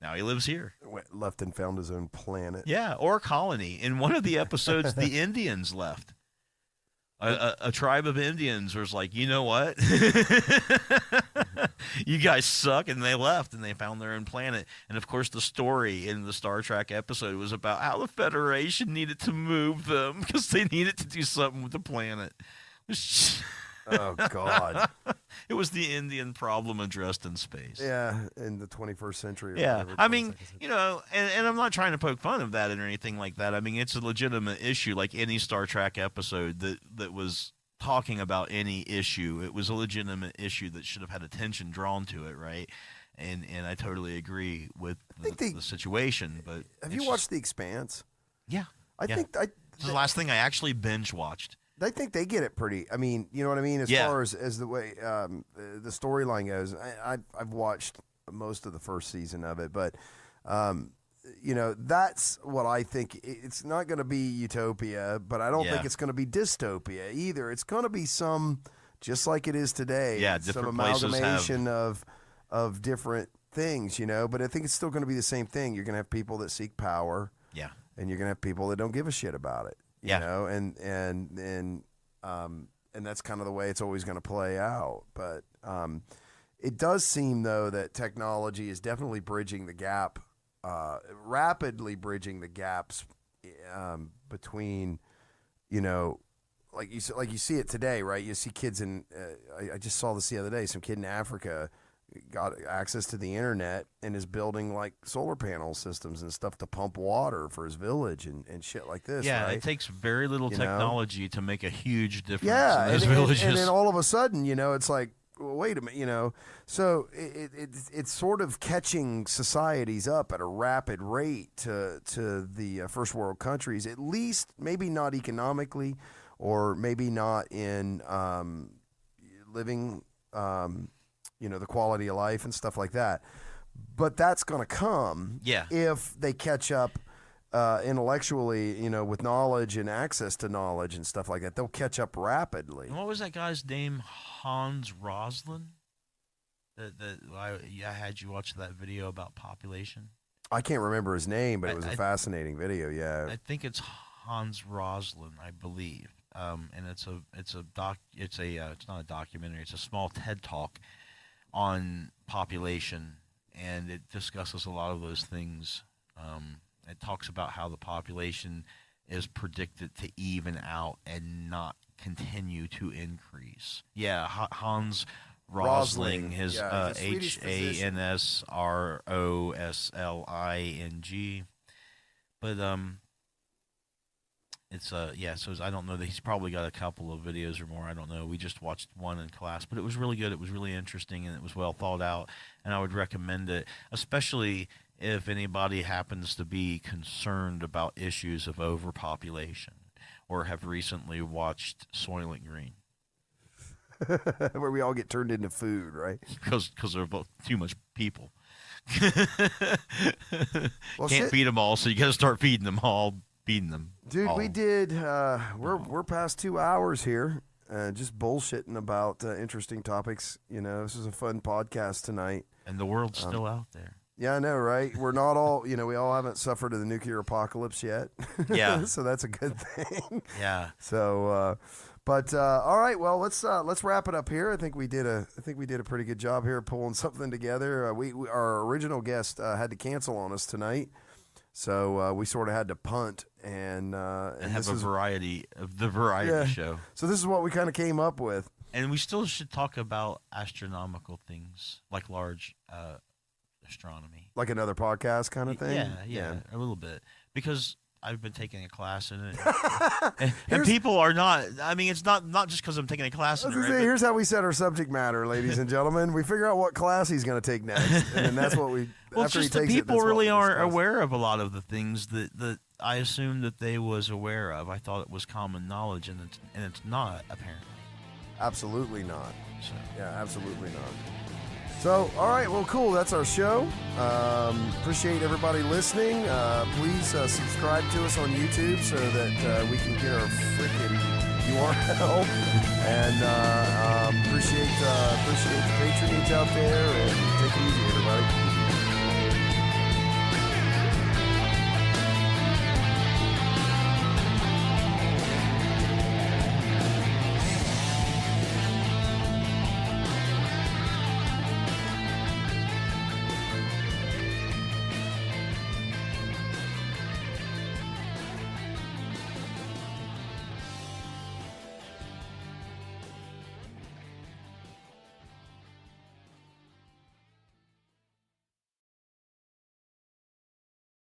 now he lives here. Left and found his own planet. Yeah, or colony. In one of the episodes, the Indians left. A tribe of Indians was like, you know what? You guys suck, and they left, and they found their own planet. And, of course, the story in the Star Trek episode was about how the Federation needed to move them because they needed to do something with the planet. Oh God. It was the Indian problem addressed in space. Yeah, in the 21st century. Or Yeah, whatever, I mean, 22nd century. you know, and I'm not trying to poke fun of that or anything like that. I mean, it's a legitimate issue, like any Star Trek episode that was talking about any issue. It was a legitimate issue that should have had attention drawn to it, right? And I totally agree with the situation. But Have you watched The Expanse? Yeah, I yeah. think It's the last thing I actually binge watched. I think they get it pretty. I mean, you know what I mean? As Yeah. far as the way the storyline goes, I've watched most of the first season of it, but you know, that's what I think. It's not going to be utopia, but I don't think it's going to be dystopia either. It's going to be some, just like it is today. Yeah, some different places amalgamation of different things, you know. But I think it's still going to be the same thing. You're going to have people that seek power. Yeah. And you're going to have people that don't give a shit about it. You know, and that's kind of the way it's always going to play out. But it does seem, though, that technology is definitely bridging the gap, rapidly bridging the gaps between, you know, like you see it today, right? You see kids in. I just saw this the other day. Some kid in Africa got access to the internet and is building like solar panel systems and stuff to pump water for his village and shit like this. Yeah, right? it takes very little technology to make a huge difference in those and, villages. and then all of a sudden, you know, it's like, well, wait a minute, you know. So it's sort of catching societies up at a rapid rate to the first world countries, at least maybe not economically or maybe not in living you know, the quality of life and stuff like that. But that's going to come if they catch up intellectually, you know, with knowledge and access to knowledge and stuff like that. They'll catch up rapidly. And what was that guy's name? Hans Rosling? I had you watch that video about population. I can't remember his name, but it was a fascinating video, yeah. I think it's Hans Rosling, I believe. And it's not a documentary, it's a small TED Talk on population, and it discusses a lot of those things. It talks about how the population is predicted to even out and not continue to increase. Yeah, Hans Rosling, his Hansrosling. But it's so I don't know that he's probably got a couple of videos or more. I don't know. We just watched one in class, but it was really good. It was really interesting, and it was well thought out. And I would recommend it, especially if anybody happens to be concerned about issues of overpopulation or have recently watched Soylent Green. Where we all get turned into food, right? Because there are too much people. Well, Can't feed them all, so you got to start feeding them all. Dude, we did. We're past 2 hours here, just bullshitting about interesting topics. You know, this is a fun podcast tonight, and the world's still out there. Yeah, I know, right? We're not all. You know, we all haven't suffered the nuclear apocalypse yet. Yeah, so that's a good thing. Yeah. So, but all right. Well, let's wrap it up here. I think we did a pretty good job here pulling something together. Our original guest had to cancel on us tonight. So we sort of had to punt and have a variety show. So this is what we kind of came up with. And we still should talk about astronomical things like large astronomy. Like another podcast kind of thing? Yeah, a little bit. Because I've been taking a class in it. and people are not, I mean, it's not just because I'm taking a class in it. Right? Here's how we set our subject matter, ladies and gentlemen. We figure out what class he's going to take next. And then that's what we, well, after just he takes people really aren't discuss. aware of a lot of the things that I assumed that they was aware of. I thought it was common knowledge, and it's not, apparently. Absolutely not. So. Yeah, absolutely not. So, all right, well, cool. That's our show. Appreciate everybody listening. Please subscribe to us on YouTube so that we can get our freaking URL. And appreciate the patronage out there, and take it easy.